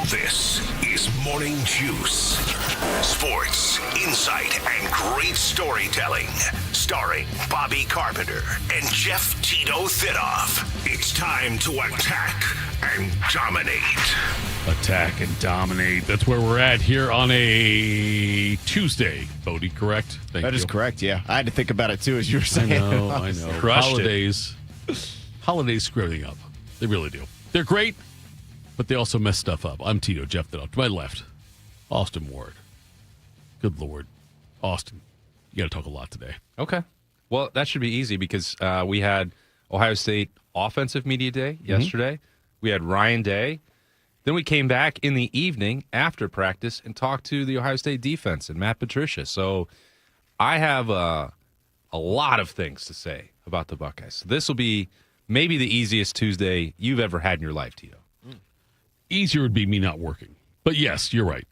This is Morning Juice. Sports, insight, and great storytelling. Starring Bobby Carpenter and Jeff Tito Thitoff. It's time to attack and dominate. Attack and dominate. That's where we're at here on a Tuesday. Bodie, correct? That is correct, yeah. I had to think about it, too, as you were saying. I know. Holidays screw everything up. They really do. They're great, but they also mess stuff up. I'm Tito, Jeff Thitoff. To my left, Austin Ward. Good Lord. Austin, you got to talk a lot today. Okay. Well, that should be easy because we had Ohio State Offensive Media Day yesterday. We had Ryan Day. Then we came back in the evening after practice and talked to the Ohio State defense and Matt Patricia. So I have a lot of things to say about the Buckeyes. So this will be maybe the easiest Tuesday you've ever had in your life, Tito. Easier would be me not working. But yes, you're right.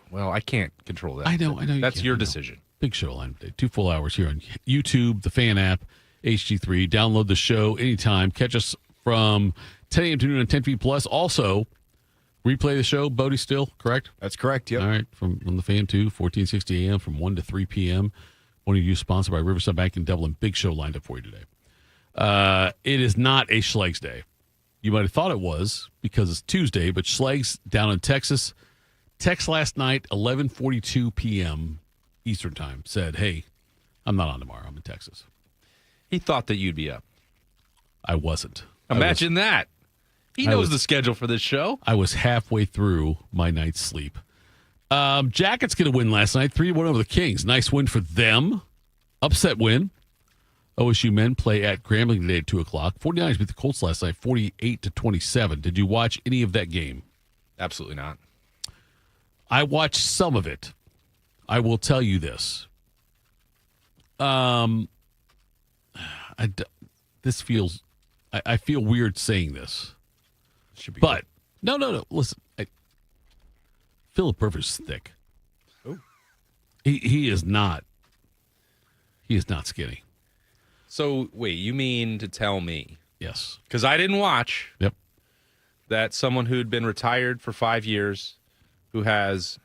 Well, I can't control that. I know. That's your decision. Big show line today. 2 full hours here on YouTube, the Fan app, HG3. Download the show anytime. Catch us from 10 a.m. to noon on 10 feet plus. Also, replay the show. Bodie still, correct? That's correct, yep. All right. From on the Fan 2, 1460 a.m. from 1 to 3 p.m. One of you sponsored by Riverside Bank in Dublin. Big show lined up for you today. It is not a Schlegs Day. You might have thought it was because it's Tuesday, but Schlegs down in Texas. Text last night, 11:42 p.m. Eastern time, said, hey, I'm not on tomorrow. I'm in Texas. He thought that you'd be up. I wasn't. Imagine that. He knows the schedule for this show. I was halfway through my night's sleep. Jackets going to win last night, 3-1 over the Kings. Nice win for them. Upset win. OSU men play at Grambling today at 2 o'clock. 49ers beat the Colts last night, 48-27. Did you watch any of that game? Absolutely not. I watched some of it. I will tell you this. I feel weird saying this. Should be but, no. Listen. Philip Rivers is thick. Oh. He is not. He is not skinny. So, wait, you mean to tell me? Yes. Because I didn't watch. Yep. That someone who'd been retired for 5 years, who has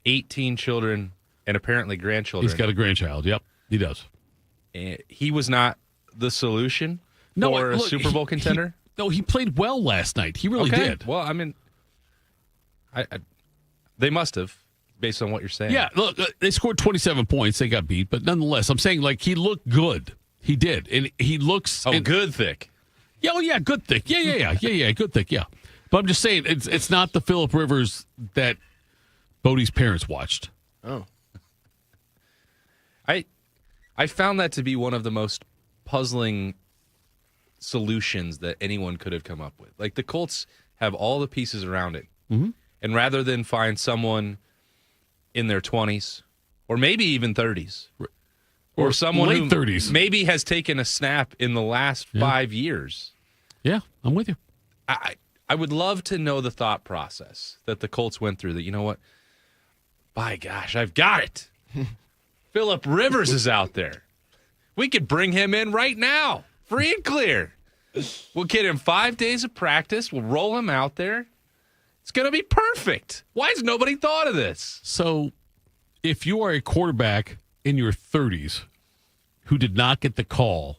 18 children and apparently grandchildren. He's got a grandchild. Yep, he does. And he was not the solution for a Super Bowl contender? He played well last night. He really did. Well, I mean, they must have, based on what you're saying. Yeah, look, they scored 27 points. They got beat. But nonetheless, I'm saying, he looked good. He did. And he looks... good thick. Yeah, good thick. Yeah, good thick, yeah. But I'm just saying, it's not the Phillip Rivers that Bodie's parents watched. Oh. I found that to be one of the most puzzling solutions that anyone could have come up with. Like, the Colts have all the pieces around it. Mm-hmm. And rather than find someone in their 20s, or maybe even 30s, or someone late who 30s. maybe has taken a snap in the last 5 years. Yeah, I'm with you. I would love to know the thought process that the Colts went through, that, you know what? By gosh, I've got it. Philip Rivers is out there. We could bring him in right now, free and clear. We'll get him 5 days of practice. We'll roll him out there. It's going to be perfect. Why has nobody thought of this? So, if you are a quarterback in your 30s who did not get the call,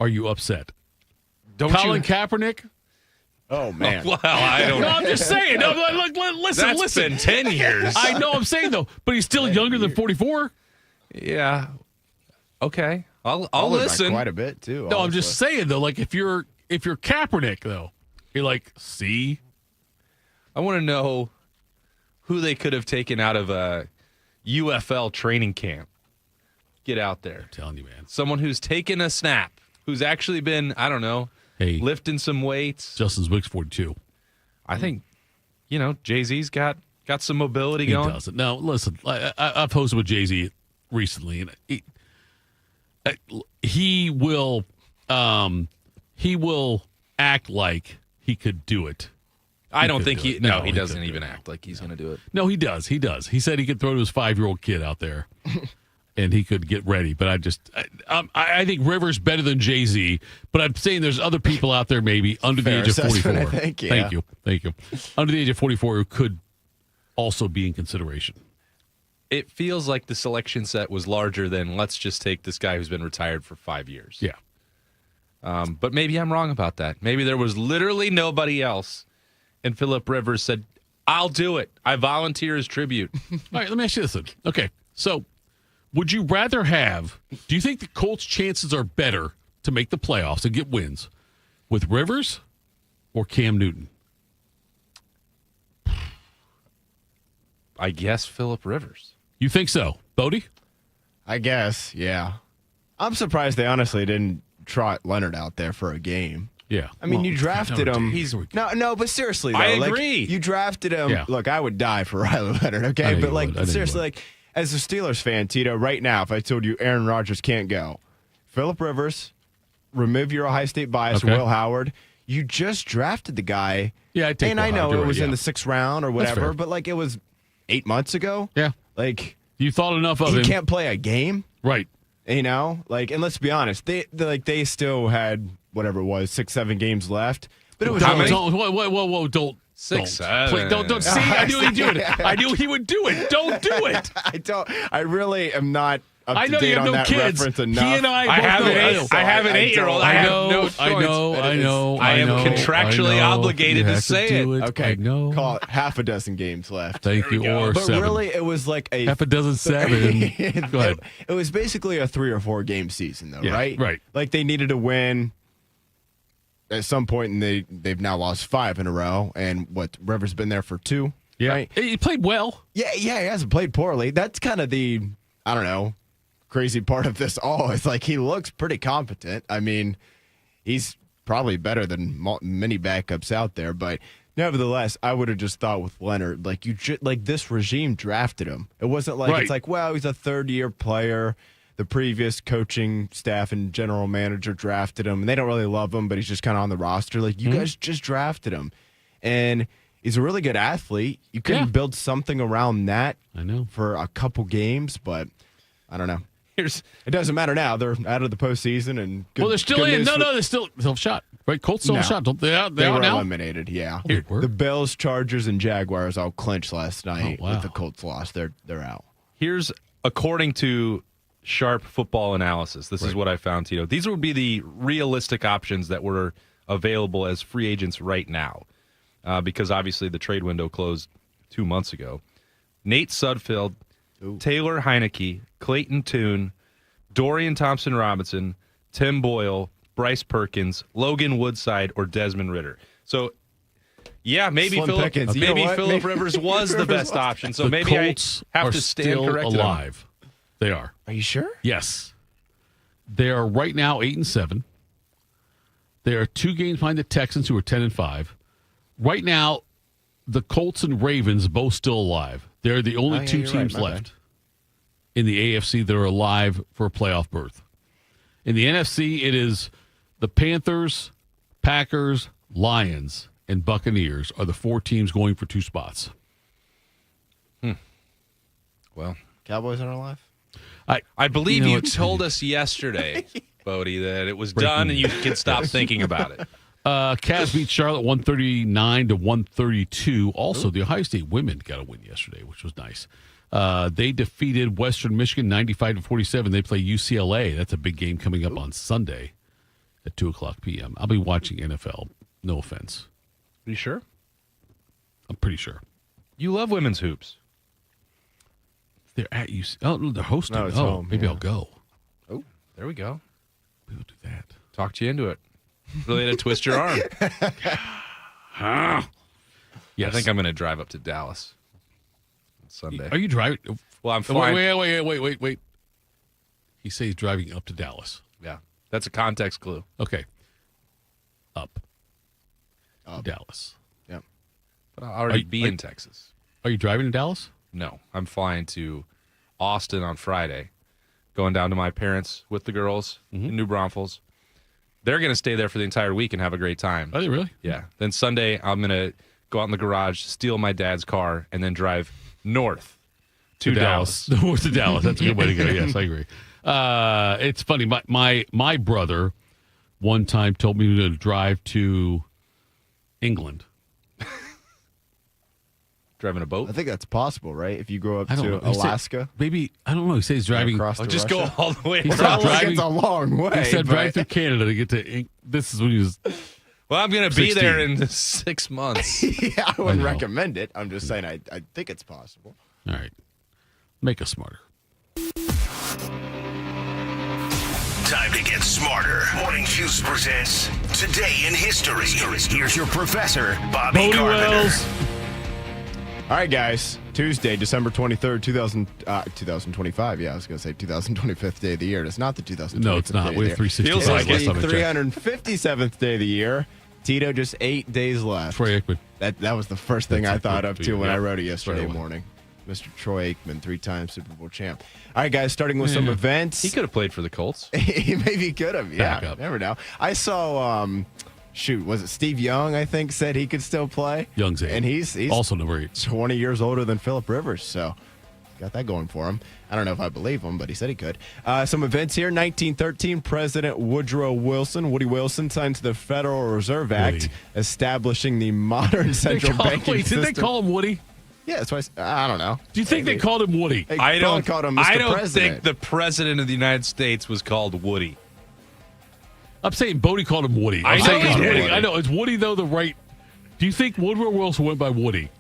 are you upset? Colin Kaepernick? Oh, man. Well, I don't know. No, I'm just saying. No, listen. That's been 10 years. I know I'm saying, though, but he's still younger than 44. Yeah. Okay. I'll listen. Quite a bit, too. No, I'm just saying, though, if you're Kaepernick, though, you're like, see? I want to know who they could have taken out of a UFL training camp. Get out there. I'm telling you, man. Someone who's taken a snap, who's actually been, I don't know, lifting some weights. Justin Zwick's 42. I think, Jay-Z's got some mobility going. He doesn't. Now, listen, I've hosted with Jay-Z recently, and he will act like he could do it. I don't think he doesn't even act like he's going to do it. No, he does. He said he could throw to his 5-year-old kid out there. and he could get ready. But I think Rivers better than Jay-Z. But I'm saying there's other people out there maybe under the Fair age of 44. assessment, I think, yeah. Thank you. Under the age of 44 who could also be in consideration. It feels like the selection set was larger than let's just take this guy who's been retired for 5 years. Yeah. But maybe I'm wrong about that. Maybe there was literally nobody else, and Phillip Rivers said, I'll do it. I volunteer as tribute. All right, let me ask you this then. Okay, so would you rather do you think the Colts' chances are better to make the playoffs and get wins with Rivers or Cam Newton? I guess Phillip Rivers. You think so? Bodie? I guess, yeah. I'm surprised they honestly didn't trot Leonard out there for a game. Yeah. I mean, you drafted him. No, but seriously, though. I like, agree. You drafted him. Yeah. Look, I would die for Riley Leonard, okay? But, like, seriously, like, as a Steelers fan, Tito, right now, if I told you Aaron Rodgers can't go, Phillip Rivers, remove your Ohio State bias, Okay. Will Howard, you just drafted the guy. Yeah, I'd take And Will I know Howard, it was yeah. in the 6th round or That's whatever, fair. but, like, it was 8 months ago. Yeah. Like, You thought enough of he him. can't play a game. Right. You know, like, and let's be honest, they still had whatever it was 6-7 games left, but it was How only, Don't, whoa, don't. 6, don't. 7. Don't. See, I knew he'd do it. I knew he would do it. Don't do it. I really am not up I to know date you have on no that kids. reference He enough. and I I both have know. an I know. I have an 8-year-old. I have no choice. I know. I am contractually obligated You to have say do it. Okay, I know. call it half a dozen games left. Thank you. Or But 7. really, it was like a half a dozen 7. Go ahead. It was basically a 3 or 4 game season, though, Yeah, right? right. Like they needed to win at some point, and they've now lost 5 in a row. And what Rivers been there for 2. Yeah. Right? He played well. Yeah, he hasn't played poorly. That's kind of the, I don't know, crazy part of this all. It's like he looks pretty competent. I mean, he's probably better than many backups out there, but nevertheless, I would have just thought with Leonard, like like this regime drafted him. It wasn't like Right. It's like, well, he's a third-year player. The previous coaching staff and general manager drafted him, and they don't really love him, but he's just kind of on the roster. Like you guys just drafted him, and he's a really good athlete. You can Yeah. build something around that. I know. For a couple games, but I don't know. Here's It doesn't matter now. They're out of the postseason, and good, Well, they're still good in. news No, for- they're still a shot. Right? Colts still a No. shot. Don't they? They're They out were now. eliminated. Yeah, They were? the Bills, Chargers, and Jaguars all clinched last night. Oh, wow. With the Colts lost. They're out. Here's, according to Sharp Football Analysis, this is what I found, Tito. These would be the realistic options that were available as free agents right now, because obviously the trade window closed 2 months ago. Nate Sudfeld, Taylor Heineke, Clayton Tune, Dorian Thompson-Robinson, Tim Boyle, Bryce Perkins, Logan Woodside, or Desmond Ritter. So, yeah, maybe Slim Phillip pickings. You know what? Phillip Rivers was the best option. So the maybe Colts I have are to stand still corrected. alive. They are. Are you sure? Yes. They are right now 8-7. They are 2 games behind the Texans, who are 10-5. Right now, the Colts and Ravens both still alive. They're the only 2 you're right. teams My left bad. in the AFC that are alive for a playoff berth. In the NFC, it is the Panthers, Packers, Lions, and Buccaneers are the 4 teams going for 2 spots. Well, Cowboys are alive. I believe know you what? told us yesterday, Bodie, that it was Breaking done and you news. can stop thinking about it. Cavs beat Charlotte 139-132. Also, the Ohio State women got a win yesterday, which was nice. They defeated Western Michigan 95-47. They play UCLA. That's a big game coming up on Sunday at 2:00 p.m. I'll be watching NFL. No offense. Are you sure? I'm pretty sure. You love women's hoops. They're at UC. Oh, they're hosting. No, it's oh, home, maybe yeah. I'll go. Oh, there we go. We'll do that. Talked you into it. Really had to twist your arm. Yes. I think I'm going to drive up to Dallas on Sunday. Are you driving? Well, I'm flying. Wait. He says he's driving up to Dallas. Yeah, that's a context clue. Okay. Up. Dallas. Yep. But I'll already Are you- be are- in Texas. Are you driving to Dallas? No, I'm flying to Austin on Friday, going down to my parents with the girls in New Braunfels. They're going to stay there for the entire week and have a great time. Are they really? Yeah. Then Sunday, I'm going to go out in the garage, steal my dad's car, and then drive north To Dallas. North to Dallas. That's a good way to go. Yes, I agree. It's funny. My brother one time told me to drive to England. Driving a boat? I think that's possible, right? If you go up I don't to know. He said- Alaska, Maybe, I don't know. He says he's driving. across to Just Russia. go all the way He across. said Not like driving- it's a long way. He said but- drive through Canada to get to This is when he was. Well, I'm going to be 16. there in 6 months. Yeah, I wouldn't know. recommend it. I'm just saying I think it's possible. All right. Make us smarter. Time to get smarter. Morning Juice presents Today in History. Here's your professor, Bobby Bodie Carpenter. Wells. All right, guys. Tuesday, December 23rd, 2025. Yeah, I was going to say 2025th day of the year. It's not the 2025th No, it's not. day of We the have year. 360. Feels like It's it. the 357th day of the year. Tito, just 8 days left. Troy Aikman. That was the first thing That's I a thought good of, tweet, too, when yeah. I wrote it yesterday Right away. morning. Mr. Troy Aikman, 3-time Super Bowl champ. All right, guys, starting with some events. He could have played for the Colts. He maybe could have. Yeah, Backup. never know. I saw, was it Steve Young, I think, said he could still play? Young's 8. And he's also number 8. 20 years older than Phillip Rivers, so got that going for him. I don't know if I believe him, but he said he could. Some events here. 1913, President Woodrow Wilson, Woody Wilson, signs the Federal Reserve Act, Woody. establishing the modern central banking Wait, system. did they call him Woody? Yeah, that's why I don't know. Do you think they called him Woody? They I probably don't. called him Mr. I don't President. think the president of the United States was called Woody. I'm saying Bodie called him Woody. I I'm know saying he it's did. Woody. I know. Is Woody, though, the right... Do you think Woodrow Wilson went by Woody?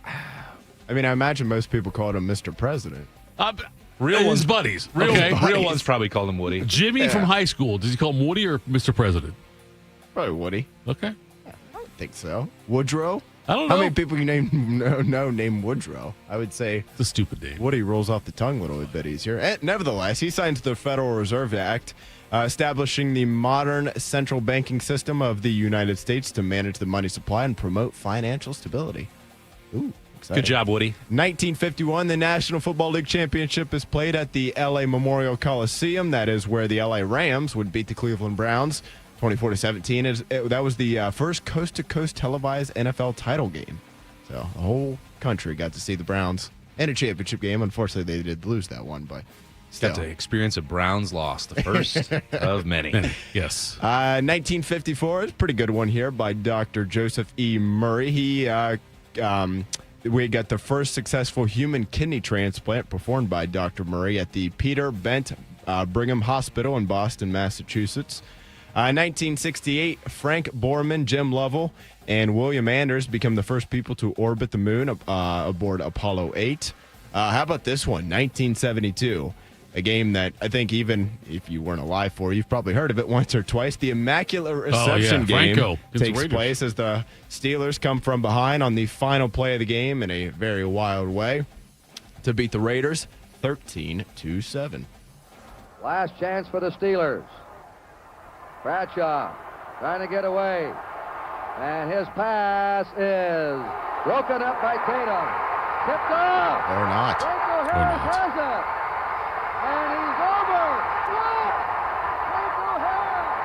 I mean, I imagine most people called him Mr. President. Real his ones- buddies. Real, Okay. real ones probably called him Woody. Jimmy from high school. Does he call him Woody or Mr. President? Probably Woody. Okay. I don't think so. Woodrow? I don't How know. many people you name Woodrow? I would say It's a stupid name. Woody rolls off the tongue a little bit easier. And nevertheless, he signs the Federal Reserve Act, establishing the modern central banking system of the United States to manage the money supply and promote financial stability. Ooh, exciting. Good job, Woody. 1951, the National Football League Championship is played at the LA Memorial Coliseum. That is where the LA Rams would beat the Cleveland Browns 24-17. That was the first coast-to-coast televised NFL title game. So the whole country got to see the Browns in a championship game. Unfortunately, they did lose that one, but still. Got to experience a Browns loss, the first of many. Yes. 1954 is a pretty good one here by Dr. Joseph E. Murray. We got the first successful human kidney transplant performed by Dr. Murray at the Peter Bent Brigham Hospital in Boston, Massachusetts. 1968, Frank Borman, Jim Lovell, and William Anders become the first people to orbit the moon aboard Apollo 8. How about this one? 1972, a game that I think even if you weren't alive for, you've probably heard of it once or twice. The Immaculate Reception game Franco against the takes Raiders. place as the Steelers come from behind on the final play of the game in a very wild way to beat the Raiders 13-7. Last chance for the Steelers. Bradshaw trying to get away. And his pass is broken up by Tatum. Tipped off. Or not. Franco Harris has it. And he's over. What? Franco Harris.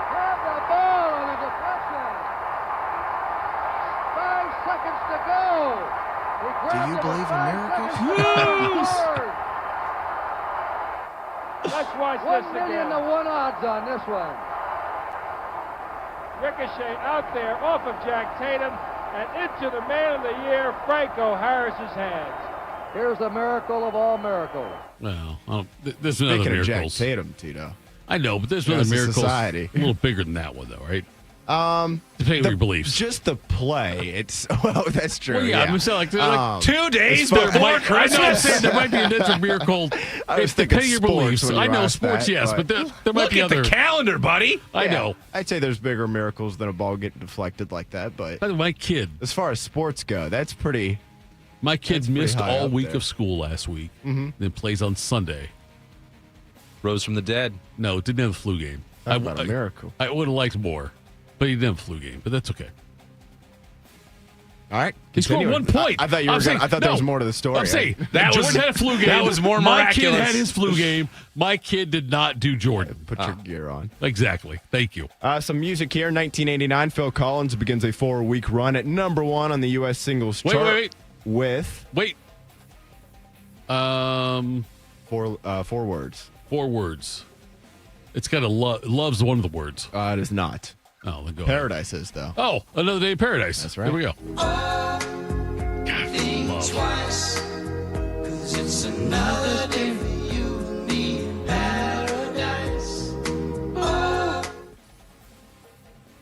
Had the ball on the deflection. 5 seconds to go. He grabbed you it with believe in 5 miracles? seconds to go. Let's watch 1 this million again. to 1 odds on this one. Ricochet out there off of Jack Tatum and into the man of the year, Franco Harris's hands. Here's the miracle of all miracles. Well, there's been other Speaking of Jack miracles. Tatum, Tito. I know, but there's been other As a miracles society. a little bigger than that one, though, right? Depending on your beliefs. Just the play. It's well, that's true. Well, yeah, I'm saying like 2 days as far- before I know I'm Christmas. saying there might be a different miracle. I was If thinking depending on your sports beliefs. when you I know asked sports, that, yes, but there might Look be at other. the calendar, buddy. I Yeah, know. I'd say there's bigger miracles than a ball getting deflected like that, but By the way, my kid as sports go, that's pretty. missed pretty high all up week there. of school last week. Then plays on Sunday. Rose from the dead. No, didn't have a flu game. Talk about a miracle. I would have liked more, but he didn't have a flu game. But that's okay. All right, He scored continuing. 1 point. I thought you were. I'm saying- I thought there was no, more to the story. I'm saying That Jordan was- had a flu game. that was more My kid miraculous. had his flu game. My kid did not do Jordan. Put your gear on. Exactly. Thank you. Some music here. 1989, Phil Collins begins a 4-week run at #1 on the U.S. singles Wait, chart. wait, wait. with Wait. 4 words. 4 words. It's got a love's one of the words. It is not. Oh, then go ahead. Paradise is, though. Oh, Another Day in Paradise. That's right. Here we go. Twice, 'cause it's another day for you and me in paradise.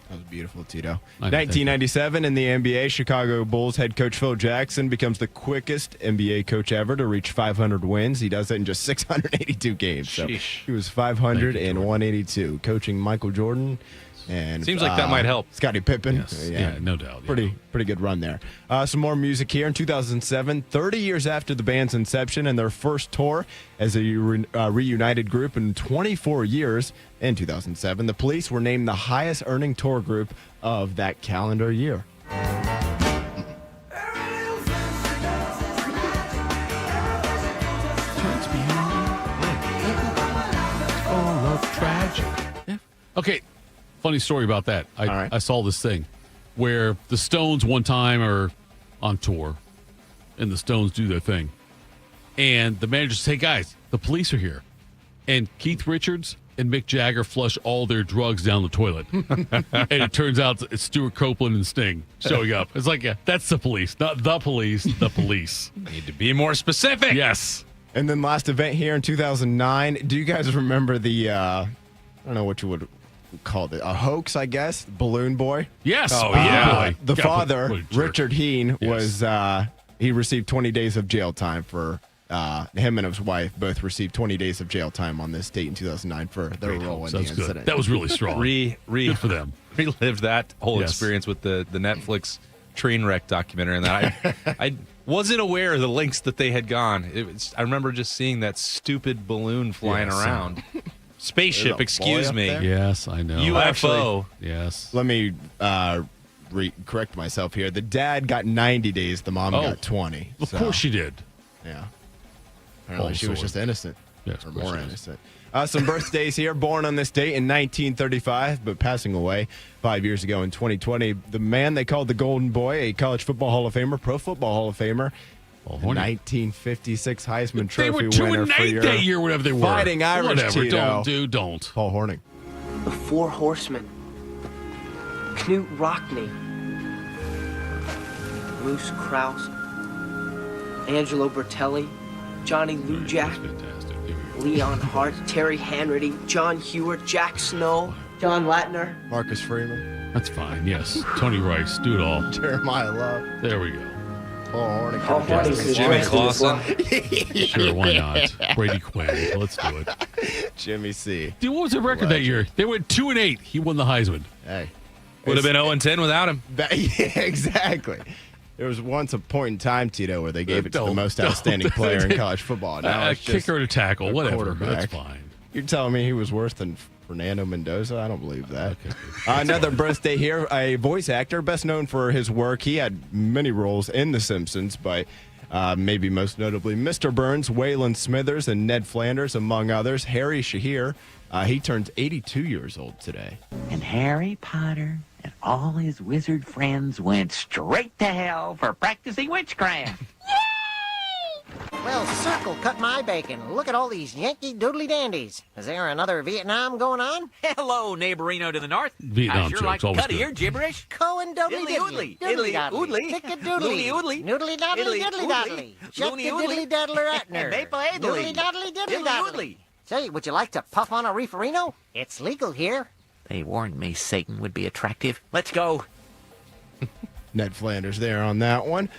That was beautiful, Tito. I know, 1997 in the NBA, Chicago Bulls head coach Phil Jackson becomes the quickest NBA coach ever to reach 500 wins. He does it in just 682 games. So Sheesh. he was 500 and 182, coaching Michael Jordan. And Seems like that might help. Scottie Pippen. Yes. Yeah, no doubt. Yeah. Pretty good run there. Some more music here. In 2007, 30 years after the band's inception and their first tour as a reunited group in 24 years, in 2007, the Police were named the highest earning tour group of that calendar year. Okay, funny story about that. All right. I saw this thing where the Stones one time are on tour, and the Stones do their thing. And the manager says, hey, guys, the Police are here. And Keith Richards and Mick Jagger flush all their drugs down the toilet. And it turns out it's Stuart Copeland and Sting showing up. It's like, yeah, that's the Police, not the Police, the Police. Need to be more specific. Yes. And then last event here in 2009. Do you guys remember the, I don't know what you would call it, a hoax, I guess? Balloon Boy? Yes. Oh, yeah. The God, father, what a jerk. Richard Heen, Yes. was, he received 20 days of jail time for, him and his wife both received 20 days of jail time on this date in 2009 for their role in the Sounds good. incident. That was really strong. Good for them. Relived that whole Yes. experience with the Netflix train wreck documentary, and that I wasn't aware of the lengths that they had gone. I remember just seeing that stupid balloon flying Yes. around. There's a Spaceship, boy excuse up me. there? Yes, I know. UFO. Yes. Let me correct myself here. The dad got 90 days. The mom Oh. got 20. Of So, course she did. Yeah. Apparently she was sword. just innocent. Yes, or of course more she is. innocent. Some birthdays here. Born on this date in 1935, but passing away 5 years ago in 2020. The man they called the Golden Boy, a college football Hall of Famer, Pro Football Hall of Famer, Paul the Hornady. 1956 Heisman They Trophy were 2 winner and for 8 your that year, whatever they were. Fighting Irish, Whatever. Tito. Don't. Paul Hornung. The Four Horsemen. Knut Rockne. Moose Krause. Angelo Bertelli. Johnny Lujak. That's fantastic. Here we go. Leon Hart. Terry Hanratty. John Hewer. Jack Snow. John Latner. Marcus Freeman. That's fine. Yes. Tony Rice. Do it all. Jeremiah Love. There we go. Paul Hornung. Paul Hornung could Jimmy have drafted Clausen. Sure, why not? Brady Quinn. Let's do it. Jimmy C. Dude, what was the record that year? They went 2 and 8. He won the Heisman. Hey. Would have been 0-10 without him. Yeah, exactly. There was once a point in time, Tito, where they gave it to the Don't- most don't. outstanding player in college football. Now A it's just kicker and a tackle. a Whatever. That's quarterback. fine. You're telling me he was worse than Fernando Mendoza? I don't believe that. Okay. Another birthday here, a voice actor, best known for his work. He had many roles in The Simpsons, but maybe most notably Mr. Burns, Waylon Smithers, and Ned Flanders, among others. Harry Shahir, he turns 82 years old today. And Harry Potter and all his wizard friends went straight to hell for practicing witchcraft. Well, circle cut my bacon. Look at all these Yankee doodly dandies. Is there another Vietnam going on? Hello, neighborino to the north. Vietnam I sure jokes, like to always cut of good. your gibberish. Cohen doodly Iddly diddly. oodly, iddly oodly, Tick a doodly. loony oodly, Noodly doodly iddly diddly doddly. oodly, Shuck loony a oodly, diddly daddler Atner. maple iddly, Noodly doodly diddly iddly doddly. oodly. Say, would you like to puff on a reeferino? It's legal here. They warned me Satan would be attractive. Let's go. Ned Flanders there on that one.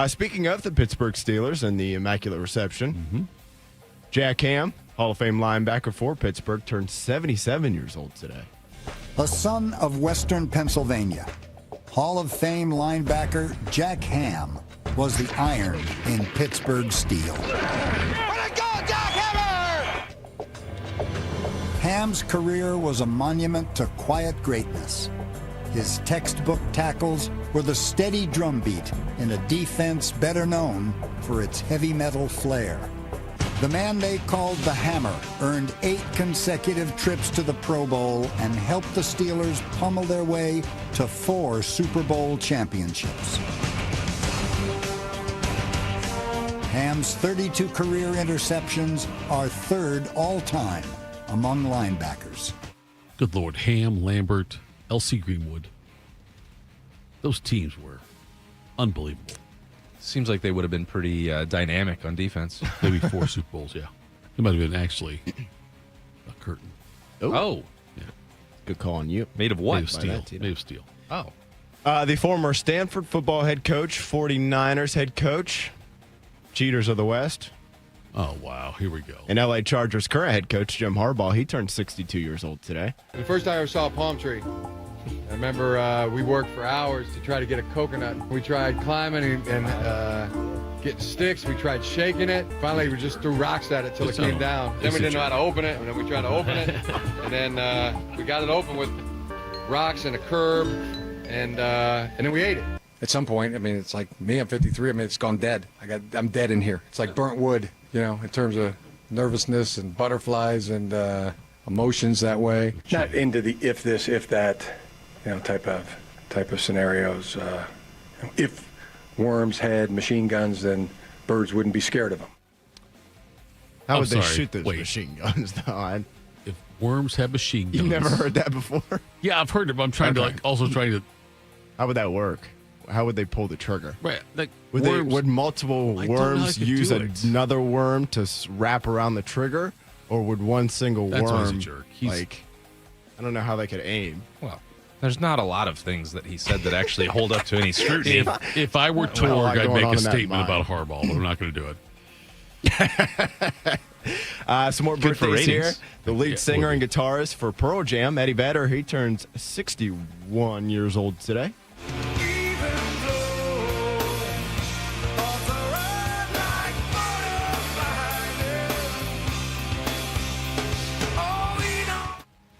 Speaking of the Pittsburgh Steelers and the Immaculate Reception, Jack Ham, Hall of Fame linebacker for Pittsburgh, turned 77 years old today. A son of Western Pennsylvania, Hall of Fame linebacker Jack Ham was the iron in Pittsburgh steel. Ham's career was a monument to quiet greatness. His textbook tackles were the steady drumbeat in a defense better known for its heavy metal flair. The man they called the Hammer earned 8 consecutive trips to the Pro Bowl and helped the Steelers pummel their way to 4 Super Bowl championships. Ham's 32 career interceptions are third all-time among linebackers. Good Lord. Ham, Lambert, L.C. Greenwood. Those teams were unbelievable. Seems like they would have been pretty dynamic on defense. Maybe 4 Super Bowls, yeah. It might have been actually a curtain. Oh. Yeah. Good call on you. Made of what? Made of steel. Made of steel. Oh. The former Stanford football head coach, 49ers head coach, Cheaters of the West. Oh, wow. Here we go. And L.A. Chargers current head coach, Jim Harbaugh, he turned 62 years old today. The first time I ever saw a palm tree, I remember we worked for hours to try to get a coconut. We tried climbing and getting sticks. We tried shaking it. Finally, we just threw rocks at it till it came down. Then we didn't know how to open it, and then we tried to open it. And then we got it open with rocks and a curb, and then we ate it. At some point, I mean, it's like me, I'm 53. I mean, it's gone dead. I'm dead in here. It's like burnt wood, in terms of nervousness and butterflies and emotions that way. Not into the if this, if that, type of scenarios. If worms had machine guns, then birds wouldn't be scared of them. How would they shoot those machine guns, though? If worms had machine guns. You've never heard that before? Yeah, I've heard it, but I'm trying to also trying to. How would that work? How would they pull the trigger? Right, like would multiple worms use another worm to wrap around the trigger, or would one single That's why he's a worm? jerk. I don't know how they could aim. Well, there's not a lot of things that he said that actually hold up to any scrutiny. If I were Torg, I'd make a statement about Harbaugh, but I'm not going to do it. Some more Good for birthdays here. ratings. The lead singer and guitarist for Pearl Jam, Eddie Vedder, he turns 61 years old today.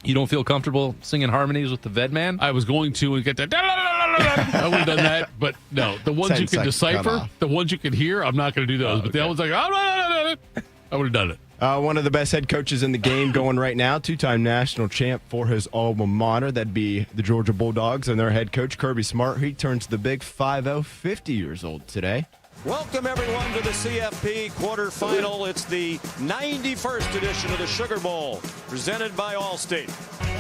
You don't feel comfortable singing harmonies with the Ved Man? I was going to and get that. I would have done that, but no. The ones you can decipher, the ones you can hear, I'm not going to do those. But the other ones, I would have done it. One of the best head coaches in the game going right now, two-time national champ for his alma mater. That'd be the Georgia Bulldogs, and their head coach, Kirby Smart. He turns the big 5-0, 50 years old today. Welcome, everyone, to the CFP quarterfinal. It's the 91st edition of the Sugar Bowl, presented by Allstate.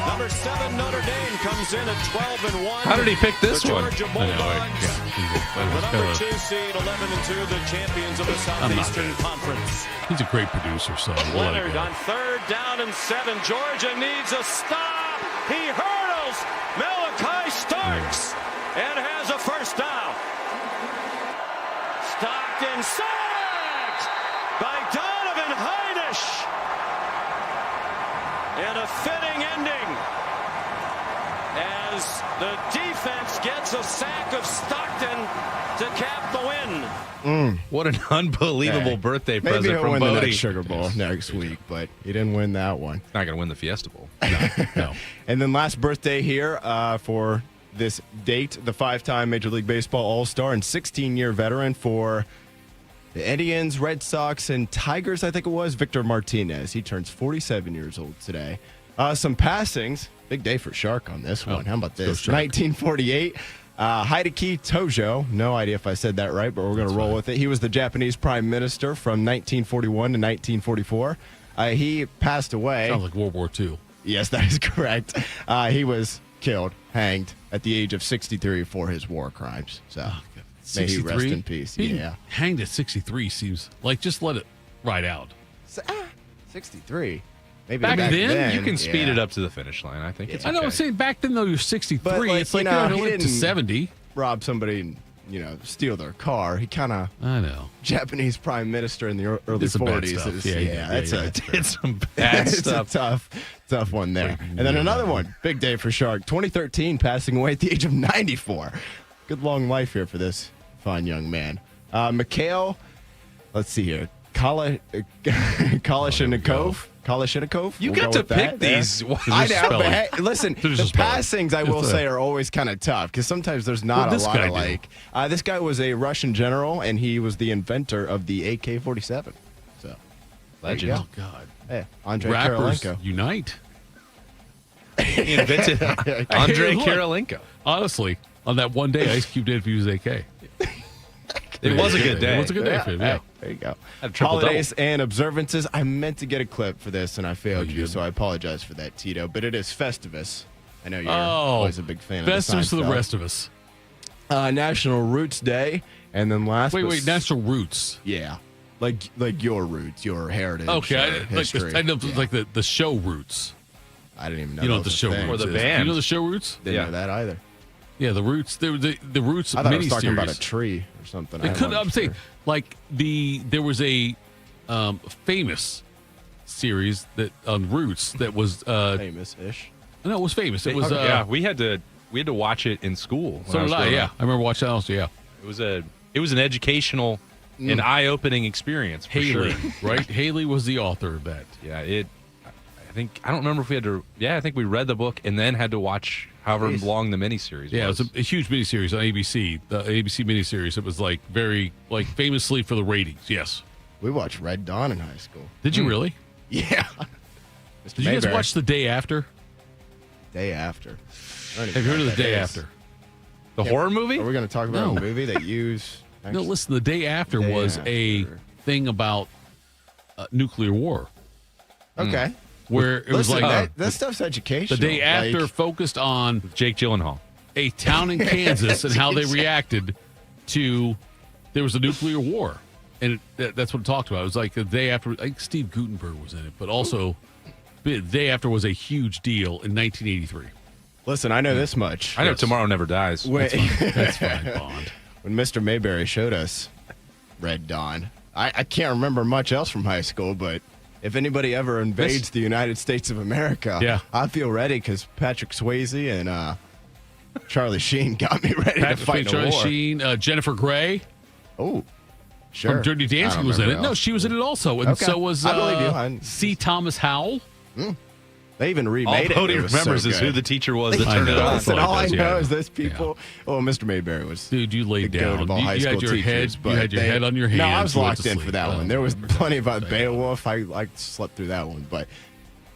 Number 7, Notre Dame comes in at 12-1. How did he pick this the one? Georgia Bulldogs. The number 2 seed, 11-2, the champions of the Southeastern Conference. He's a great producer, so we'll let it Leonard go. on 3rd down and 7. Georgia needs a stop. He hurdles. Malachi Starks and has a first down. Stockton sacked by Donovan Heinisch. And a fitting ending as the defense gets a sack of Stockton to cap the win. What an unbelievable birthday Maybe present he'll from win Bodie. the next Sugar Bowl next week, but he didn't win that one. Not going to win the Fiesta Bowl. No. And then last birthday here for this date, the 5-time Major League Baseball All-Star and 16-year veteran for the Indians, Red Sox, and Tigers, I think it was, Victor Martinez. He turns 47 years old today. Some passings. Big day for Shark on this one. How about this? 1948, Hideki Tojo. No idea if I said that right, but we're going to roll with it. He was the Japanese prime minister from 1941 to 1944. He passed away. Sounds like World War II. Yes, that is correct. He was killed, hanged at the age of 63 for his war crimes. So may he rest in peace. Being Yeah. hanged at 63 seems like just let it ride out. 63. Maybe Back then, you can speed it up to the finish line. I think it's I know. okay. I'm saying back then though, you're 63. But, It's like he to live to didn't 70. rob somebody and, steal their car. He kind of I know. Japanese prime minister in the early Did some bad 40s. stuff. is- Yeah, that's Did some bad it's stuff. a tough one there. And then another one, big day for Shark. 2013, passing away at the age of 94. Good long life here for this fine young man. Mikhail, let's see here, Kalashnikov. You We'll get go to with pick that there. these. I know, spelling. but hey, listen, There's the a spelling. passings I will say are always kind of tough because sometimes there's not What a did this lot guy of do? like. This guy was a Russian general and he was the inventor of the AK-47. So, Legend. Oh God. hey, Andrei Rappers Kirilenko. unite. He invented Andrei Look. Kirilenko. Honestly, on that one day, Ice Cube did use AK. It was a good day. It was a good day for him, yeah. There you go. Had a triple Holidays and observances. I meant to get a clip for this, and I failed you you, did. so I apologize for that, Tito. But it is Festivus. I know you're always a big fan of Festivus for the Seinfeld. rest of us. National Roots Day, and then last. Wait, National Roots. Yeah, like your roots, your heritage. Okay, history. like the show Roots. I didn't even know. You know that what the was a show thing. Roots Or the is. band. You know the show Roots? Didn't know that either. Yeah, the Roots. The Roots I thought I miniseries. was talking about a tree or something. It could. I'm saying like there was a famous series that on Roots that was famous-ish. No, it was famous. It was yeah. We had to watch it in school. when So was did I. growing Yeah, up. I remember watching that also. Yeah, It was an educational and eye-opening experience. For Haley, sure. right? Haley was the author of that. Yeah, I don't remember if we had to. Yeah, I think we read the book and then had to watch however long the miniseries was. Yeah, it was a huge miniseries on ABC. The ABC miniseries. It was like very famously for the ratings. Yes. We watched Red Dawn in high school. Did you really? Yeah. Did you guys watch The Day After? Day After. Have you heard of The Day After? The horror movie? Are we going to talk about No. a movie that used? No, listen. The Day After Day was a After. thing about nuclear war. Okay. Where it was Listen, like that stuff's educational. The Day After Like, focused on Jake Gyllenhaal, a town in Kansas and how they reacted to there was a nuclear war, and that's what it talked about. It was like the day after. I think Steve Gutenberg was in it, but also the day after was a huge deal in 1983. listen, I know this much. I know Tomorrow Never Dies. When, That's fine, Bond. when Mr. Mayberry showed us Red Dawn, I can't remember much else from high school, but if anybody ever invades the United States of America, Yeah. I feel ready because Patrick Swayze and Charlie Sheen got me ready to fight in a Charlie war. Sheen, Jennifer Grey Oh, sure. from Dirty I Dancing don't was in it. remember No, else. she was in it also, and Okay. so was I believe you. C. Thomas Howell. They even All remade it. Cody It was remembers so is who good. the teacher was that I turned it know. on. Listen, all I Yeah. know is those people. Oh, Mr. Mayberry was. Dude, you laid the goat down. of all You high had school your teachers, head. You but had your they- head on your hands. No, I was You went locked to in sleep. for that Oh, one. There was plenty about thank Beowulf. I slept through that one, but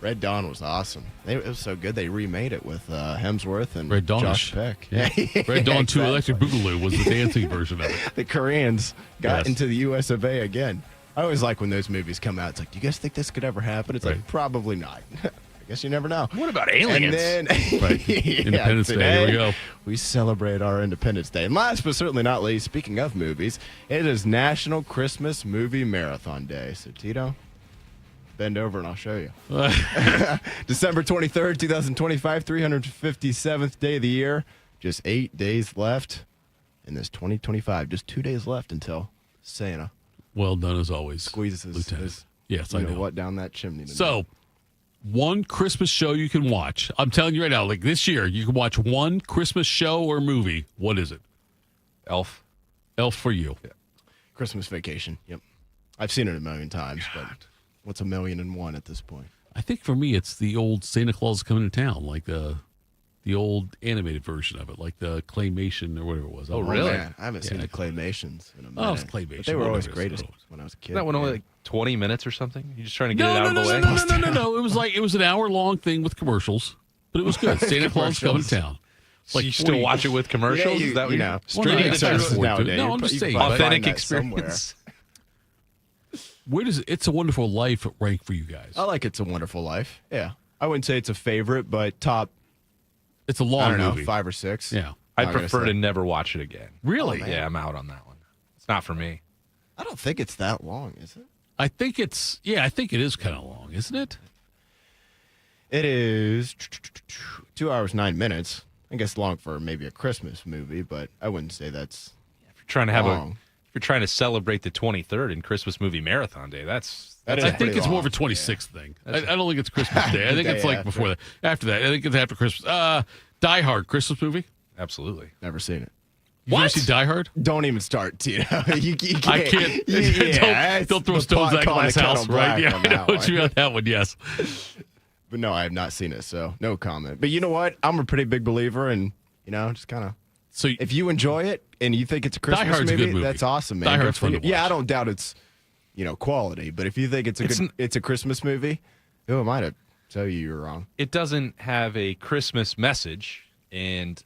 Red Dawn was awesome. It was so good they remade it with Hemsworth and Red Dawn. Josh Peck. Yeah. Red Dawn 2 exactly. Electric Boogaloo was the dancing version of it. The Koreans got Yes. into the U.S. of A. again. I always like when those movies come out. It's like, do you guys think this could ever happen? It's Right. like, probably not. I guess you never know. What about aliens? And then, Right. Independence Day, today, here we go. We celebrate our Independence Day. And last but certainly not least, speaking of movies, it is National Christmas Movie Marathon Day. So, Tito, bend over and I'll show you. December 23rd, 2025, 357th day of the year. Just 8 days left in this 2025. Just 2 days left until Santa Well done as always. squeezes Lieutenant. Yes, you I know know. what down that chimney. tonight. So, one Christmas show you can watch. I'm telling you right now, like this year, you can watch one Christmas show or movie. What is it? Elf. Elf for you. Christmas Vacation. Yep. I've seen it a million times, but what's 1,000,001 at this point? I think for me, it's the old Santa Claus is coming to town, like the old animated version of it, like the claymation or whatever it was. Oh, really? Man, I haven't seen the claymations in a minute. Oh, it's claymation. But they were always Whatever it great is. when I was a kid. Isn't that one only like 20 minutes or something? You're just trying to get No, it out no, of no, the way? no. It was an hour-long thing with commercials, but it was good. Santa Claus is coming to town. So you still watch it with commercials? Yeah, Is that what you you're know, streaming streaming services services nowadays. No, I'm just you can saying. find Authentic that somewhere. experience. Where does It's a Wonderful Life rank for you guys? I like It's a Wonderful Life. Yeah. I wouldn't say it's a favorite, but top, It's a I long don't know, movie. 5 or 6. Yeah. I Not gonna prefer say. to never watch it again. Really? man. Yeah, I'm out on that one. It's not for me. I don't think it's that long, is it? I think it is kind of long, isn't it? It is 2 hours, 9 minutes. I guess long for maybe a Christmas movie, but I wouldn't say that's If you're trying to have long. if you're trying to celebrate the 23rd in Christmas movie marathon day, that's That is I think pretty it's more of a long. 26th thing. I don't think it's Christmas Day. I think Day it's like after. before that. After that, I think it's after Christmas. Die Hard, Christmas movie. absolutely. Never seen it. You ever see Die Hard? Don't even start, Tito. you can't. I can't. Yeah, don't throw the stones pot at calling glass the kettle house, right? black Yeah, on I know that what you one. mean on that one. Yes. But no, I have not seen it, so no comment. But you know what? I'm a pretty big believer, and just kind of. So If you enjoy it and you think it's a Christmas Hard's a good movie. that's awesome, man. Die Good Hard's for fun you. to Yeah, I watch. don't doubt its quality, but if you think it's a Christmas movie, who am I to tell you you're wrong? It doesn't have a Christmas message, and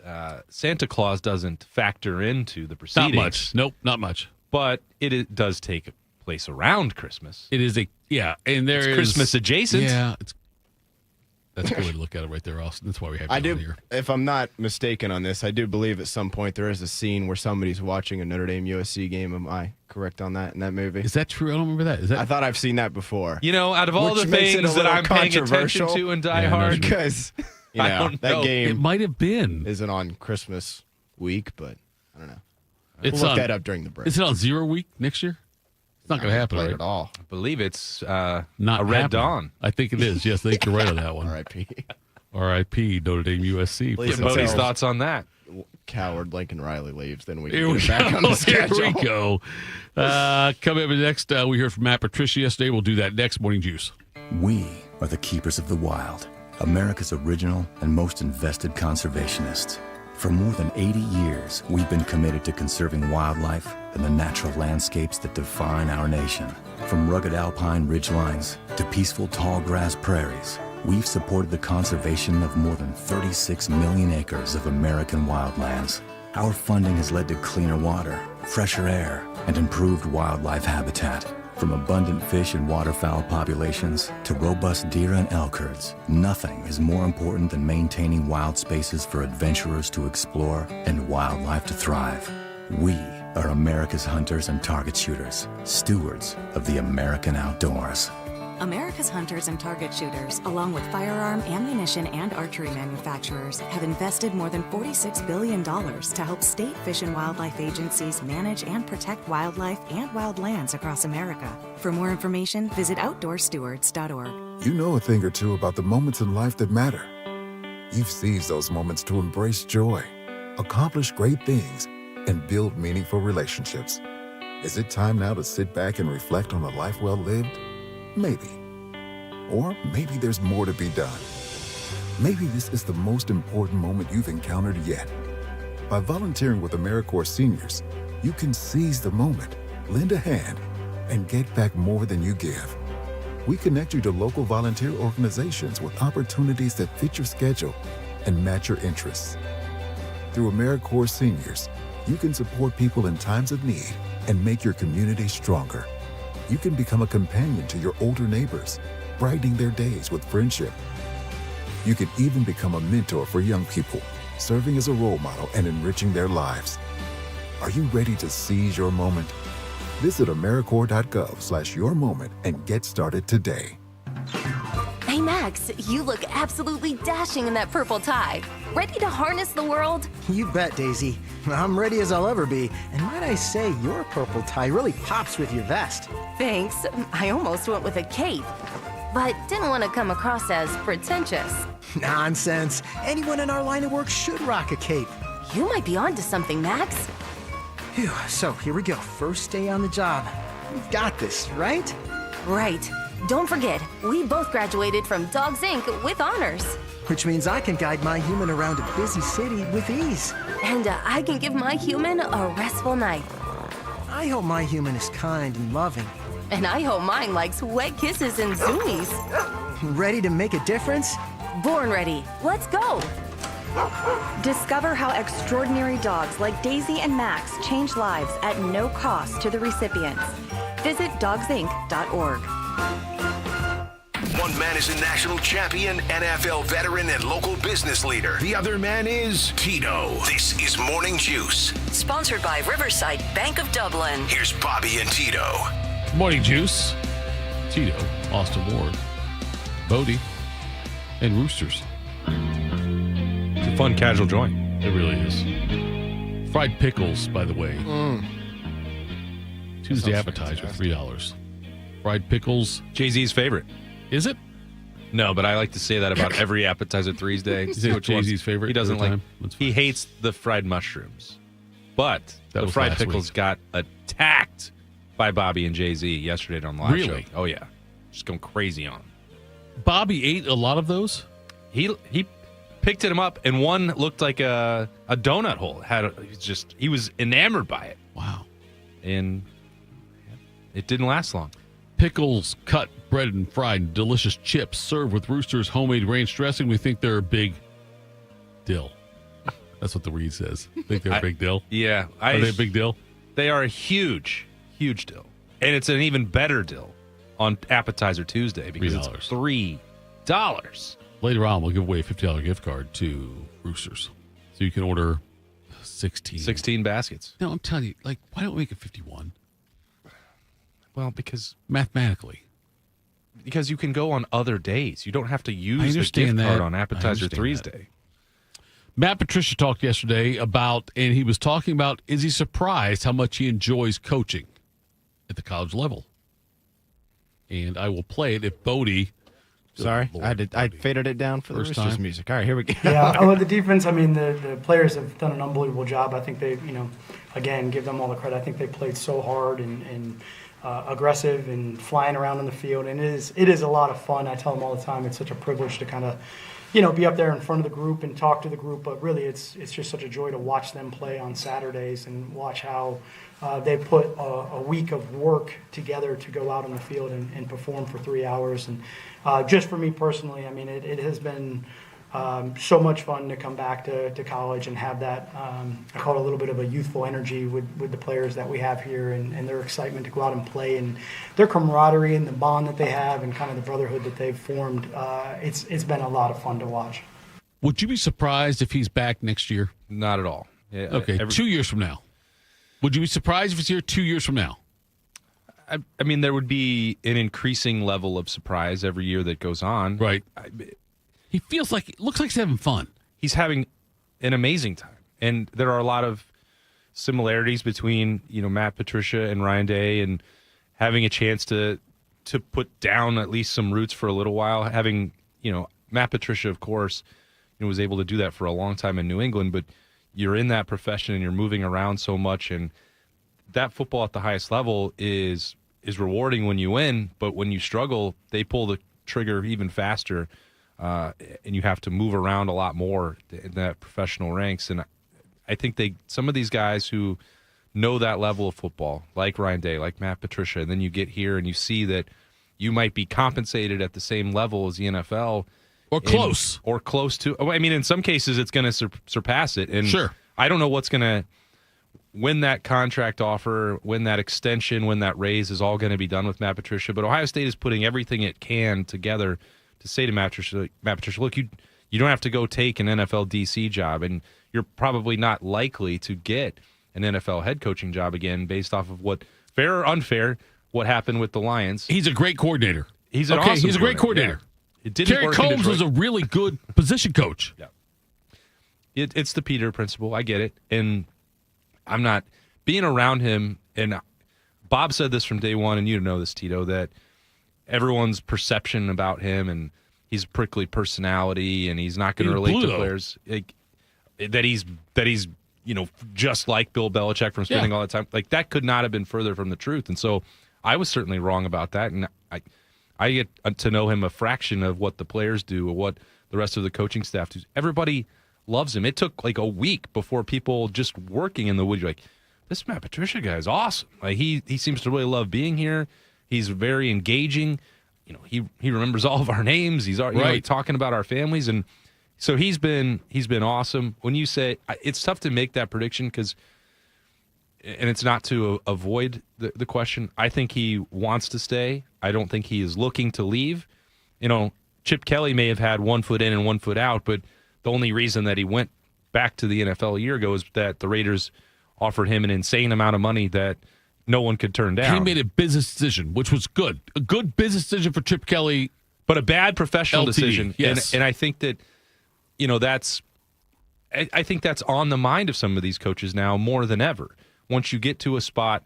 Santa Claus doesn't factor into the proceedings. not much. Nope, not much. but it does take place around Christmas. It is and there is Christmas adjacent. Yeah, that's a good way to look at it right there, Austin. That's why we have you on here. If I'm not mistaken on this, I do believe at some point there is a scene where somebody's watching a Notre Dame-USC game. Am I correct on that in that movie? Is that true? I don't remember that. I thought I've seen that before. Out of all the things that I'm paying attention to in Die Hard, because that game it might have been isn't on Christmas week, but I don't know. We'll look that up during the break. Is it on 0 week next year? It's not going to happen right? at all. I believe it's not a Red happening. Dawn. I think it is. Yes, I think you're right on that one. R.I.P. R.I.P. Notre Dame-USC. Get Bodie's thoughts on that. Coward Lincoln Riley leaves, then we Here can we get back on the schedule. Here we go. Coming up next, we heard from Matt Patricia yesterday. We'll do that next. Morning Juice. We are the keepers of the wild, America's original and most invested conservationists. For more than 80 years, we've been committed to conserving wildlife and the natural landscapes that define our nation. From rugged alpine ridgelines to peaceful tall grass prairies, we've supported the conservation of more than 36 million acres of American wildlands. Our funding has led to cleaner water, fresher air, and improved wildlife habitat. From abundant fish and waterfowl populations to robust deer and elk herds, nothing is more important than maintaining wild spaces for adventurers to explore and wildlife to thrive. We are America's hunters and target shooters, stewards of the American outdoors. America's hunters and target shooters, along with firearm, ammunition, and archery manufacturers, have invested more than $46 billion to help state fish and wildlife agencies manage and protect wildlife and wildlands across America. For more information, visit outdoorstewards.org. You know a thing or two about the moments in life that matter. You've seized those moments to embrace joy, accomplish great things, and build meaningful relationships. Is it time now to sit back and reflect on a life well lived? Maybe. Or maybe there's more to be done. Maybe this is the most important moment you've encountered yet. By volunteering with AmeriCorps Seniors, you can seize the moment, lend a hand, and get back more than you give. We connect you to local volunteer organizations with opportunities that fit your schedule and match your interests. Through AmeriCorps Seniors, you can support people in times of need and make your community stronger. You can become a companion to your older neighbors, brightening their days with friendship. You can even become a mentor for young people, serving as a role model and enriching their lives. Are you ready to seize your moment? Visit AmeriCorps.gov/yourmoment and get started today. Hey, Max, you look absolutely dashing in that purple tie. Ready to harness the world? You bet, Daisy. I'm ready as I'll ever be. And might I say, your purple tie really pops with your vest. Thanks. I almost went with a cape, but didn't want to come across as pretentious. Nonsense. Anyone in our line of work should rock a cape. You might be onto something, Max. Phew, so here we go. First day on the job. We've got this, right? Right. Don't forget, we both graduated from Dogs Inc. with honors. Which means I can guide my human around a busy city with ease. And I can give my human a restful night. I hope my human is kind and loving. And I hope mine likes wet kisses and zoomies. Ready to make a difference? Born ready. Let's go. Discover how extraordinary dogs like Daisy and Max change lives at no cost to the recipients. Visit dogsinc.org. One man is a national champion, NFL veteran, and local business leader. The other man is Tito. This is Morning Juice. Sponsored by Riverside Bank of Dublin. Here's Bobby and Tito. Morning Juice. Tito, Austin Ward, Bodie, and Roosters. It's a fun casual joint. It really is. Fried pickles, by the way. Tuesday appetizer, $3. Fried pickles. Jay-Z's favorite. Is it? No, but I like to say that about every appetizer Tuesday. Is it Jay-Z's favorite? He doesn't like. Time? He hates the fried mushrooms, but That the was fried last pickles week. got attacked by Bobby and Jay-Z yesterday on the live Really? show. Oh yeah, just going crazy on him. Bobby ate a lot of those? He picked him up, and one looked like a donut hole. He was enamored by it. Wow. And it didn't last long. Pickles, cut, breaded, and fried. Delicious chips served with Rooster's homemade ranch dressing. We think they're a big deal. That's what the read says. Think they're a big deal? Yeah. Are they a big deal? They are a huge, huge deal. And it's an even better deal on Appetizer Tuesday because it's $3. Later on, we'll give away a $50 gift card to Roosters. So you can order 16 baskets. No, I'm telling you, why don't we make it 51? Well, because mathematically. Because you can go on other days. You don't have to I use the understand gift card that. on I Appetizer understand Tuesday. Matt Patricia talked yesterday and he was talking about, is he surprised how much he enjoys coaching at the college level? And I will play it if Bodie. Sorry, I faded it down for the Roosters music. All right, here we go. Yeah, the defense, the players have done an unbelievable job. I think they, again, give them all the credit. I think they played so hard and aggressive and flying around on the field. And it is a lot of fun. I tell them all the time, it's such a privilege to kind of, be up there in front of the group and talk to the group. But really, it's just such a joy to watch them play on Saturdays and watch how they put a week of work together to go out on the field and perform for 3 hours. And just for me personally, it has been so much fun to come back to college and have that, I call it a little bit of a youthful energy with the players that we have here and their excitement to go out and play and their camaraderie and the bond that they have and kind of the brotherhood that they've formed. It's been a lot of fun to watch. Would you be surprised if he's back next year? Not at all. Yeah, okay, 2 years from now. Would you be surprised if he's here 2 years from now? There would be an increasing level of surprise every year that goes on. Right. He looks like he's having fun. He's having an amazing time. And there are a lot of similarities between, Matt Patricia and Ryan Day and having a chance to put down at least some roots for a little while. Having, Matt Patricia, of course, was able to do that for a long time in New England, but you're in that profession and you're moving around so much, and that football at the highest level is rewarding when you win, but when you struggle, they pull the trigger even faster, and you have to move around a lot more in that professional ranks. And I think some of these guys who know that level of football, like Ryan Day, like Matt Patricia, and then you get here and you see that you might be compensated at the same level as the NFL. Or close. Or close to. In some cases, it's going to surpass it. And sure. I don't know what's going to, when that contract offer, when that extension, when that raise is all going to be done with Matt Patricia. But Ohio State is putting everything it can together to say to Matt Patricia, look, you don't have to go take an NFL DC job, and you're probably not likely to get an NFL head coaching job again based off of what, fair or unfair, what happened with the Lions. He's a great coordinator. He's an awesome he's a great coordinator. Yeah. It didn't Kerry work in Combs Detroit. was a really good position coach. Yeah. It's the Peter principle. I get it. And I'm not being around him. And Bob said this from day one, and you know this, Tito, that everyone's perception about him, and he's a prickly personality, and he's not going to relate to players. That he's just like Bill Belichick from spending all that time. That could not have been further from the truth. And so I was certainly wrong about that. And I get to know him a fraction of what the players do or what the rest of the coaching staff do. Everybody loves him. It took a week before people just working in the woods, you're like, this Matt Patricia guy is awesome. He seems to really love being here. He's very engaging. He remembers all of our names. He's talking about our families, and so he's been awesome. When you say it's tough to make that prediction because, and it's not to avoid the question. I think he wants to stay. I don't think he is looking to leave. Chip Kelly may have had 1 foot in and 1 foot out, but the only reason that he went back to the NFL a year ago is that the Raiders offered him an insane amount of money that no one could turn down. He made a business decision, which was good. A good business decision for Chip Kelly. But a bad professional decision. Yes. And I think that, I think that's on the mind of some of these coaches now more than ever. Once you get to a spot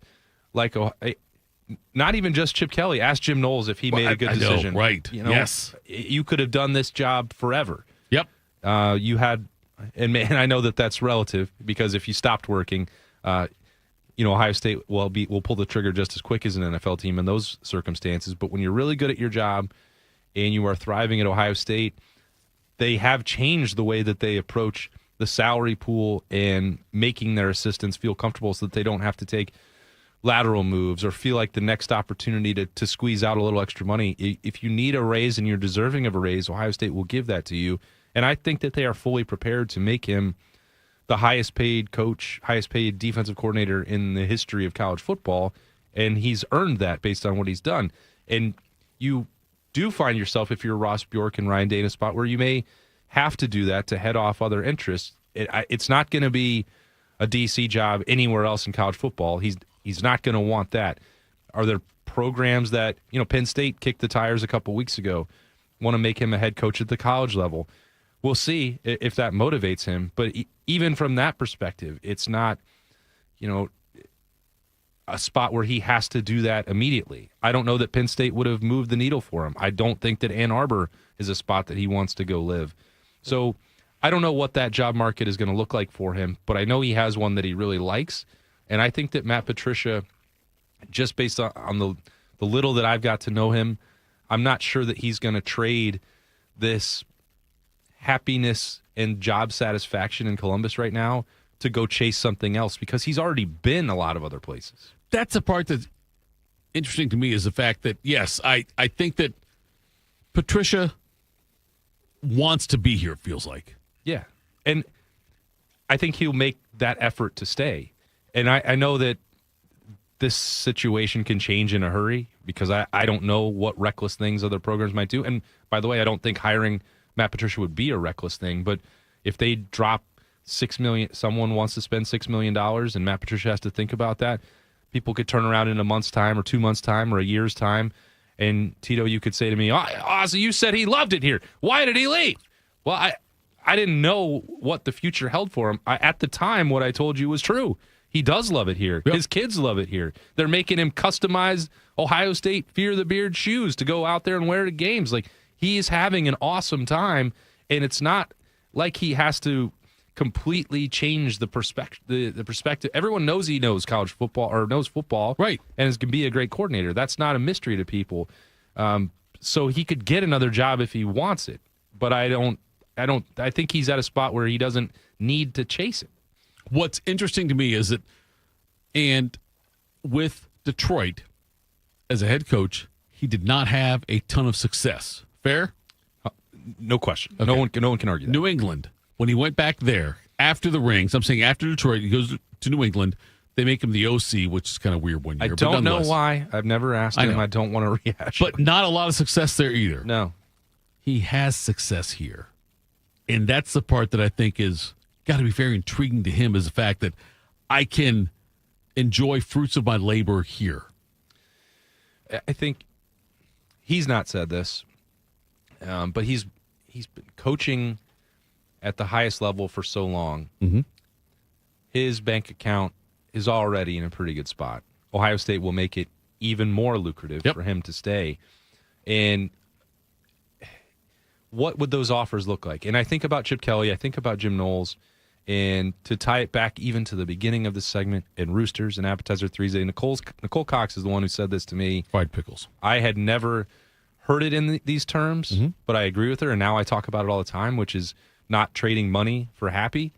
like not even just Chip Kelly. Ask Jim Knowles if he made a good decision. Know, right. Yes. You could have done this job forever. Yep. You had, and I know that that's relative because if you stopped working, Ohio State will pull the trigger just as quick as an NFL team in those circumstances. But when you're really good at your job and you are thriving at Ohio State, they have changed the way that they approach the salary pool and making their assistants feel comfortable so that they don't have to take lateral moves or feel like the next opportunity to squeeze out a little extra money. If you need a raise and you're deserving of a raise, Ohio State will give that to you. And I think that they are fully prepared to make him the highest paid coach, highest paid defensive coordinator in the history of college football, and he's earned that based on what he's done. And you do find yourself, if you're Ross Bjork and Ryan Day, in a spot where you may have to do that to head off other interests. It's not going to be a DC job anywhere else in college football. He's not going to want that. Are there programs that, Penn State kicked the tires a couple weeks ago, want to make him a head coach at the college level? We'll see if that motivates him. But even from that perspective, it's not, a spot where he has to do that immediately. I don't know that Penn State would have moved the needle for him. I don't think that Ann Arbor is a spot that he wants to go live. So I don't know what that job market is going to look like for him, but I know he has one that he really likes. And I think that Matt Patricia, just based on the little that I've got to know him, I'm not sure that he's going to trade this happiness and job satisfaction in Columbus right now to go chase something else, because he's already been a lot of other places. That's the part that's interesting to me, is the fact that, yes, I think that Patricia wants to be here, it feels like. Yeah. And I think he'll make that effort to stay. And I know that this situation can change in a hurry, because I don't know what reckless things other programs might do. And by the way, I don't think hiring Matt Patricia would be a reckless thing, but if they drop $6 million, someone wants to spend $6 million and Matt Patricia has to think about that, people could turn around in a month's time or 2 months' time or a year's time. And Tito, you could say to me, so you said he loved it here. Why did he leave? Well, I didn't know what the future held for him. At the time, what I told you was true. He does love it here. Yep. His kids love it here. They're making him customize Ohio State Fear the Beard shoes to go out there and wear to games. Like, he is having an awesome time, and it's not like he has to completely change the perspective. The perspective. Everyone knows he knows college football, or knows football, right? And is going to be a great coordinator. That's not a mystery to people. So he could get another job if he wants it, but I think he's at a spot where he doesn't need to chase it. What's interesting to me is that, and with Detroit as a head coach, he did not have a ton of success. Fair? No question. Okay. No one can argue that. New England, when he went back there after the rings, I'm saying after Detroit, he goes to New England. They make him the OC, which is kind of weird one year. I don't know why. I've never asked him. I don't want to rehash. But not a lot of success there either. No. He has success here. And that's the part that I think is got to be very intriguing to him, is the fact that I can enjoy fruits of my labor here. I think he's not said this, but he's been coaching at the highest level for so long. Mm-hmm. His bank account is already in a pretty good spot. Ohio State will make it even more lucrative for him to stay. And what would those offers look like? And I think about Chip Kelly, I think about Jim Knowles, and to tie it back even to the beginning of the segment, and Roosters and Appetizer Thursday, Nicole Cox is the one who said this to me. Fried pickles. I had never heard it in these terms, but I agree with her, and now I talk about it all the time, which is not trading money for happy,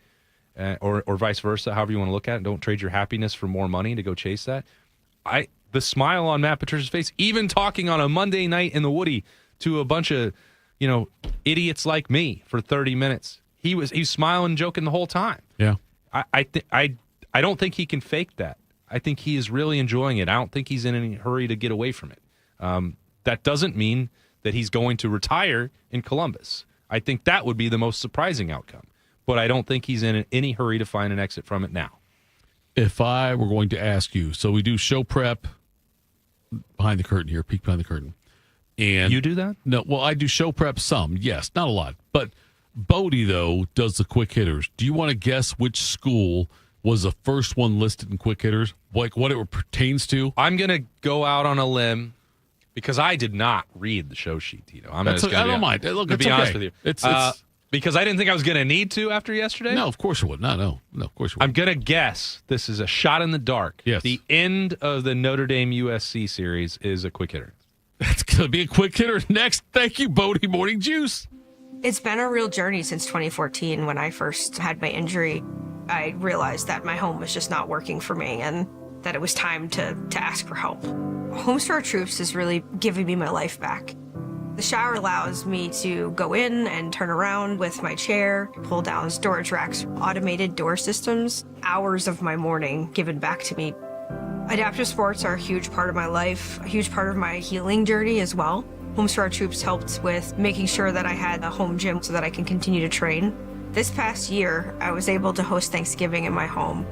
or vice versa, however you want to look at it. Don't trade your happiness for more money to go chase that. The smile on Matt Patricia's face, even talking on a Monday night in the Woody to a bunch of idiots like me for 30 minutes. He was smiling and joking the whole time. Yeah. I don't think he can fake that. I think he is really enjoying it. I don't think he's in any hurry to get away from it. That doesn't mean that he's going to retire in Columbus. I think that would be the most surprising outcome. But I don't think he's in any hurry to find an exit from it now. If I were going to ask you, so we do show prep behind the curtain here, peek behind the curtain. And you do that? No, well, I do show prep some, yes, not a lot. But Bodie, though, does the quick hitters. Do you want to guess which school was the first one listed in quick hitters, like what it pertains to? I'm going to go out on a limb because I did not read the show sheet, Tito. I don't mind. Look, to be honest with you. It's because I didn't think I was going to need to after yesterday. No, of course you would. No, of course you would. I'm going to guess this is a shot in the dark. Yes. The end of the Notre Dame-USC series is a quick hitter. That's going to be a quick hitter next. Thank you, Bodie Morning Juice. It's been a real journey since 2014 when I first had my injury. I realized that my home was just not working for me and that it was time to ask for help. Homes for Our Troops is really giving me my life back. The shower allows me to go in and turn around with my chair, pull down storage racks, automated door systems, hours of my morning given back to me. Adaptive sports are a huge part of my life, a huge part of my healing journey as well. Homes for Our Troops helped with making sure that I had a home gym so that I can continue to train. This past year, I was able to host Thanksgiving in my home.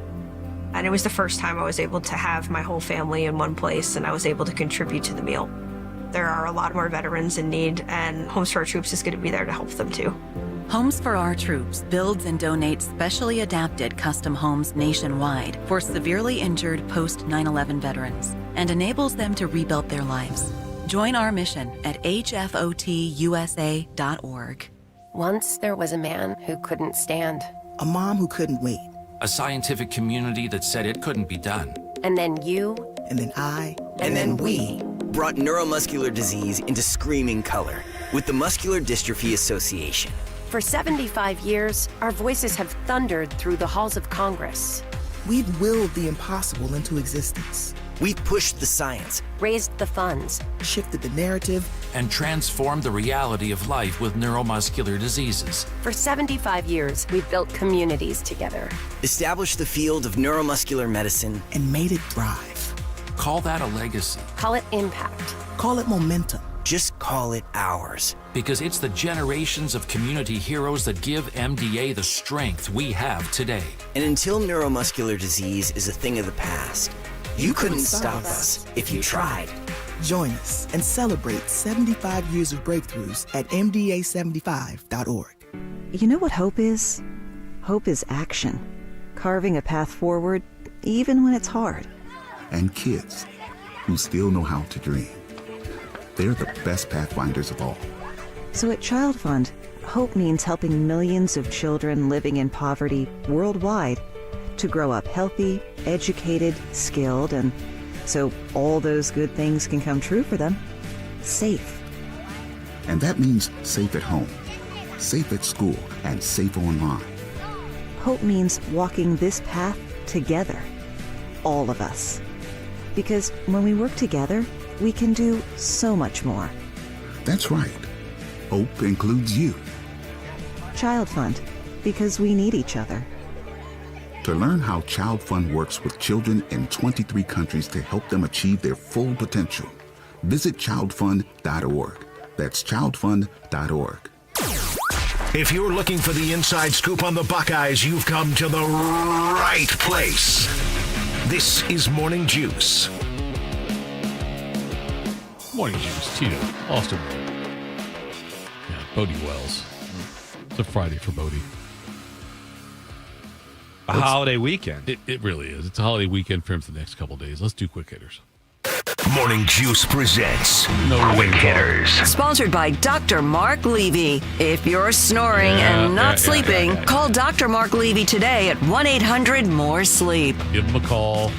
And it was the first time I was able to have my whole family in one place, and I was able to contribute to the meal. There are a lot more veterans in need, and Homes for Our Troops is going to be there to help them too. Homes for Our Troops builds and donates specially adapted custom homes nationwide for severely injured post 9/11 veterans and enables them to rebuild their lives. Join our mission at hfotusa.org. Once there was a man who couldn't stand. A mom who couldn't wait. A scientific community that said it couldn't be done. And then you. And then I. And then we. Brought neuromuscular disease into screaming color with the Muscular Dystrophy Association. For 75 years, our voices have thundered through the halls of Congress. We've willed the impossible into existence. We've pushed the science, raised the funds, shifted the narrative, and transformed the reality of life with neuromuscular diseases. For 75 years, we've built communities together. Established the field of neuromuscular medicine, and made it thrive. Call that a legacy. Call it impact. Call it momentum. Just call it ours. Because it's the generations of community heroes that give MDA the strength we have today. And until neuromuscular disease is a thing of the past, you couldn't stop us if you tried. Join us and celebrate 75 years of breakthroughs at MDA75.org. You know what hope is? Hope is action. Carving a path forward, even when it's hard. And kids who still know how to dream. They're the best pathfinders of all. So at Child Fund, hope means helping millions of children living in poverty worldwide to grow up healthy, educated, skilled, and so all those good things can come true for them. Safe. And that means safe at home, safe at school, and safe online. Hope means walking this path together. All of us. Because when we work together, we can do so much more. That's right. Hope includes you. Child Fund, because we need each other. To learn how Child Fund works with children in 23 countries to help them achieve their full potential, visit childfund.org. That's childfund.org. If you're looking for the inside scoop on the Buckeyes, you've come to the right place. This is Morning Juice. Morning Juice, Tito, Austin. Yeah, Bodie Wells. It's a Friday for Bodie. A holiday weekend. It really is. It's a holiday weekend for him for the next couple of days. Let's do quick hitters. Morning Juice presents Quick Hitters. Sponsored by Dr. Mark Levy. If you're snoring and not sleeping, call Dr. Mark Levy today at 1-800-MORE-SLEEP. Give him a call. All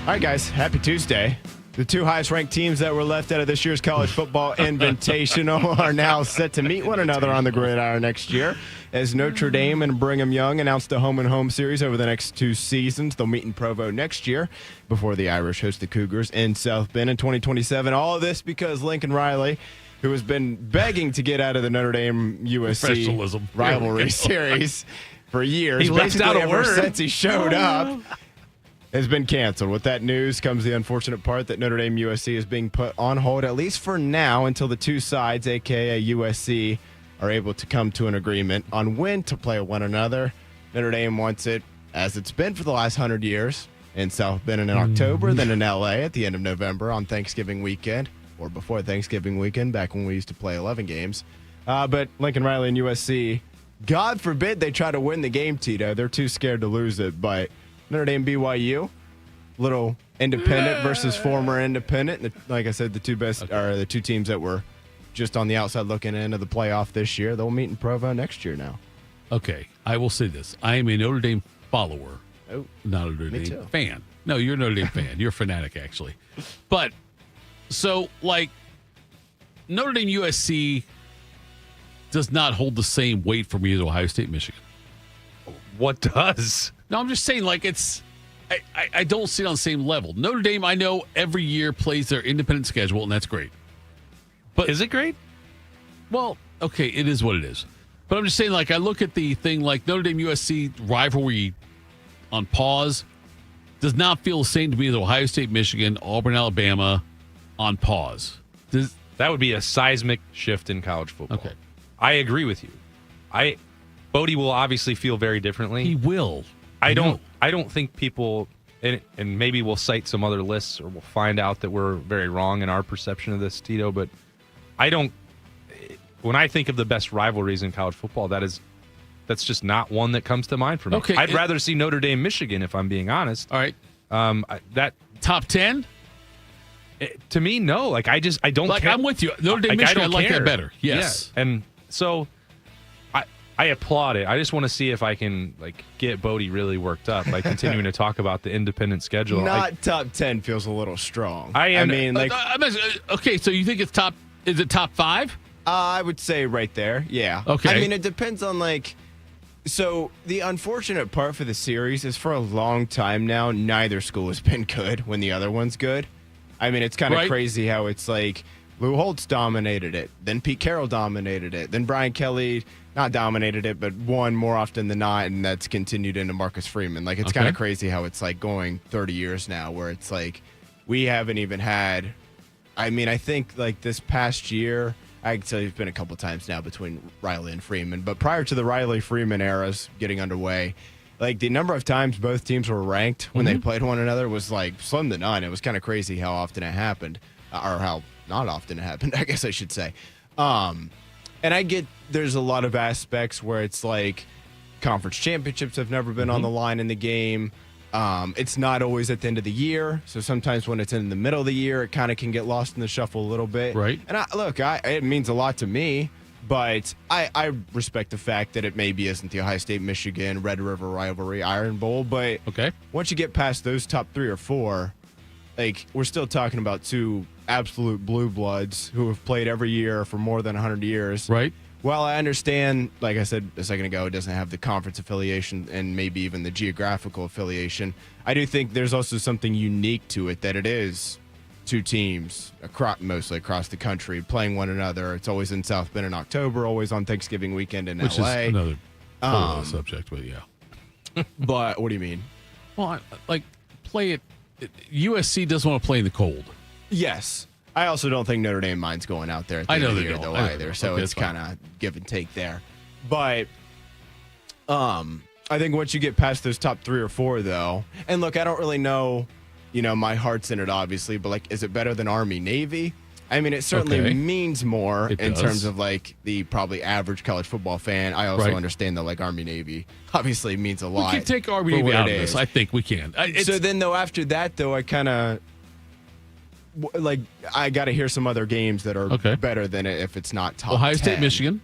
right, guys. Happy Tuesday. The two highest-ranked teams that were left out of this year's college football invitational are now set to meet one another on the gridiron next year. As Notre Dame and Brigham Young announced a home-and-home series over the next 2 seasons. They'll meet in Provo next year before the Irish host the Cougars in South Bend in 2027. All of this because Lincoln Riley, who has been begging to get out of the Notre Dame-USC rivalry series for years, he left out a word since he showed up, has been canceled. With that news comes the unfortunate part that Notre Dame-USC is being put on hold, at least for now, until the two sides, a.k.a. USC, are able to come to an agreement on when to play one another. Notre Dame wants it, as it's been for the last 100 years, in South Bend in October, then in L.A. at the end of November on Thanksgiving weekend, or before Thanksgiving weekend, back when we used to play 11 games. But Lincoln Riley and USC, God forbid they try to win the game, Tito. They're too scared to lose it, but Notre Dame BYU, little independent versus former independent. Like I said, the two best are the two teams that were just on the outside looking into the playoff this year. They'll meet in Provo next year now. Okay, I will say this. I am a Notre Dame follower, not a Notre Dame too. fan. No, you're a Notre Dame fan. You're a fanatic, actually. But, so, like, Notre Dame USC does not hold the same weight for me as Ohio State, Michigan. What does? No, I'm just saying, like, it's I don't see it on the same level. Notre Dame, I know every year plays their independent schedule, and that's great. But is it great? Well, okay, it is what it is. But I'm just saying, like, I look at the thing like Notre Dame-USC rivalry on pause. Does not feel the same to me as Ohio State, Michigan, Auburn, Alabama on pause. That would be a seismic shift in college football. Okay. I agree with you. Bodie will obviously feel very differently. He will. I don't think people, and maybe we'll cite some other lists or we'll find out that we're very wrong in our perception of this, Tito, but when I think of the best rivalries in college football, that's just not one that comes to mind for me. Okay, I'd rather see Notre Dame, Michigan, if I'm being honest. All right. That top 10? To me, no. Like, I don't like, care. I'm with you. Notre Dame, Michigan, I like that better. Yes. Yeah. And so I applaud it. I just want to see if I can get Bodie really worked up by continuing to talk about the independent schedule. Top 10 feels a little strong. Okay, so you think it's top? Is it top 5? I would say right there. Yeah. Okay. I mean, it depends on So the unfortunate part for the series is for a long time now, neither school has been good when the other one's good. I mean, it's kind of crazy how it's like Lou Holtz dominated it, then Pete Carroll dominated it, then Brian Kelly not dominated it, but won more often than not, and that's continued into Marcus Freeman. Like, it's kind of crazy how it's like going 30 years now, where it's like we haven't even had. I mean, I think like this past year. I can tell you it's been a couple times now between Riley and Freeman, but prior to the Riley-Freeman eras getting underway, like the number of times both teams were ranked when they played one another was like slim to none. It was kind of crazy how often it happened, or how not often it happened, I guess I should say. And I get there's a lot of aspects where it's like conference championships have never been on the line in the game. It's not always at the end of the year, so sometimes when it's in the middle of the year, it kind of can get lost in the shuffle a little bit. Right. And it means a lot to me, but I respect the fact that it maybe isn't the Ohio State, Michigan, Red River rivalry, Iron Bowl, but once you get past those top 3 or 4, like we're still talking about two absolute blue bloods who have played every year for more than 100 years. Right. Well, I understand, like I said a second ago, it doesn't have the conference affiliation and maybe even the geographical affiliation. I do think there's also something unique to it, that it is two teams mostly across the country playing one another. It's always in South Bend in October, always on Thanksgiving weekend in Which LA. Is another whole subject, but yeah. But what do you mean? Well, play it. USC doesn't want to play in the cold. Yes. I also don't think Notre Dame minds going out there at the end of the year, though, either. So it's kind of give and take there. But I think once you get past those top 3 or 4, though, and look, I don't really know, my heart's in it, obviously, but like, is it better than Army Navy? I mean, it certainly means more in terms of like the probably average college football fan. I also understand that like Army Navy obviously means a lot. We can take Army Navy out of this. I think we can. So then, though, after that, though, I kind of. Like, I got to hear some other games that are better than it if it's not top Ohio 10. State, Michigan.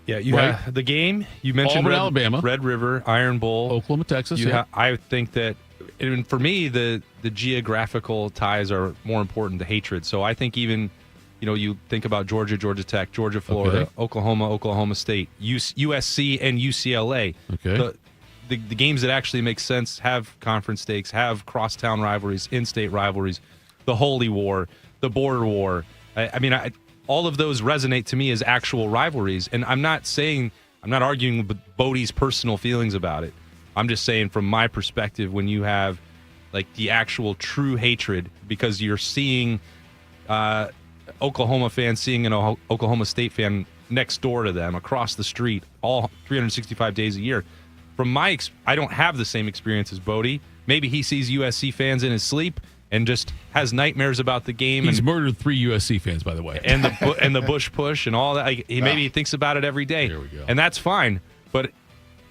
Yeah, you have the game. You mentioned Auburn, Alabama. Red River, Iron Bowl. Oklahoma, Texas. I think that, and for me, the geographical ties are more important to hatred. So I think even, you think about Georgia, Georgia Tech, Georgia, Florida, Oklahoma, Oklahoma State, USC, and UCLA. Okay. The games that actually make sense have conference stakes, have crosstown rivalries, in-state rivalries. The Holy War, the Border War. All of those resonate to me as actual rivalries. And I'm not arguing with Bodie's personal feelings about it. I'm just saying from my perspective, when you have like the actual true hatred, because you're seeing Oklahoma fans seeing an Oklahoma State fan next door to them across the street all 365 days a year. I don't have the same experience as Bodie. Maybe he sees USC fans in his sleep and just has nightmares about the game. He's murdered 3 USC fans, by the way. And the Bush push and all that. Maybe he thinks about it every day. There we go. And that's fine. But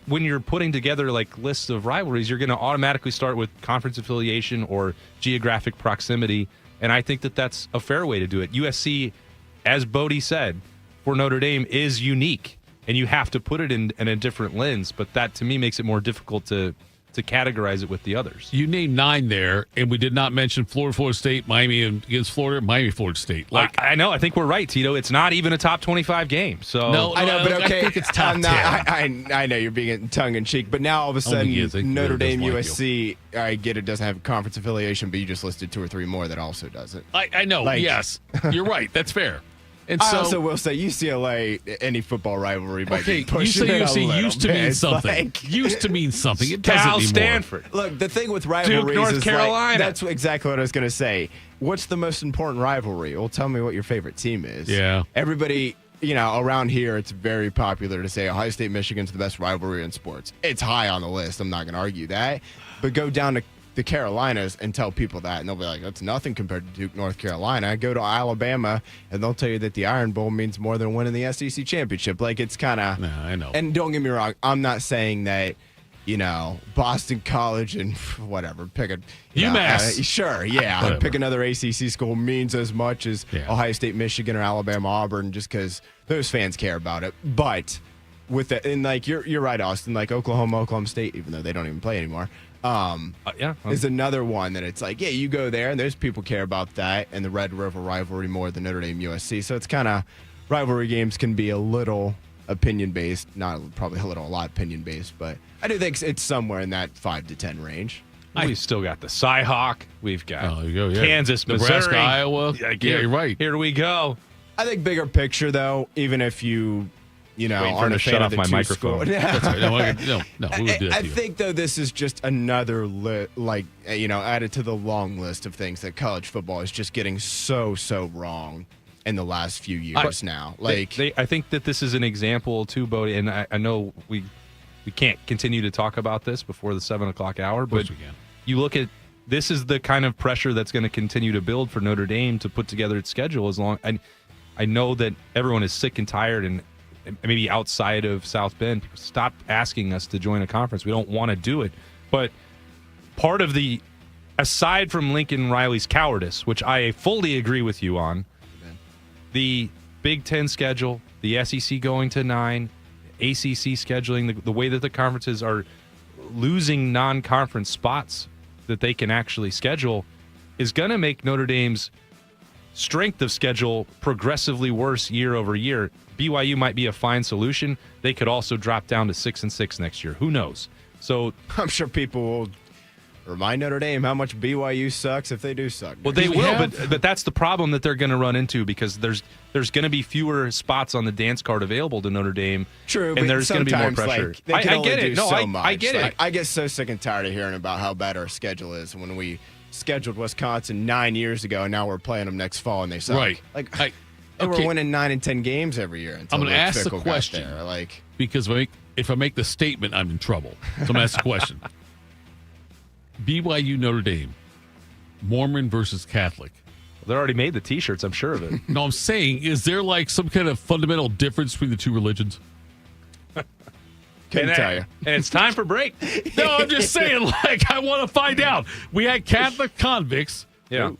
when you're putting together like lists of rivalries, you're going to automatically start with conference affiliation or geographic proximity. And I think that that's a fair way to do it. USC, as Bodie said, for Notre Dame is unique. And you have to put it in a different lens. But that, to me, makes it more difficult to categorize it with the others. You named 9 there, and we did not mention Florida State, Miami against Florida, Miami, Florida State. I know. I think we're right, Tito. It's not even a top 25 game. So no, I know, but okay. I think it's top 10. I know you're being tongue-in-cheek, but now all of a sudden, Notre Dame, USC, I get it doesn't have a conference affiliation, but you just listed 2 or 3 more that also doesn't. I know, yes. You're right. That's fair. And I so, also will say UCLA, any football rivalry might be okay, pushing it a UCLA little used to bit. mean It's something. like- Used to mean something. It doesn't Cal, anymore. Stanford. Look, the thing with rivalries North is Carolina. that's exactly what I was going to say. What's the most important rivalry? Well, tell me what your favorite team is. Yeah. Everybody, around here, it's very popular to say Ohio State, Michigan's the best rivalry in sports. It's high on the list. I'm not going to argue that. But go down to the Carolinas and tell people that, and they'll be like, that's nothing compared to Duke, North Carolina. Go to Alabama, and they'll tell you that the Iron Bowl means more than winning the SEC championship. Like, it's kind of... No, I know. And don't get me wrong, I'm not saying that, Boston College and whatever, pick a... UMass. Sure, yeah. Whatever. Pick another ACC school means as much as Ohio State, Michigan, or Alabama, Auburn, just because those fans care about it. But with that, and like, you're right, Austin, like Oklahoma State, even though they don't even play anymore, is another one that it's like, yeah, you go there, and there's people care about that, and the Red River rivalry more than Notre Dame-USC. So it's kind of, rivalry games can be a little opinion-based, not probably a lot opinion-based, but I do think it's somewhere in that 5 to 10 range. We've still got the Cyhawk. We've got Kansas, Nebraska, Missouri, Iowa. Yeah, you're right. Here we go. I think bigger picture, though, even if you aren't a fan shut of off the my two microphone. schools. That's right. No, we would do that I to you. think, though, this is just another, added to the long list of things that college football is just getting so wrong in the last few years now. I think that this is an example, too, Bodie, and I know we can't continue to talk about this before the 7 o'clock hour, but you look at this is the kind of pressure that's going to continue to build for Notre Dame to put together its schedule as long. And I know that everyone is sick and tired, and maybe outside of South Bend, people stop asking us to join a conference. We don't want to do it. But part of the, aside from Lincoln Riley's cowardice, which I fully agree with you on, the Big Ten schedule, the SEC going to 9, ACC scheduling, the way that the conferences are losing non-conference spots that they can actually schedule is going to make Notre Dame's strength of schedule progressively worse year over year. BYU might be a fine solution. They could also drop down to 6-6 next year. Who knows? So I'm sure people will remind Notre Dame how much BYU sucks if they do suck. Well, they will, but that's the problem that they're going to run into because there's going to be fewer spots on the dance card available to Notre Dame. True, and there's going to be more pressure. Like, they can only get do it. No, so much. I get it. I get so sick and tired of hearing about how bad our schedule is when we scheduled Wisconsin 9 years ago, and now we're playing them next fall, and they suck. Right. We're winning 9 and 10 games every year. I'm going to ask the question because if I make the statement, I'm in trouble. So I'm going to ask the question. BYU Notre Dame, Mormon versus Catholic. They already made the T-shirts, I'm sure of it. No, I'm saying, is there like some kind of fundamental difference between the two religions? Couldn't tell you. And it's time for break. No, I'm just saying, I want to find out. We had Catholic convicts. Yeah.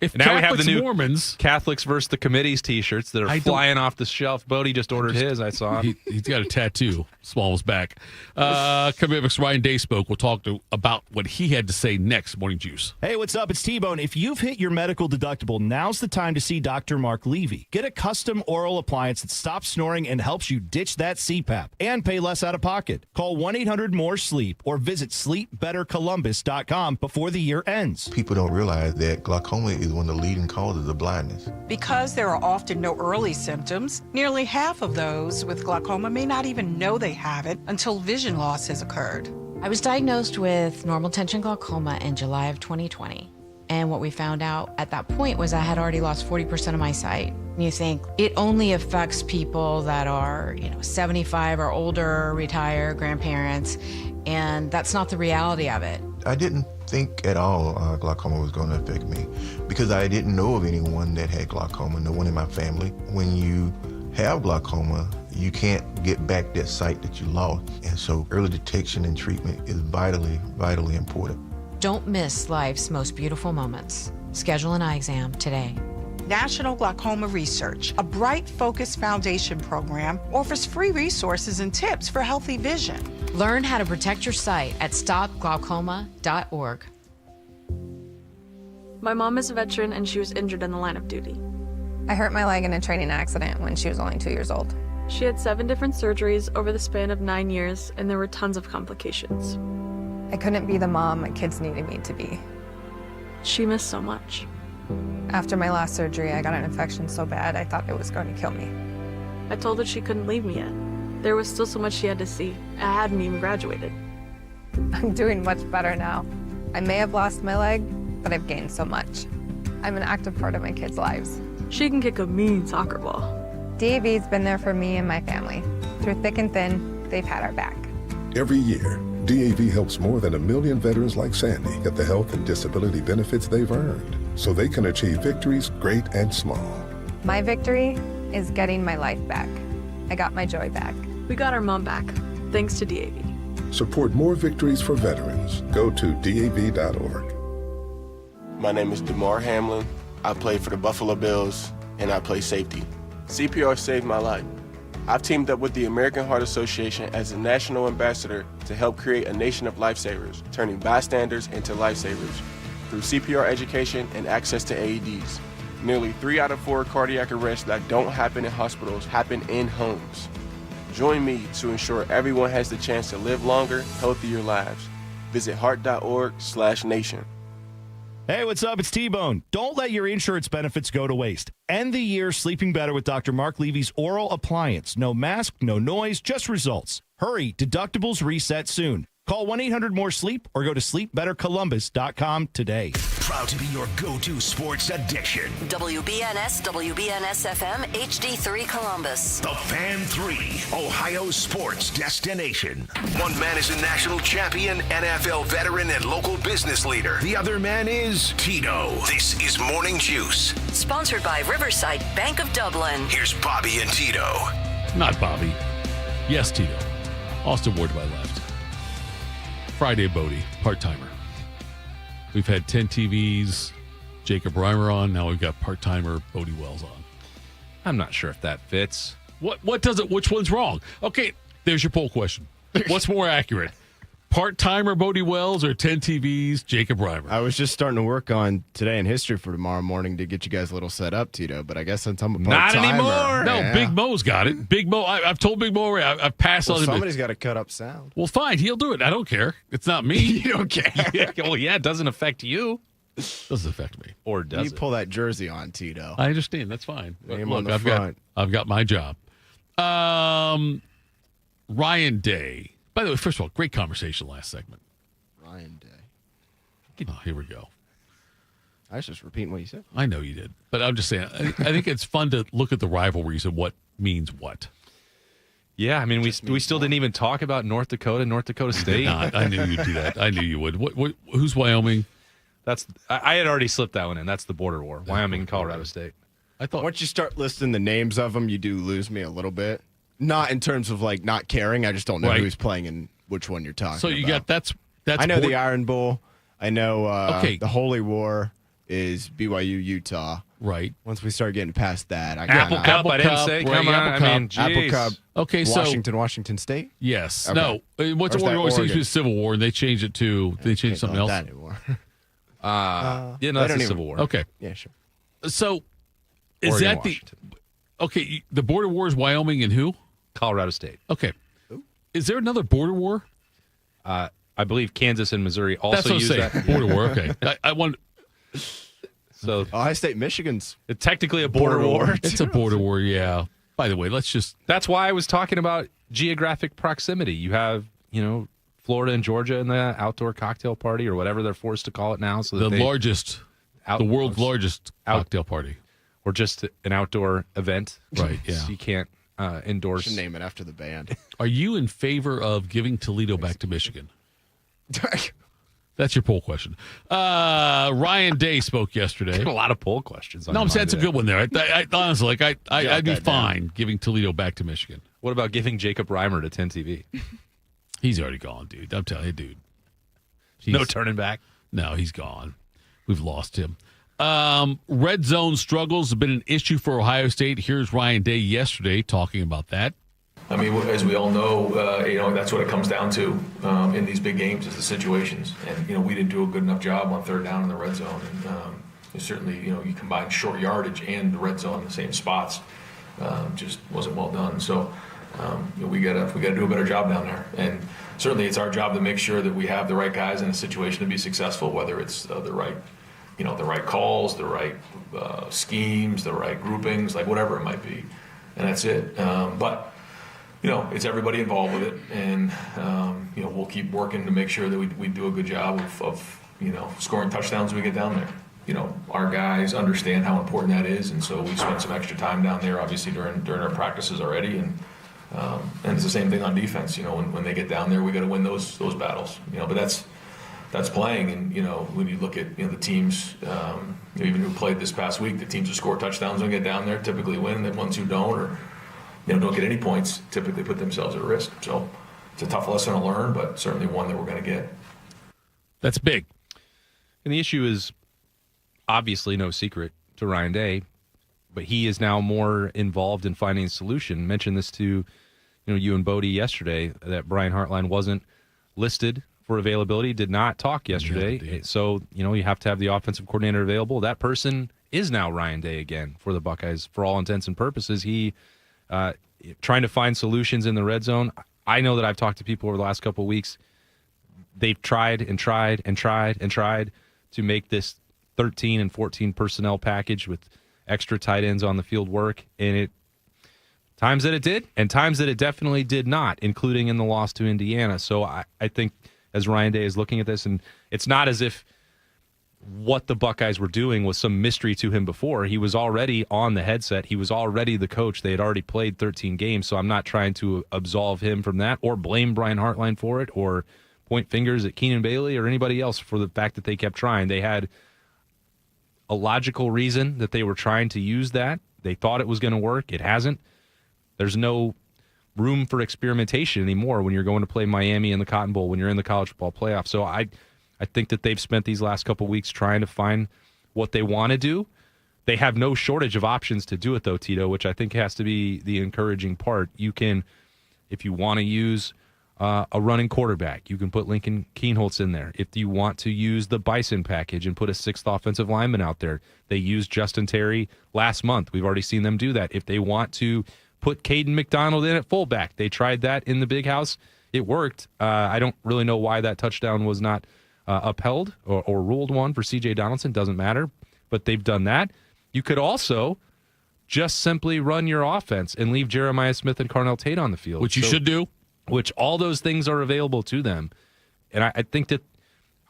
If now Catholics, we have the new Mormons, Catholics versus the Committees T-shirts that are flying off the shelf. Bodie just ordered his. I saw him. He's got a tattoo, small as back. Coming up next, Ryan Day spoke. We'll talk about what he had to say next. Morning Juice. Hey, what's up? It's T-Bone. If you've hit your medical deductible, now's the time to see Dr. Mark Levy. Get a custom oral appliance that stops snoring and helps you ditch that CPAP and pay less out of pocket. Call 1-800-MORE-SLEEP or visit sleepbettercolumbus.com before the year ends. People don't realize that glaucoma is one of the leading causes of blindness. Because there are often no early symptoms, nearly half of those with glaucoma may not even know they have it until vision loss has occurred. I was diagnosed with normal tension glaucoma in July of 2020. And what we found out at that point was I had already lost 40% of my sight. And you think it only affects people that are, 75 or older, retired, grandparents, and that's not the reality of it. I didn't think at all glaucoma was going to affect me because I didn't know of anyone that had glaucoma, no one in my family. When you have glaucoma, you can't get back that sight that you lost. And so early detection and treatment is vitally, vitally important. Don't miss life's most beautiful moments. Schedule an eye exam today. National Glaucoma Research, a Bright Focus Foundation program, offers free resources and tips for healthy vision. Learn how to protect your sight at stopglaucoma.org. My mom is a veteran and she was injured in the line of duty. I hurt my leg in a training accident when she was only 2 years old. She had 7 different surgeries over the span of 9 years, and there were tons of complications. I couldn't be the mom my kids needed me to be. She missed so much. After my last surgery, I got an infection so bad I thought it was going to kill me. I told her she couldn't leave me yet. There was still so much she had to see. I hadn't even graduated. I'm doing much better now. I may have lost my leg, but I've gained so much. I'm an active part of my kids' lives. She can kick a mean soccer ball. DAV's been there for me and my family. Through thick and thin, they've had our back. Every year, DAV helps more than 1 million veterans like Sandy get the health and disability benefits they've earned so they can achieve victories great and small. My victory is getting my life back. I got my joy back. We got our mom back, thanks to DAV. Support more victories for veterans. Go to DAV.org. My name is DeMar Hamlin. I play for the Buffalo Bills, and I play safety. CPR saved my life. I've teamed up with the American Heart Association as a national ambassador to help create a nation of lifesavers, turning bystanders into lifesavers through CPR education and access to AEDs. Nearly 3 out of 4 cardiac arrests that don't happen in hospitals happen in homes. Join me to ensure everyone has the chance to live longer, healthier lives. Visit heart.org/nation. Hey, what's up? It's T-Bone. Don't let your insurance benefits go to waste. End the year sleeping better with Dr. Mark Levy's oral appliance. No mask, no noise, just results. Hurry, deductibles reset soon. Call 1-800-MORE-SLEEP or go to sleepbettercolumbus.com today. Proud to be your go-to sports addiction. WBNS, WBNS-FM, HD3 Columbus. The Fan 3, Ohio sports destination. One man is a national champion, NFL veteran, and local business leader. The other man is Tito. This is Morning Juice. Sponsored by Riverside Bank of Dublin. Here's Bobby and Tito. Not Bobby. Yes, Tito. Austin Ward to my left. Friday Bodie, part-timer. We've had 10 TVs, Jacob Reimer on. Now we've got part-timer Bodie Wells on. I'm not sure if that fits. What does it? Which one's wrong? Okay, there's your poll question. What's more accurate? Part-timer Bodie Wells or 10 TVs, Jacob Reimer? I was just starting to work on Today in History for tomorrow morning to get you guys a little set up, Tito, but I guess since I'm a Not part-timer. anymore. No, Yeah. Big Mo's got it. Big Mo, I've told Big Mo already. I've passed Well, on him. somebody's got to cut up sound. Well, fine. He'll do it. I don't care. It's not me. You don't care. Well, yeah, it doesn't affect you. Doesn't affect me. Or does You pull that jersey on, Tito. I understand. That's fine. But Name look, on the I've front. got my job. Ryan Day. By the way, first of all, great conversation last segment. Ryan Day. Oh, here we go. I was just repeating what you said. I know you did, but I'm just saying. I think it's fun to look at the rivalries and what means what. Yeah, I mean, we still didn't even talk about North Dakota State. I knew you'd do that. I knew you would. Who's Wyoming? I had already slipped that one in. That's the border war. Wyoming and Colorado State. I thought once you start listing the names of them, you do lose me a little bit. Not in terms of like not caring. I just don't know Right. who's playing and which one you're talking. So you about. got that's. I know the Iron Bowl. I know Okay. the Holy War is BYU Utah. Right. Once we start getting past that, I Apple got Cup. I didn't say. right, Come on. Apple I mean, Cup. Apple geez. Cup. Okay, so Washington State. yes, Okay. no. What's Or is that always seems to be Oregon? the Civil War, and they changed it to Can't something call it else. that anymore. Yeah, no, they that's don't the even- Civil War. Okay, Yeah, sure. so is Oregon, that Washington. okay? The border war is Wyoming and who? Colorado State. Okay, is there another border war? I believe Kansas and Missouri also That's what I'm use saying. that. Border war. Okay, I want. So Ohio State, Michigan's it's technically a border war. It's a border war. Yeah. By the way, let's just. That's why I was talking about geographic proximity. You have, Florida and Georgia in the outdoor cocktail party or whatever they're forced to call it now. So that The world's largest cocktail party. Or just an outdoor event. Right, yeah. So you can't endorse. should name it after the band. Are you in favor of giving Toledo back to Michigan? That's your poll question. Ryan Day spoke yesterday. A lot of poll questions. No, I'm saying it's a good one there. I honestly, I'd be that fine giving Toledo back to Michigan. What about giving Jacob Reimer to 10 TV? He's already gone, dude. I'm telling you, dude. No turning back. No, he's gone. We've lost him. Red zone struggles have been an issue for Ohio State. Here's Ryan Day yesterday talking about that. I mean, as we all know, that's what it comes down to in these big games is the situations. And, we didn't do a good enough job on third down in the red zone. And certainly, you combine short yardage and the red zone in the same spots. Just wasn't well done. So we gotta do a better job down there. And certainly it's our job to make sure that we have the right guys in a situation to be successful, whether it's the right the right calls, the right schemes, the right groupings, like whatever it might be, and that's it. But it's everybody involved with it, and we'll keep working to make sure that we do a good job of scoring touchdowns when we get down there. Our guys understand how important that is, and so we spent some extra time down there, obviously during our practices already, and it's the same thing on defense. When they get down there, we got to win those battles. But that's playing, and when you look at the teams, even who played this past week, the teams who score touchdowns when they get down there typically win, and the ones who don't or don't get any points typically put themselves at risk. So it's a tough lesson to learn, but certainly one that we're going to get. That's big. And the issue is obviously no secret to Ryan Day, but he is now more involved in finding a solution. Mentioned this to you and Bodie yesterday, that Brian Hartline wasn't listed for availability, did not talk yesterday. So, you have to have the offensive coordinator available. That person is now Ryan Day again for the Buckeyes for all intents and purposes. He trying to find solutions in the red zone. I know that I've talked to people over the last couple of weeks. They've tried and tried and tried and tried to make this 13 and 14 personnel package with extra tight ends on the field work, and times that it did and times that it definitely did not, including in the loss to Indiana. So I think as Ryan Day is looking at this, and it's not as if what the Buckeyes were doing was some mystery to him before. He was already on the headset. He was already the coach. They had already played 13 games, so I'm not trying to absolve him from that or blame Brian Hartline for it or point fingers at Keenan Bailey or anybody else for the fact that they kept trying. They had a logical reason that they were trying to use that. They thought it was going to work. It hasn't. There's no room for experimentation anymore when you're going to play Miami in the Cotton Bowl, when you're in the college football playoff. So I think that they've spent these last couple of weeks trying to find what they want to do. They have no shortage of options to do it, though, Tito, which I think has to be the encouraging part. You can, if you want to use a running quarterback, you can put Lincoln Kienholz in there. If you want to use the Bison package and put a sixth offensive lineman out there, they used Justin Terry last month. We've already seen them do that. If they want to put Caden McDonald in at fullback, they tried that in the Big House. It worked. I don't really know why that touchdown was not upheld or ruled one for C.J. Donaldson. Doesn't matter, but they've done that. You could also just simply run your offense and leave Jeremiah Smith and Carnell Tate on the field. Which you should do. Which all those things are available to them. And I think that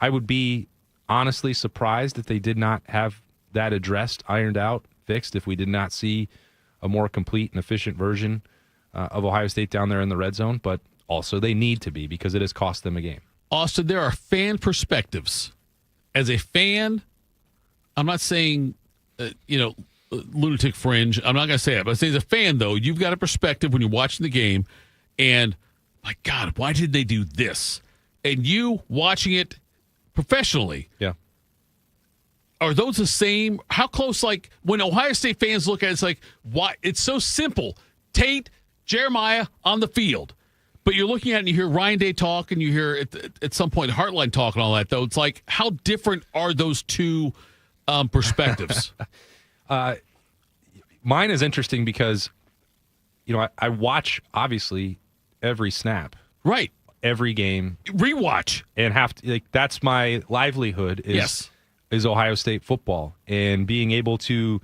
I would be honestly surprised if they did not have that addressed, ironed out, fixed, if we did not see a more complete and efficient version of Ohio State down there in the red zone. But also they need to be, because it has cost them a game. Austin, there are fan perspectives. As a fan, I'm not saying, lunatic fringe. I'm not going to say it. But as a fan, though, you've got a perspective when you're watching the game, and my God, why did they do this? And you watching it professionally. Yeah. Are those the same? How close, like, when Ohio State fans look at it, it's like, why? It's so simple. Tate, Jeremiah on the field. But you're looking at it and you hear Ryan Day talk and you hear at some point Hartline talk and all that, though. It's like, how different are those two perspectives? Mine is interesting because, I watch, obviously, every snap. Right. Every game. Rewatch. And that's my livelihood is Ohio State football. And being able to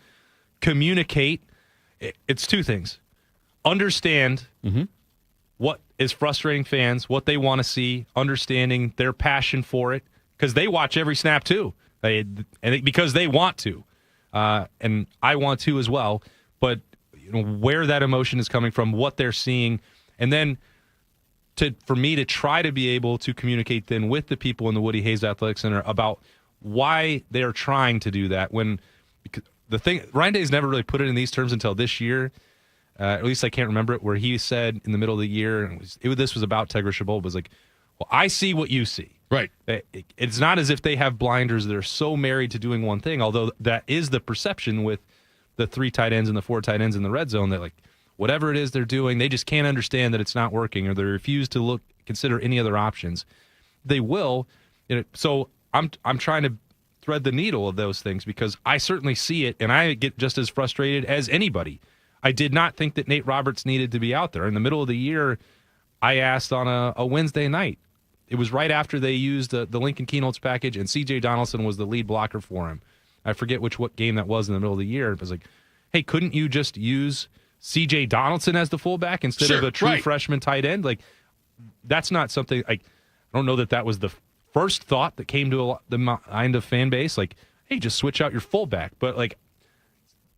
communicate, it's two things. Understand what is frustrating fans, what they want to see, understanding their passion for it, because they watch every snap too, because they want to. And I want to as well. But where that emotion is coming from, what they're seeing, and then for me to try to be able to communicate then with the people in the Woody Hayes Athletic Center about why they're trying to do that. Because the thing, Ryan Day's never really put it in these terms until this year. At least I can't remember it, where he said in the middle of the year, and this was about Tegra Chabot, was like, well, I see what you see. Right. It's not as if they have blinders that are so married to doing one thing, although that is the perception with the 3 tight ends and the 4 tight ends in the red zone, that whatever it is they're doing, they just can't understand that it's not working, or they refuse to consider any other options. They will. So I'm trying to thread the needle of those things, because I certainly see it, and I get just as frustrated as anybody. I did not think that Nate Roberts needed to be out there. In the middle of the year, I asked on a Wednesday night. It was right after they used the Lincoln Kienholz package, and C.J. Donaldson was the lead blocker for him. I forget what game that was in the middle of the year. It was like, hey, couldn't you just use C.J. Donaldson as the fullback instead of a true freshman tight end? Like, that's not something. I don't know that was the first thought that came to the mind of fan base. Like, hey, just switch out your fullback. But like,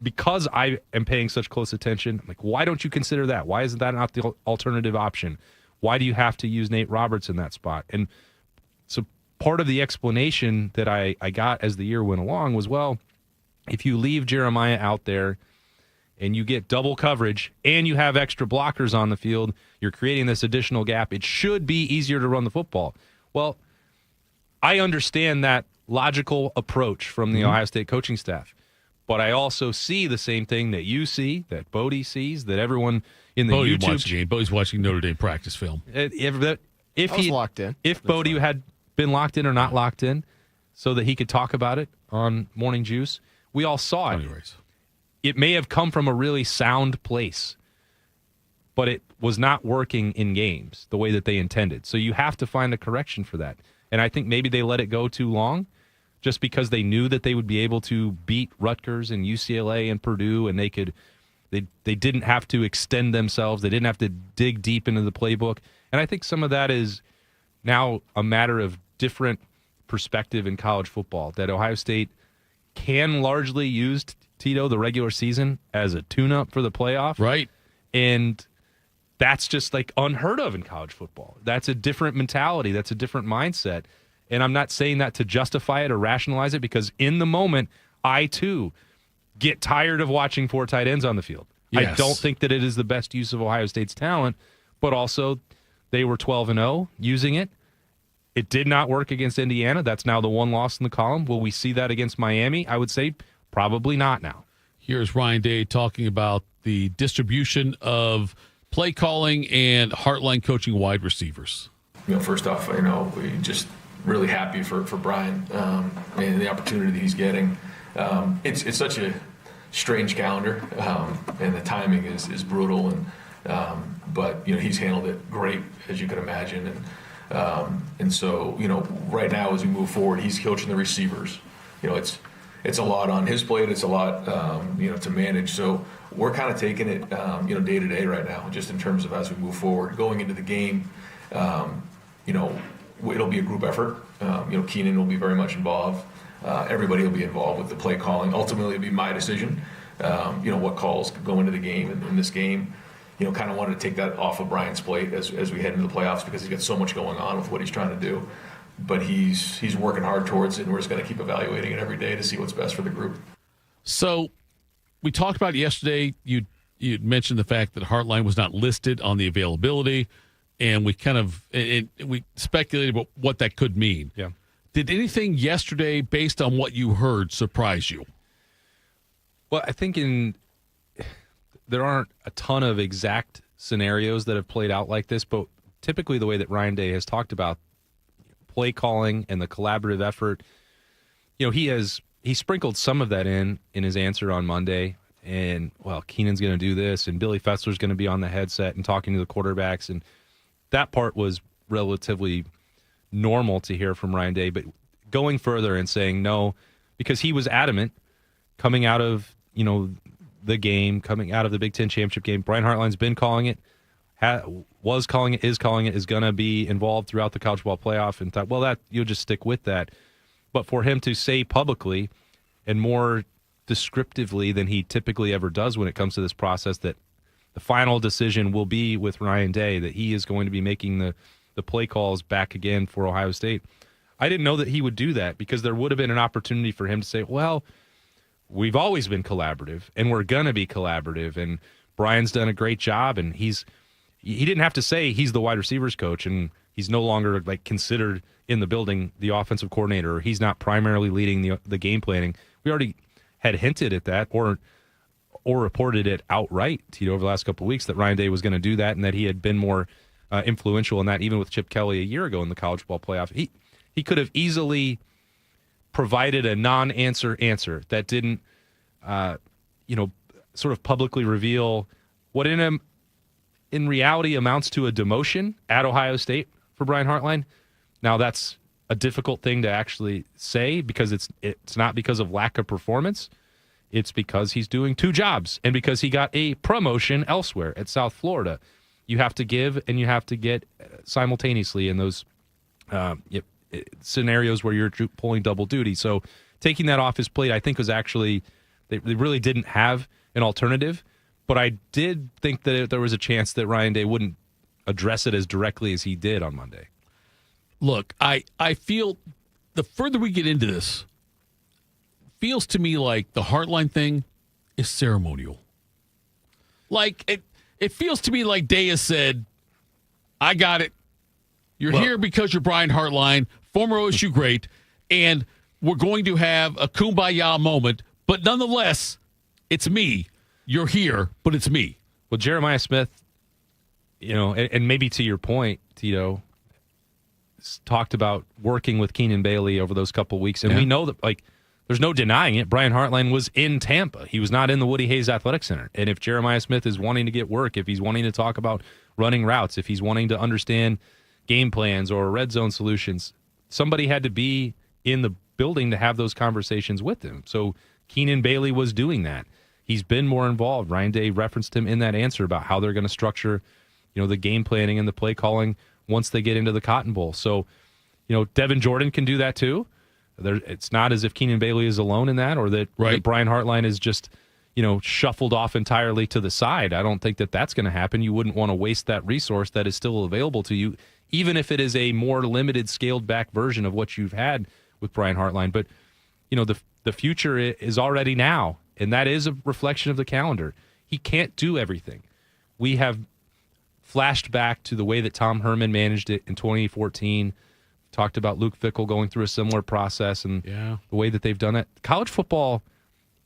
because I am paying such close attention, like, why don't you consider that? Why isn't that not the alternative option? Why do you have to use Nate Roberts in that spot? And so part of the explanation that I got as the year went along was, well, if you leave Jeremiah out there and you get double coverage and you have extra blockers on the field, you're creating this additional gap. It should be easier to run the football. Well, I understand that logical approach from the Ohio State coaching staff, but I also see the same thing that you see, that Bodie sees, that everyone in the YouTube... Bodie's watching Notre Dame practice film. If he locked in. If Bodie had been locked in or not locked in so that he could talk about it on Morning Juice, we all saw it. Anyways. It may have come from a really sound place, but it was not working in games the way that they intended. So you have to find a correction for that. And I think maybe they let it go too long just because they knew that they would be able to beat Rutgers and UCLA and Purdue, and they didn't have to extend themselves. They didn't have to dig deep into the playbook. And I think some of that is now a matter of different perspective in college football, that Ohio State can largely use Tito the regular season as a tune-up for the playoff. Right. And that's just like unheard of in college football. That's a different mentality. That's a different mindset. And I'm not saying that to justify it or rationalize it, because in the moment, I too get tired of watching 4 tight ends on the field. Yes. I don't think that it is the best use of Ohio State's talent, but also they were 12-0 using it. It did not work against Indiana. That's now the one loss in the column. Will we see that against Miami? I would say probably not now. Here's Ryan Day talking about the distribution of play calling and heartline coaching wide receivers. First off, we just really happy for Brian and the opportunity that he's getting. It's such a strange calendar, and the timing is brutal. But he's handled it great, as you can imagine. And so right now as we move forward, he's coaching the receivers. It's a lot on his plate. It's a lot to manage. So we're kind of taking it day to day right now, just in terms of as we move forward, going into the game. It'll be a group effort. Keenan will be very much involved. Everybody will be involved with the play calling. Ultimately, it'll be my decision. What calls go into the game in this game. Kind of wanted to take that off of Brian's plate as we head into the playoffs, because he's got so much going on with what he's trying to do. But he's working hard towards it, and we're just going to keep evaluating it every day to see what's best for the group. So we talked about it yesterday. You mentioned the fact that Heartline was not listed on the availability, and we kind of we speculated about what that could mean. Yeah. Did anything yesterday, based on what you heard, surprise you? Well, I think there aren't a ton of exact scenarios that have played out like this, but typically the way that Ryan Day has talked about play calling and the collaborative effort, he sprinkled some of that in his answer on Monday. And, well, Keenan's going to do this, and Billy Fessler's going to be on the headset and talking to the quarterbacks. And that part was relatively normal to hear from Ryan Day. But going further and saying no, because he was adamant coming out of, the game, coming out of the Big Ten championship game. Brian Hartline's been calling it, is calling it, is going to be involved throughout the college football playoff, and thought, well, that you'll just stick with that. But for him to say publicly and more descriptively than he typically ever does when it comes to this process, that the final decision will be with Ryan Day, that he is going to be making the play calls back again for Ohio State. I didn't know that he would do that, because there would have been an opportunity for him to say, well, we've always been collaborative, and we're going to be collaborative, and Brian's done a great job, and he didn't have to say he's the wide receivers coach, and he's no longer considered in the building the offensive coordinator, or he's not primarily leading the game planning. We already had hinted at that, or reported it outright, Tito, over the last couple of weeks, that Ryan Day was going to do that, and that he had been more influential in that, even with Chip Kelly a year ago in the college football playoff. He could have easily provided a non-answer answer that didn't, sort of publicly reveal what in reality amounts to a demotion at Ohio State for Brian Hartline. Now that's a difficult thing to actually say because it's not because of lack of performance. It's because he's doing two jobs and because he got a promotion elsewhere at South Florida. You have to give and you have to get simultaneously in those scenarios where you're pulling double duty. So taking that off his plate, I think, was actually they really didn't have an alternative. But I did think that there was a chance that Ryan Day wouldn't address it as directly as he did on Monday. Look, I feel the further we get into this, feels to me like the Heartline thing is ceremonial. Like, it feels to me like Day has said, I got it. You're here because you're Brian Hartline, former OSU great, and we're going to have a kumbaya moment, but nonetheless, it's me. You're here, but it's me. Well, Jeremiah Smith, and maybe to your point, Tito, talked about working with Keenan Bailey over those couple of weeks, and we know that, there's no denying it. Brian Hartline was in Tampa. He was not in the Woody Hayes Athletic Center. And if Jeremiah Smith is wanting to get work, if he's wanting to talk about running routes, if he's wanting to understand game plans or red zone solutions, somebody had to be in the building to have those conversations with him. So Keenan Bailey was doing that. He's been more involved. Ryan Day referenced him in that answer about how they're going to structure, the game planning and the play calling once they get into the Cotton Bowl. So, Devin Jordan can do that too. It's not as if Keenan Bailey is alone in that, or that Brian Hartline is just, shuffled off entirely to the side. I don't think that that's going to happen. You wouldn't want to waste that resource that is still available to you, even if it is a more limited, scaled back version of what you've had with Brian Hartline. But, the future is already now, and that is a reflection of the calendar. He can't do everything. We have flashed back to the way that Tom Herman managed it in 2014. Talked about Luke Fickell going through a similar process and the way that they've done it. College football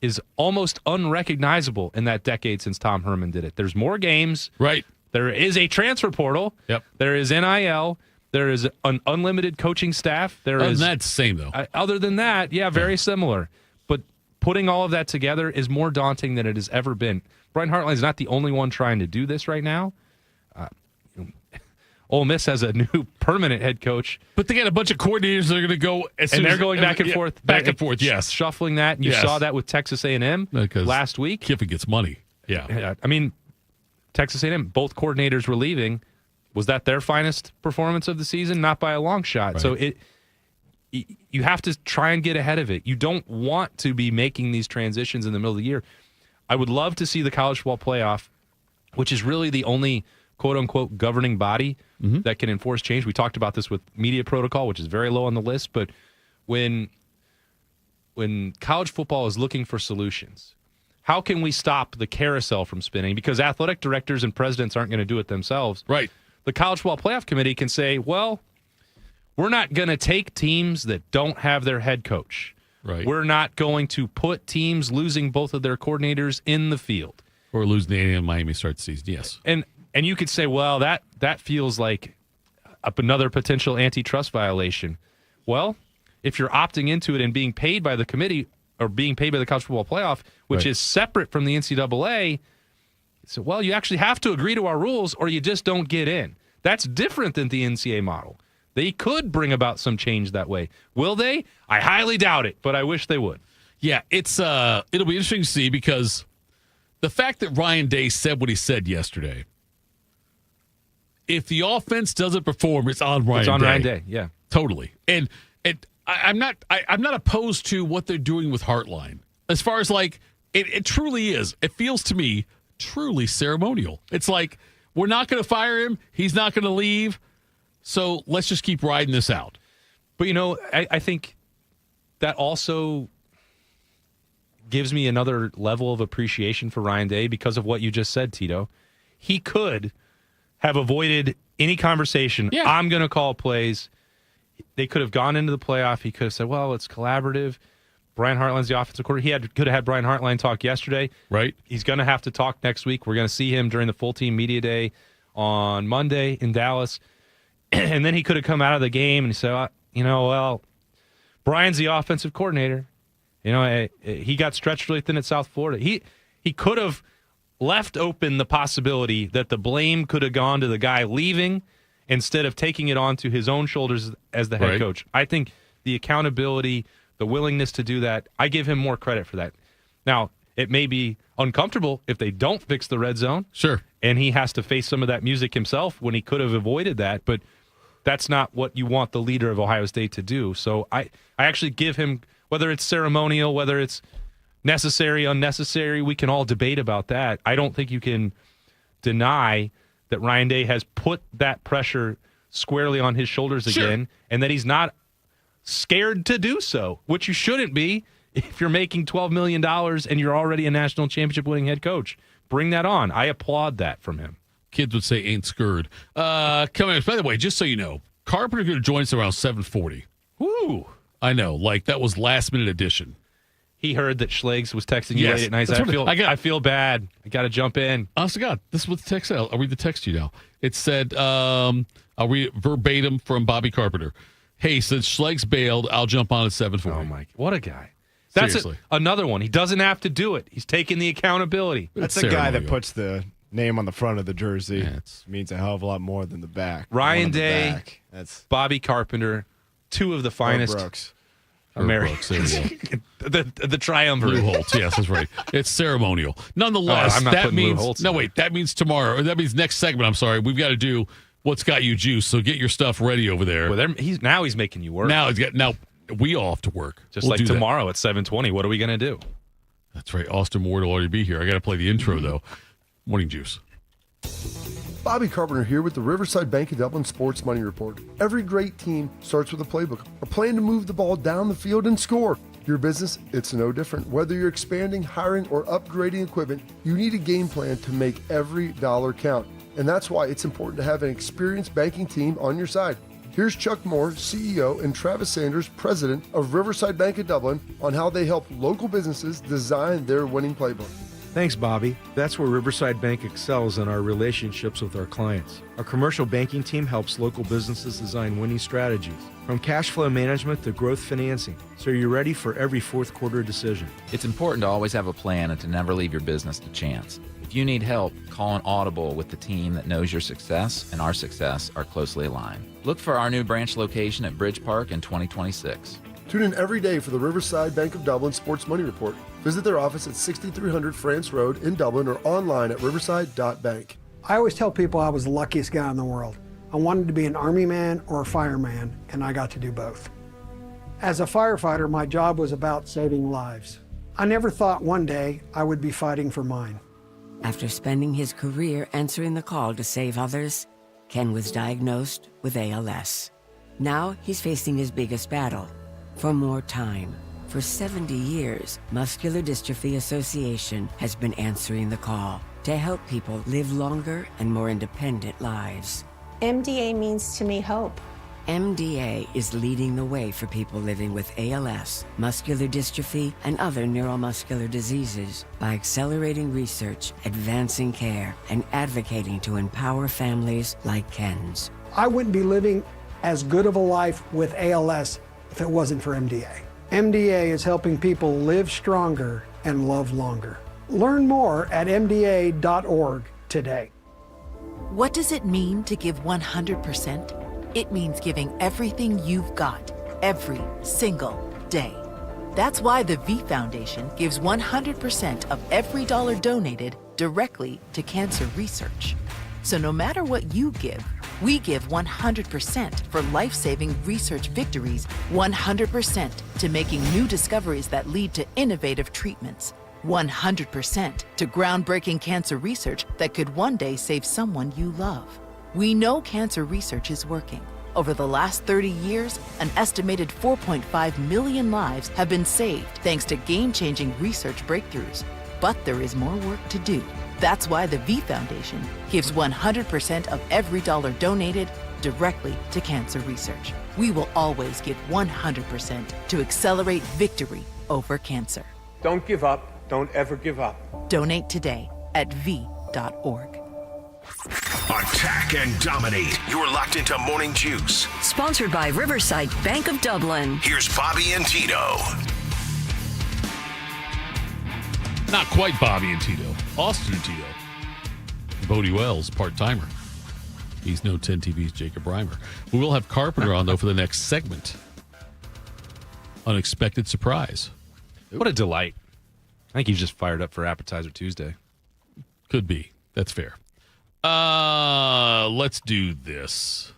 is almost unrecognizable in that decade since Tom Herman did it. There's more games. Right. There is a transfer portal. Yep. There is NIL. There is an unlimited coaching staff. That's the same, though. Other than that, very similar. But putting all of that together is more daunting than it has ever been. Brian Hartline is not the only one trying to do this right now. Ole Miss has a new permanent head coach. But they got a bunch of coordinators that are going to go and they're going back and forth. Back and forth, yes. Shuffling that. And you saw that with Texas A&M last week. Kiffin gets money. Yeah. I mean, Texas A&M, both coordinators were leaving. Was that their finest performance of the season? Not by a long shot. Right. So you have to try and get ahead of it. You don't want to be making these transitions in the middle of the year. I would love to see the college football playoff, which is really the only quote-unquote governing body that can enforce change. We talked about this with media protocol, which is very low on the list, but when college football is looking for solutions, how can we stop the carousel from spinning? Because athletic directors and presidents aren't going to do it themselves. Right. The College Football Playoff Committee can say, well, we're not going to take teams that don't have their head coach. Right. We're not going to put teams losing both of their coordinators in the field. Or losing the A&M Miami start the season, yes. And you could say, well, that feels like another potential antitrust violation. Well, if you're opting into it and being paid by the committee or being paid by the College Football Playoff, which is separate from the NCAA, so, well, you actually have to agree to our rules or you just don't get in. That's different than the NCAA model. They could bring about some change that way. Will they? I highly doubt it, but I wish they would. Yeah, it'll be interesting to see because the fact that Ryan Day said what he said yesterday, if the offense doesn't perform, it's on Ryan Day. It's on Ryan Day, yeah. Totally. And I'm not opposed to what they're doing with Heartline. As far as it truly is. It feels to me truly ceremonial. It's like, we're not going to fire him. He's not going to leave. So let's just keep riding this out. But, I think that also gives me another level of appreciation for Ryan Day because of what you just said, Tito. He could have avoided any conversation. Yeah. I'm going to call plays. They could have gone into the playoff. He could have said, well, it's collaborative. Brian Hartline's the offensive coordinator. He could have had Brian Hartline talk yesterday. Right. He's going to have to talk next week. We're going to see him during the full team media day on Monday in Dallas. And then he could have come out of the game and said, well, Brian's the offensive coordinator. He got stretched really thin at South Florida. He could have left open the possibility that the blame could have gone to the guy leaving instead of taking it onto his own shoulders as the head coach. I think the accountability, the willingness to do that, I give him more credit for that. Now, it may be uncomfortable if they don't fix the red zone. Sure. And he has to face some of that music himself when he could have avoided that. But that's not what you want the leader of Ohio State to do. So I actually give him, whether it's ceremonial, whether it's necessary, unnecessary, we can all debate about that. I don't think you can deny that Ryan Day has put that pressure squarely on his shoulders again, and that he's not scared to do so, which you shouldn't be if you're making $12 million and you're already a national championship winning head coach. Bring that on. I applaud that from him. Kids would say ain't scared. Coming up, by the way, just so you know, Carpenter going to join us around 7:40. Woo! I know, like that was last minute addition. He heard that Schlegs was texting you late at night. I feel bad. I got to jump in. Honest to God, this is what the text said. I'll read the text to you now. It said, I'll read verbatim from Bobby Carpenter. Hey, since Schlegs bailed, I'll jump on at 7:40. Oh, my. What a guy. That's another one. He doesn't have to do it. He's taking the accountability. That's the guy that puts the name on the front of the jersey. Yeah, it means a hell of a lot more than the back. Ryan Day, Bobby Carpenter, two of the finest Brooks. Americans. the triumvirate. Lou Holtz, yes, that's right. It's ceremonial. Nonetheless, I'm not that putting Lou means Holtz no. Wait, that means tomorrow, or that means next segment. I'm sorry, we've got to do what's got you juice. So get your stuff ready over there. Well, he's making you work. Now we all have to work. Just like tomorrow at 7:20. What are we going to do? That's right. Austin Ward will already be here. I got to play the intro though. Morning juice. Bobby Carpenter here with the Riverside Bank of Dublin Sports Money Report. Every great team starts with a playbook, a plan to move the ball down the field and score. Your business, it's no different. Whether you're expanding, hiring, or upgrading equipment, you need a game plan to make every dollar count. And that's why it's important to have an experienced banking team on your side. Here's Chuck Moore, CEO, and Travis Sanders, President of Riverside Bank of Dublin, on how they help local businesses design their winning playbook. Thanks, Bobby. That's where Riverside Bank excels in our relationships with our clients. Our commercial banking team helps local businesses design winning strategies, from cash flow management to growth financing, so you're ready for every fourth quarter decision. It's important to always have a plan and to never leave your business to chance. If you need help, call an audible with the team that knows your success and our success are closely aligned. Look for our new branch location at Bridge Park in 2026. Tune in every day for the Riverside Bank of Dublin Sports Money Report. Visit their office at 6300 France Road in Dublin or online at riverside.bank. I always tell people I was the luckiest guy in the world. I wanted to be an Army man or a fireman, and I got to do both. As a firefighter, my job was about saving lives. I never thought one day I would be fighting for mine. After spending his career answering the call to save others, Ken was diagnosed with ALS. Now he's facing his biggest battle, for more time. For 70 years, Muscular Dystrophy Association has been answering the call to help people live longer and more independent lives. MDA means to me hope. MDA is leading the way for people living with ALS, muscular dystrophy, and other neuromuscular diseases by accelerating research, advancing care, and advocating to empower families like Ken's. I wouldn't be living as good of a life with ALS if it wasn't for MDA. MDA is helping people live stronger and love longer. Learn more at mda.org today. What does it mean to give 100%? It means giving everything you've got, every single day. That's why the V Foundation gives 100% of every dollar donated directly to cancer research. So no matter what you give, we give 100% for life-saving research victories, 100% to making new discoveries that lead to innovative treatments, 100% to groundbreaking cancer research that could one day save someone you love. We know cancer research is working. Over the last 30 years, an estimated 4.5 million lives have been saved thanks to game-changing research breakthroughs. But there is more work to do. That's why the V Foundation gives 100% of every dollar donated directly to cancer research. We will always give 100% to accelerate victory over cancer. Don't give up. Don't ever give up. Donate today at v.org. Attack and dominate. You're locked into Morning Juice. Sponsored by Riverside Bank of Dublin. Here's Bobby and Tito. Not quite Bobby and Tito. Austin and Tito. Bodie Wells, part-timer. He's no 10 TV's Jacob Reimer. We will have Carpenter on, though, for the next segment. Unexpected surprise. What a delight. I think he's just fired up for Appetizer Tuesday. Could be. That's fair. Let's do this.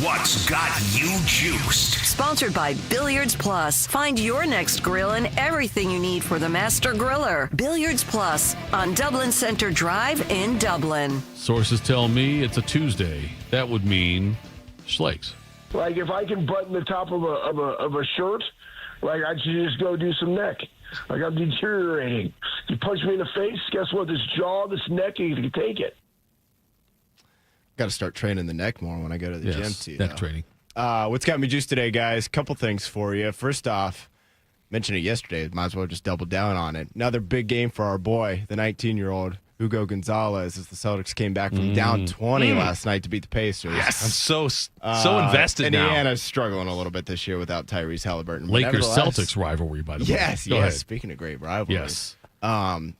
What's got you juiced? Sponsored by Billiards Plus. Find your next grill and everything you need for the master griller. Billiards Plus on Dublin Center Drive in Dublin. Sources tell me it's a Tuesday. That would mean Schlegs. Like if I can button the top of a shirt, like I should just go do some neck. Like I'm deteriorating. You punch me in the face, guess what? This jaw, this neck, you can take it. Got to start training the neck more when I go to the gym, too. Neck training. What's got me juiced today, guys? Couple things for you. First off, mentioned it yesterday. Might as well just double down on it. Another big game for our boy, the 19-year-old Hugo Gonzalez, as the Celtics came back from down 20 last night to beat the Pacers. Yes. I'm so invested now. Indiana's struggling a little bit this year without Tyrese Halliburton. Lakers-Celtics rivalry, by the way. Yes. Speaking of great rivalries. Yes.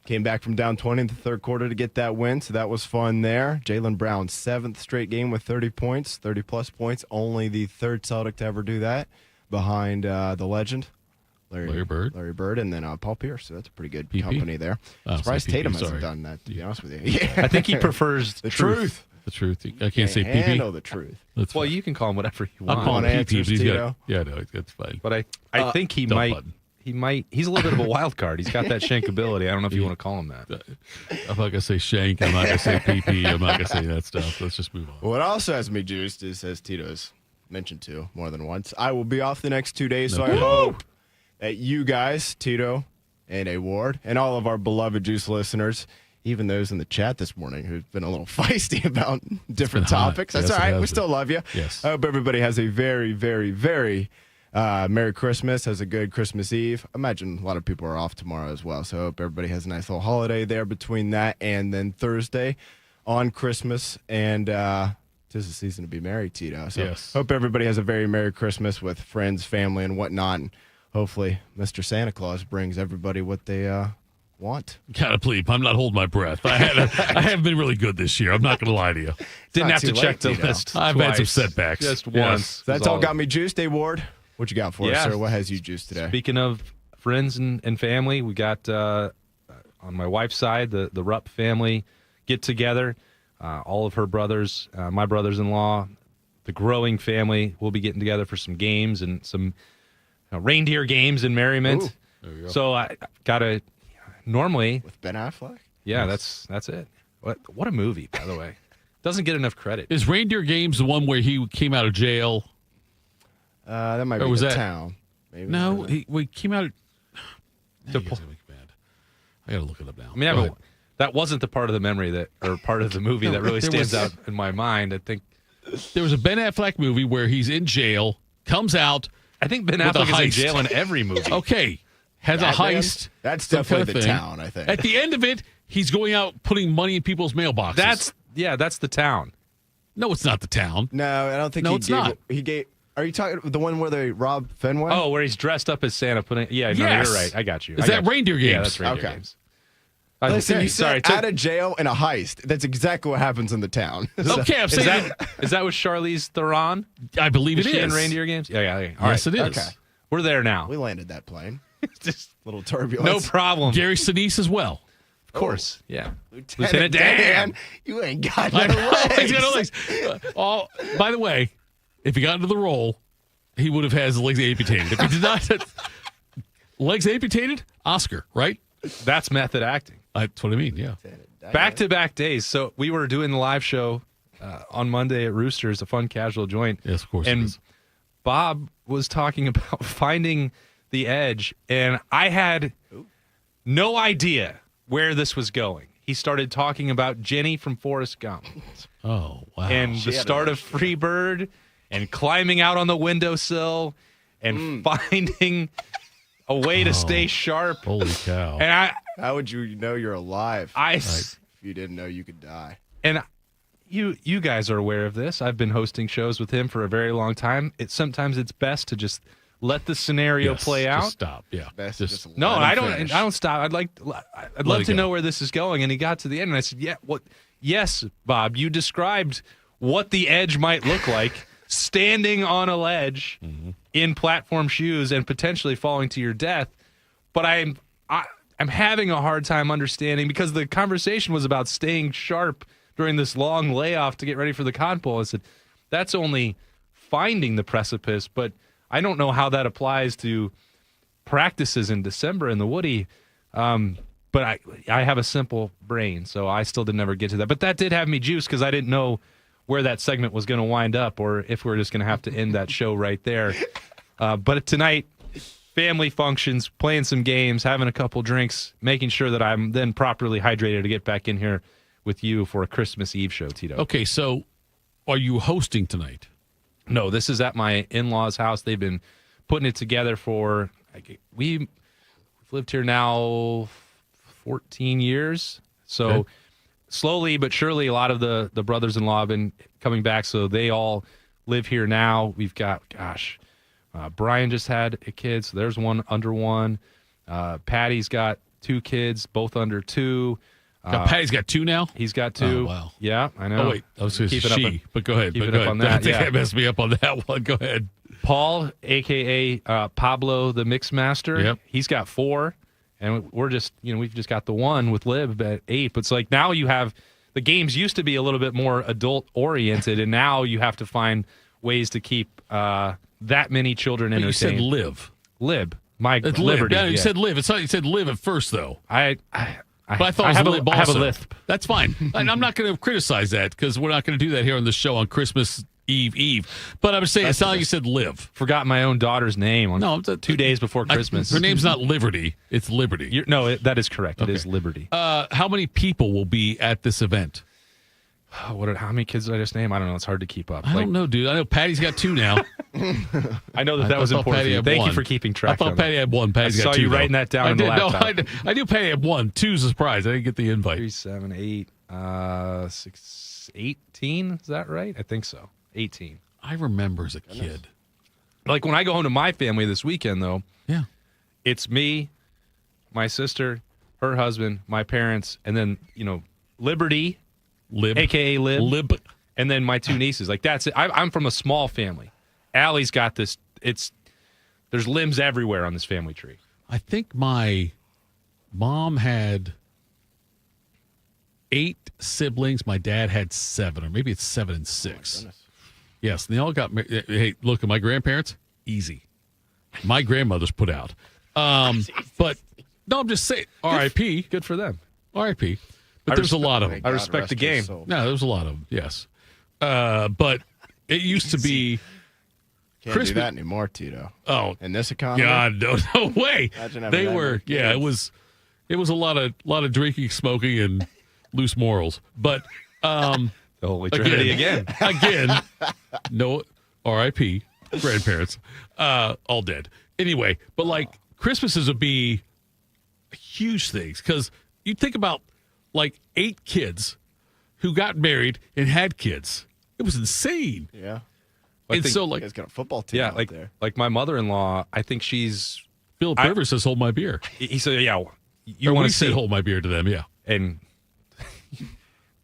Came back from down 20 in the third quarter to get that win, so that was fun there. Jaylen Brown's 7th straight game with 30 points, 30-plus points. Only the third Celtic to ever do that, behind the legend, Larry Bird, and then Paul Pierce. So that's a pretty good company there. Surprised Tatum hasn't done that, to be honest with you. Yeah. I think he prefers the truth. The truth. I can't say PP. Handle the truth. Well, you can call him whatever you want. I'm calling him PP. Tito. Yeah, no, that's fine. But I think he might. Button. He's a little bit of a wild card. He's got that shankability. I don't know if you want to call him that. I'm not going to say shank. I'm not going to say PP. I'm not going to say that stuff. Let's just move on. What also has me juiced is, as Tito's mentioned to more than once, I will be off the next 2 days, so I hope that you guys, Tito and A. Ward, and all of our beloved Juice listeners, even those in the chat this morning who've been a little feisty about different topics. That's all right. We still love you. Yes. I hope everybody has a very, very, very Merry Christmas, has a good Christmas Eve. I imagine a lot of people are off tomorrow as well, so I hope everybody has a nice little holiday there between that and then Thursday on Christmas. And 'tis the season to be merry, Tito. So hope everybody has a very Merry Christmas with friends, family, and whatnot. And hopefully Mr. Santa Claus brings everybody what they want. Gotta please. I'm not holding my breath. I haven't been really good this year. I'm not going to lie to you. Didn't have to check the list. I've had some setbacks. Just once. So that's all got me juiced, A. Ward. What you got for us, sir? What has you juiced today? Speaking of friends and family, we got on my wife's side, the Rupp family get together. All of her brothers, my brothers-in-law, the growing family will be getting together for some games and some reindeer games and merriment. Ooh, there you go. So I gotta normally with Ben Affleck. Yeah, that's it. What a movie, by the way. Doesn't get enough credit. Is Reindeer Games the one where he came out of jail? That might be the town. Maybe. No, he came out. I got to look it up now. I mean, that wasn't the part of the memory or part of the movie that really stands out in my mind. I think there was a Ben Affleck movie where he's in jail, comes out. I think Ben Affleck is in jail in every movie. Okay, has a heist. That's definitely the town, I think. At the end of it, he's going out putting money in people's mailboxes. That's the town. No, it's not the town. No, I don't think. It's not. He gave. Are you talking the one where they rob Fenway? Oh, where he's dressed up as Santa putting. Yeah, no, you're right. I got you. Is that Reindeer Games? Yeah, that's Reindeer Games. Listen, you said out of jail in a heist. That's exactly what happens in the town. Okay, I'm saying is that with Charlize Theron? I believe it is. She in Reindeer Games? Yeah. Yes, it is. Okay. We're there now. We landed that plane. Just a little turbulence. No problem. Gary Sinise as well. Of course. Yeah. Lieutenant Dan. You ain't got no legs. He's got no legs. By the way, if he got into the role, he would have had his legs amputated. If he did not, legs amputated, Oscar, right? That's method acting. That's what I mean, yeah. Back-to-back days. So we were doing the live show on Monday at Roosters, a fun casual joint. Yes, of course. And Bob was talking about finding the edge, and I had no idea where this was going. He started talking about Jenny from Forrest Gump. Oh, wow. And the start of Free Bird, and climbing out on the windowsill, and finding a way to stay sharp. Holy cow. And how would you know you're alive if you didn't know you could die? And you guys are aware of this. I've been hosting shows with him for a very long time. Sometimes it's best to just let the scenario play out. Just stop. Yeah. Best no, I don't stop. I'd love to know where this is going. And he got to the end, and I said, "Yeah, what? Yes, Bob, you described what the edge might look like, standing on a ledge in platform shoes and potentially falling to your death. But I'm having a hard time understanding, because the conversation was about staying sharp during this long layoff to get ready for the Cotton Bowl. I said, that's only finding the precipice, but I don't know how that applies to practices in December in the Woody. But I have a simple brain, so I still didn't ever get to that. But that did have me juiced, because I didn't know where that segment was going to wind up, or if we're just going to have to end that show right there. But tonight, family functions, playing some games, having a couple drinks, making sure that I'm then properly hydrated to get back in here with you for a Christmas Eve show, Tito. Okay, so are you hosting tonight? No, this is at my in-laws' house. They've been putting it together for, we've lived here now 14 years. So Okay. slowly but surely, a lot of the brothers-in-law have been coming back. So they all live here now. We've got, Brian just had a kid, so there's one under one. Patty's got 2 kids, both under 2. Patty's got 2 now? He's got 2. Oh, wow. Yeah, I know. Oh, wait. I was going to say she, but go ahead. Keep But it go up ahead. on that. I think Yeah. that messed me up on that one. Go ahead. Paul, a.k.a. Pablo the Mixmaster, Yep. He's got 4. And we're just, we've just got the one with Lib at 8. But it's like now you have, the games used to be a little bit more adult-oriented, and now you have to find ways to keep that many children entertained. You said Liv. Lib. My It's Liberty. Liv. Yeah, you yeah. said Liv. It's not, you said Liv at first, though. But I thought it was Lib I have a also. lisp. That's fine. And I'm not going to criticize that, because we're not going to do that here on the show on Christmas Eve. But I was saying, it sounded like you said Liv. Forgot my own daughter's name on 2 days before Christmas. Her name's not Liberty. It's Liberty. That is correct. Okay. It is Liberty. How many people will be at this event? How many kids did I just name? I don't know. It's hard to keep up. I don't know, dude. I know Patty's got 2 now. I know that was important for you. Thank you for keeping track. I thought Patty had 1. Patty's I got 2. saw you though. writing that down on the laptop. I knew Patty had 1. 2's a surprise. I didn't get the invite. 3, 7, 8, 6, 18. Is that right? I think so. 18. I remember as a kid. Like when I go home to my family this weekend, though. Yeah. It's me, my sister, her husband, my parents, and then, Liberty, Lib, a.k.a. Lib, and then my 2 nieces. Like, that's it. I'm from a small family. Allie's got this. There's limbs everywhere on this family tree. I think my mom had 8 siblings. My dad had 7, or maybe it's 7 and 6. Oh, yes, and they all got married. Hey, look at my grandparents. Easy. My grandmother's put out. But no, I'm just saying. R.I.P. Good for them. R.I.P. But there's a lot of them. I respect the game. No, there's a lot of them. Yes. But it used to be. Can't do that anymore, Tito. Oh, in this economy, God, no way. Imagine having They that were, many yeah. kids. It was a lot of drinking, smoking, and loose morals. But the Holy Trinity again. No, R.I.P. grandparents, all dead. Anyway, but like Christmases would be huge things, because you think about like 8 kids who got married and had kids. It was insane. Yeah. And so, like, you guys got a football team Yeah, out there. like my mother-in-law, I think she's... Philip Rivers says, hold my beer. He said, yeah, you Or want we to said see... hold my beer to them, yeah. And,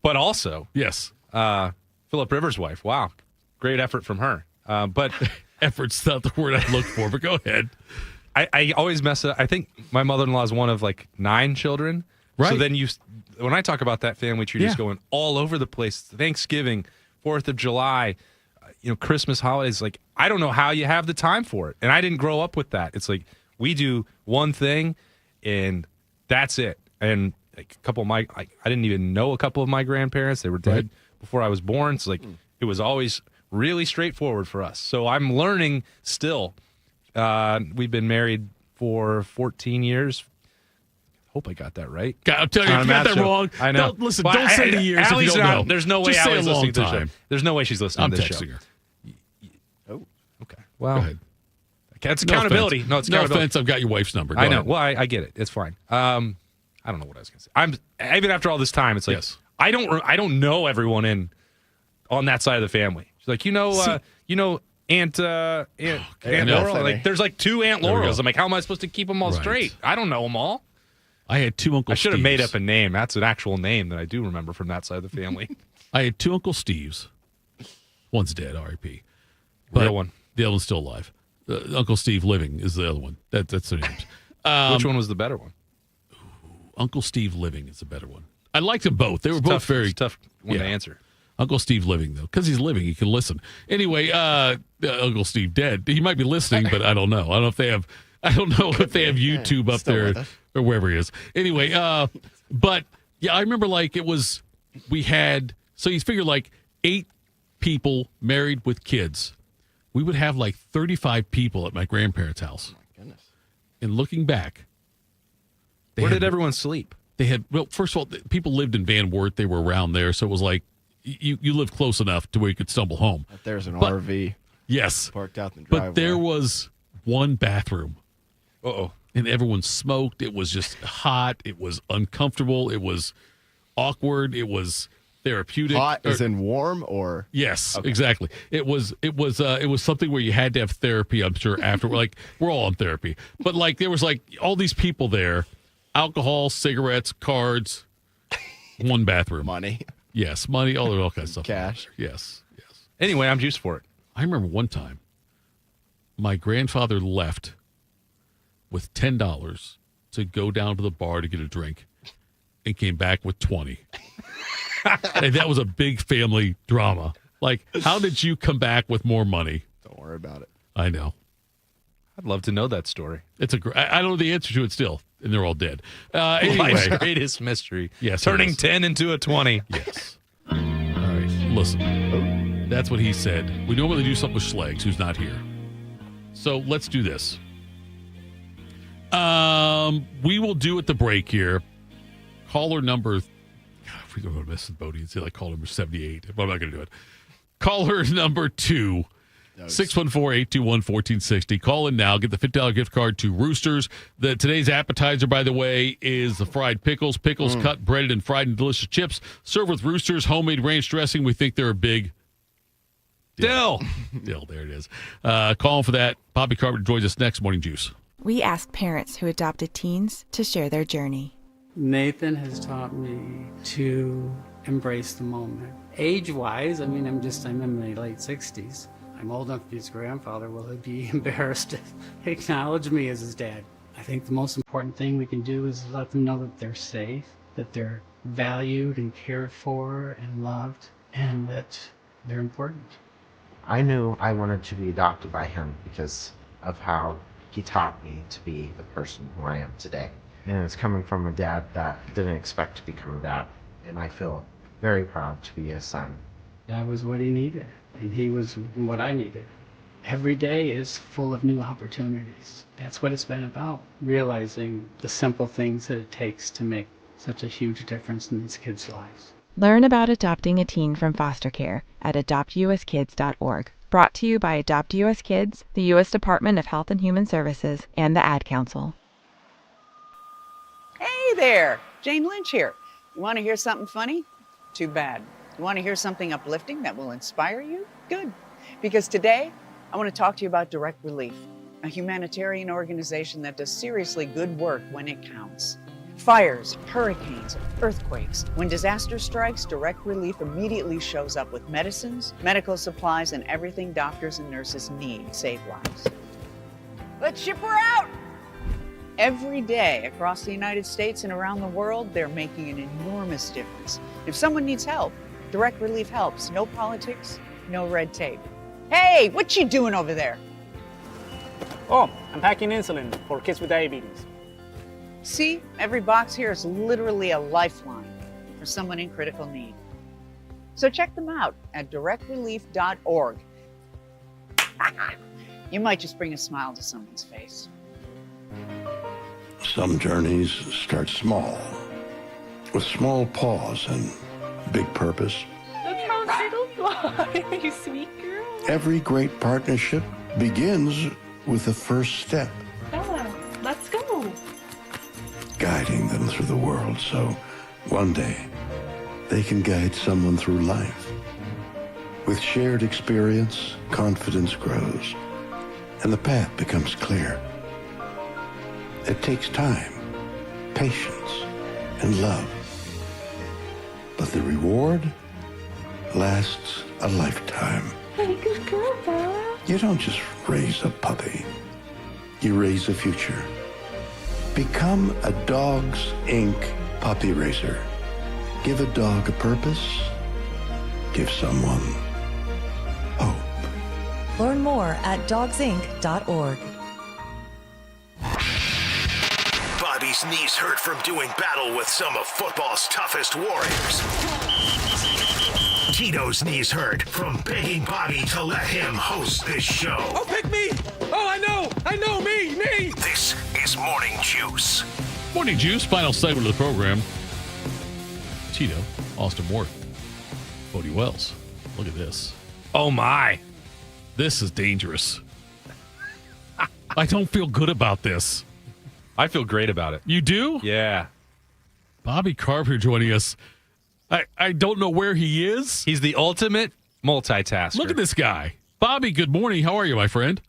but also... Yes. Philip Rivers' wife, wow. Great effort from her. But... Effort's not the word I look for, but go ahead. I always mess up. I think my mother-in-law is one of like 9 children. Right. So then when I talk about that family tree, just going all over the place, Thanksgiving, 4th of July, Christmas holidays, like, I don't know how you have the time for it. And I didn't grow up with that. It's like, we do one thing and that's it. And like a couple of I didn't even know a couple of my grandparents. They were dead before I was born. So like, it was always really straightforward for us. So I'm learning still. We've been married for 14 years. Hope I got that right. God, I'm telling you, if you got that wrong, I know. Don't say the years if you don't know. There's no way Just say Allie's a long listening to the show. time. There's no way she's listening I'm to this texting show. her. Oh, okay. Well, Go ahead. It's accountability. Offense. No, it's no accountability. offense. I've got your wife's number. Go I know. ahead. Well, I get it. It's fine. I don't know what I was going to say. Even after all this time, it's like I don't know everyone on that side of the family. She's like, Aunt Laurel. Like, there's like 2 Aunt Laurels. I'm like, how am I supposed to keep them all straight? I don't know them all. I had 2 Uncle Steves. I should have made up a name. That's an actual name that I do remember from that side of the family. I had 2 Uncle Steves, One's dead, R.I.P. Real one. The other one's still alive. Uncle Steve Living is the other one. That's their names. Which one was the better one? Uncle Steve Living is the better one. I liked them both. They were both very tough one to answer. Uncle Steve Living, though, because he's living, he can listen. Anyway, Uncle Steve dead. He might be listening, but I don't know. I don't know if they have YouTube up there or wherever he is. Anyway, but yeah, I remember so you figure 8 people married with kids. We would have 35 people at my grandparents' house. Oh my goodness! And looking back, where did everyone sleep? They had first of all, people lived in Van Wert. They were around there, so it was you lived close enough to where you could stumble home. There's an RV. Yes, parked out in the driveway. But there was one bathroom. Uh-oh. And everyone smoked. It was just hot. It was uncomfortable. It was awkward. It was therapeutic. Hot as in warm, or yes, okay. Exactly. It was something where you had to have therapy. I'm sure after we're all on therapy, but there was all these people there, alcohol, cigarettes, cards, one bathroom, money. Yes, money, all kinds of stuff. Cash. Yes. Anyway, I'm juiced for it. I remember one time, my grandfather left with $10 to go down to the bar to get a drink, and came back with $20. And that was a big family drama. How did you come back with more money? Don't worry about it. I know. I'd love to know that story. It's I don't know the answer to it still, and they're all dead. Anyway, life's greatest mystery. Yes, turning 10 into a 20. Yes. All right. Listen, that's what he said. We normally do something with Schlegs, who's not here. So let's do this. We will do at the break here. Caller number. We're going to miss the boat and say call number 78. But I'm not going to do it. Caller number 2, 614-821-1460. Call in now. Get the $50 gift card to Roosters. Today's appetizer, by the way, is the fried pickles. Pickles cut, breaded, and fried in delicious chips. Served with Roosters homemade ranch dressing. We think they're a big deal. Deal. There it is. Calling for that. Bobby Carpenter joins us next. Morning Juice. We asked parents who adopted teens to share their journey. Nathan has taught me to embrace the moment. Age-wise, I'm in my late 60s. I'm old enough to be his grandfather. Will he be embarrassed to acknowledge me as his dad? I think the most important thing we can do is let them know that they're safe, that they're valued and cared for and loved, and that they're important. I knew I wanted to be adopted by him because of how he taught me to be the person who I am today. And it's coming from a dad that didn't expect to become a dad. And I feel very proud to be his son. I was what he needed, and he was what I needed. Every day is full of new opportunities. That's what it's been about, realizing the simple things that it takes to make such a huge difference in these kids' lives. Learn about adopting a teen from foster care at adoptuskids.org. Brought to you by Adopt U.S. Kids, the U.S. Department of Health and Human Services, and the Ad Council. Hey there, Jane Lynch here. You want to hear something funny? Too bad. You want to hear something uplifting that will inspire you? Good. Because today, I want to talk to you about Direct Relief, a humanitarian organization that does seriously good work when it counts. Fires, hurricanes, earthquakes. When disaster strikes, Direct Relief immediately shows up with medicines, medical supplies, and everything doctors and nurses need to save lives. Let's ship her out! Every day across the United States and around the world, they're making an enormous difference. If someone needs help, Direct Relief helps. No politics, no red tape. Hey, what you doing over there? Oh, I'm packing insulin for kids with diabetes. See, every box here is literally a lifeline for someone in critical need. So check them out at directrelief.org. You might just bring a smile to someone's face. Some journeys start small, with small pause and big purpose. Look how little fly, you sweet girl. Every great partnership begins with the first step, Bella, let's go. guiding them through the world so one day they can guide someone through life. With shared experience, confidence grows, and the path becomes clear. It takes time, patience, and love. But the reward lasts a lifetime. Hey, good girl, Bella. You don't just raise a puppy. You raise a future. Become a Dogs Inc. puppy raiser. Give a dog a purpose. Give someone hope. Learn more at dogsinc.org. Bobby's knees hurt from doing battle with some of football's toughest warriors. Tito's knees hurt from begging Bobby to let him host this show. Oh, pick me! Oh, I know, me! This is Morning Juice. Morning Juice, final segment of the program. Tito, Austin Ward, Bodie Wells. Look at this. Oh, my. This is dangerous. I don't feel good about this. I feel great about it. You do? Yeah. Bobby Carpenter joining us. I don't know where he is. He's the ultimate multitasker. Look at this guy. Bobby, good morning. How are you, my friend?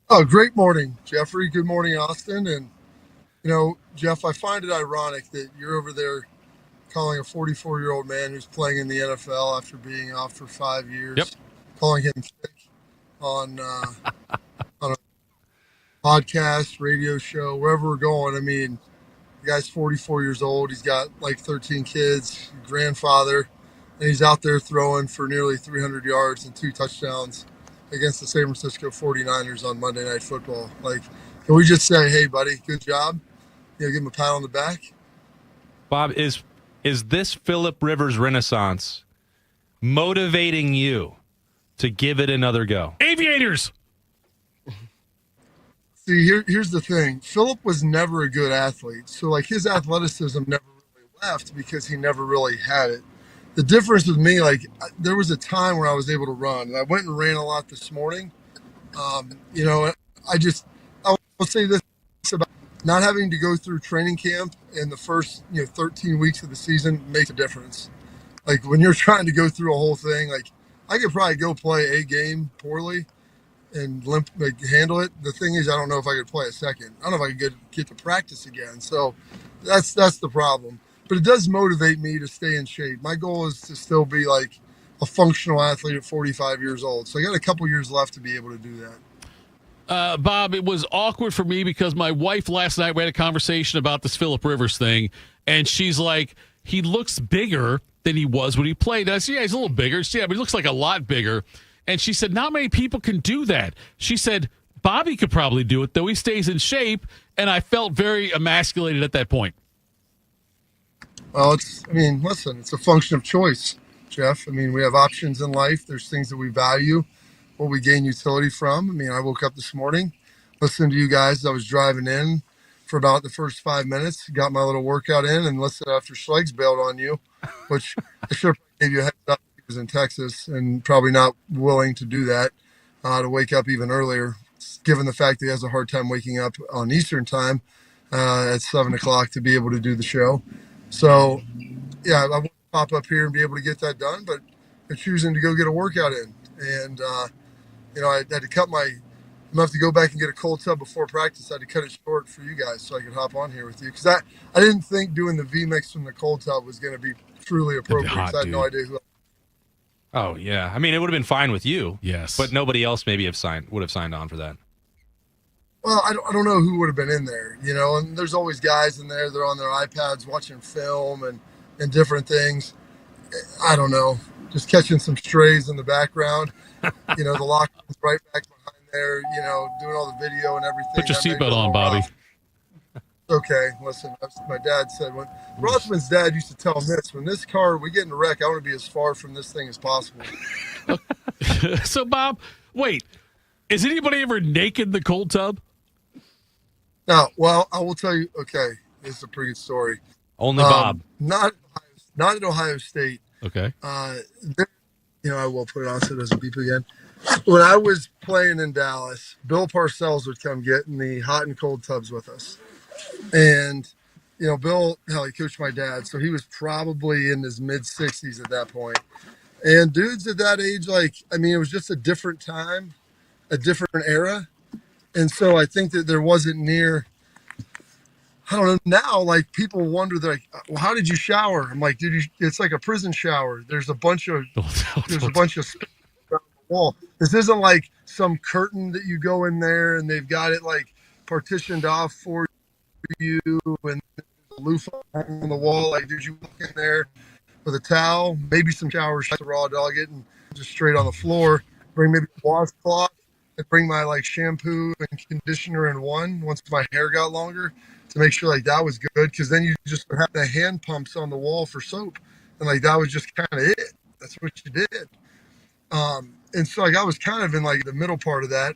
Oh, great morning, Jeffrey. Good morning, Austin. And, Jeff, I find it ironic that you're over there calling a 44-year-old man who's playing in the NFL after being off for 5 years, calling him sick on a podcast, radio show, wherever we're going. I mean, the guy's 44 years old. He's got like 13 kids, grandfather, and he's out there throwing for nearly 300 yards and 2 touchdowns against the San Francisco 49ers on Monday Night Football. Like, can we just say, hey, buddy, good job? Give him a pat on the back. Bob, is this Phillip Rivers Renaissance motivating you to give it another go? Aviators! See, here's the thing. Phillip was never a good athlete. So, like, his athleticism never really left because he never really had it. The difference with me, like, there was a time where I was able to run. And I went and ran a lot this morning. I will say this about not having to go through training camp in the first, 13 weeks of the season makes a difference. Like, when you're trying to go through a whole thing, like, I could probably go play a game poorly and handle it. The thing is, I don't know if I could play a second. I don't know if I could get to practice again. So that's the problem. But it does motivate me to stay in shape. My goal is to still be like a functional athlete at 45 years old. So I got a couple years left to be able to do that. Bob, it was awkward for me because my wife last night, we had a conversation about this Phillip Rivers thing, and she's like, he looks bigger than he was when he played. And I said, yeah, he's a little bigger. Yeah, but he looks like a lot bigger. And she said, not many people can do that. She said, Bobby could probably do it, though he stays in shape. And I felt very emasculated at that point. Well, listen, it's a function of choice, Jeff. I mean, we have options in life. There's things that we value, what we gain utility from. I mean, I woke up this morning, listened to you guys. I was driving in for about the first 5 minutes, got my little workout in, and listened after Schleg's bailed on you, which I should have gave you a heads up. He was in Texas and probably not willing to do that, to wake up even earlier, given the fact that he has a hard time waking up on Eastern time at 7 o'clock to be able to do the show. So, yeah, I want to pop up here and be able to get that done, but I'm choosing to go get a workout in. And, I had to cut I'm going to have to go back and get a cold tub before practice. I had to cut it short for you guys so I could hop on here with you. Because I didn't think doing the V-Mix from the cold tub was going to be truly appropriate. Hot, I had no idea who. Oh, yeah. I mean, it would have been fine with you. Yes. But nobody else maybe would have signed on for that. Well, I don't know who would have been in there, and there's always guys in there. They're on their iPads watching film and different things. I don't know. Just catching some strays in the background. The locker room's right back behind there, doing all the video and everything. Put your seatbelt on, Bobby. Okay, listen, my dad said, when Rothman's dad used to tell him this, when this car, we get in a wreck, I want to be as far from this thing as possible. So, Bob, wait, is anybody ever naked in the cold tub? No, well, I will tell you, okay, this is a pretty good story. Only Bob. Not at Ohio State. Okay. I will put it on so it doesn't beep again. When I was playing in Dallas, Bill Parcells would come get in the hot and cold tubs with us. And, Bill, he coached my dad, so he was probably in his mid-60s at that point. And dudes at that age, it was just a different time, a different era. And so I think that there wasn't near, I don't know, now, people wonder, well, how did you shower? I'm like, dude, it's like a prison shower. There's a bunch of, wall. This isn't like some curtain that you go in there and they've got it like partitioned off for you and a loofah on the wall. Like, dude, you walk in there with a towel, maybe some shower sheets to raw dog it, and just straight on the floor. Bring maybe a washcloth and bring my like shampoo and conditioner in one once my hair got longer to make sure like that was good. Because then you just have the hand pumps on the wall for soap, and like that was just kind of it. That's what you did. And so like I was kind of in like the middle part of that,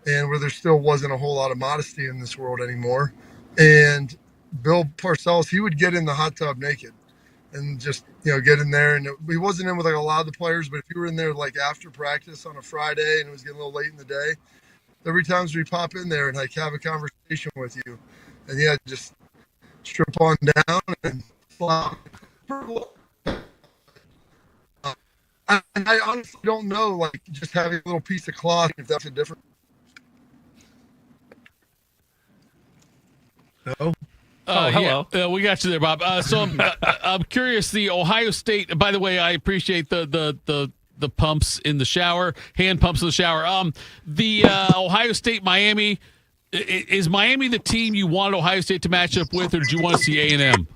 and where there still wasn't a whole lot of modesty in this world anymore. And Bill Parcells, he would get in the hot tub naked and just, get in there. And he wasn't in with like a lot of the players, but if you were in there like after practice on a Friday and it was getting a little late in the day, every time we pop in there and like have a conversation with you, and yeah, just strip on down and flop. I honestly don't know, like just having a little piece of cloth, if that's a different. No. Hello. Yeah, we got you there, Bob. So I'm curious. The Ohio State. By the way, I appreciate the pumps in the shower, hand pumps in the shower. The Ohio State Miami. Is Miami the team you wanted Ohio State to match up with, or did you want to see A&M?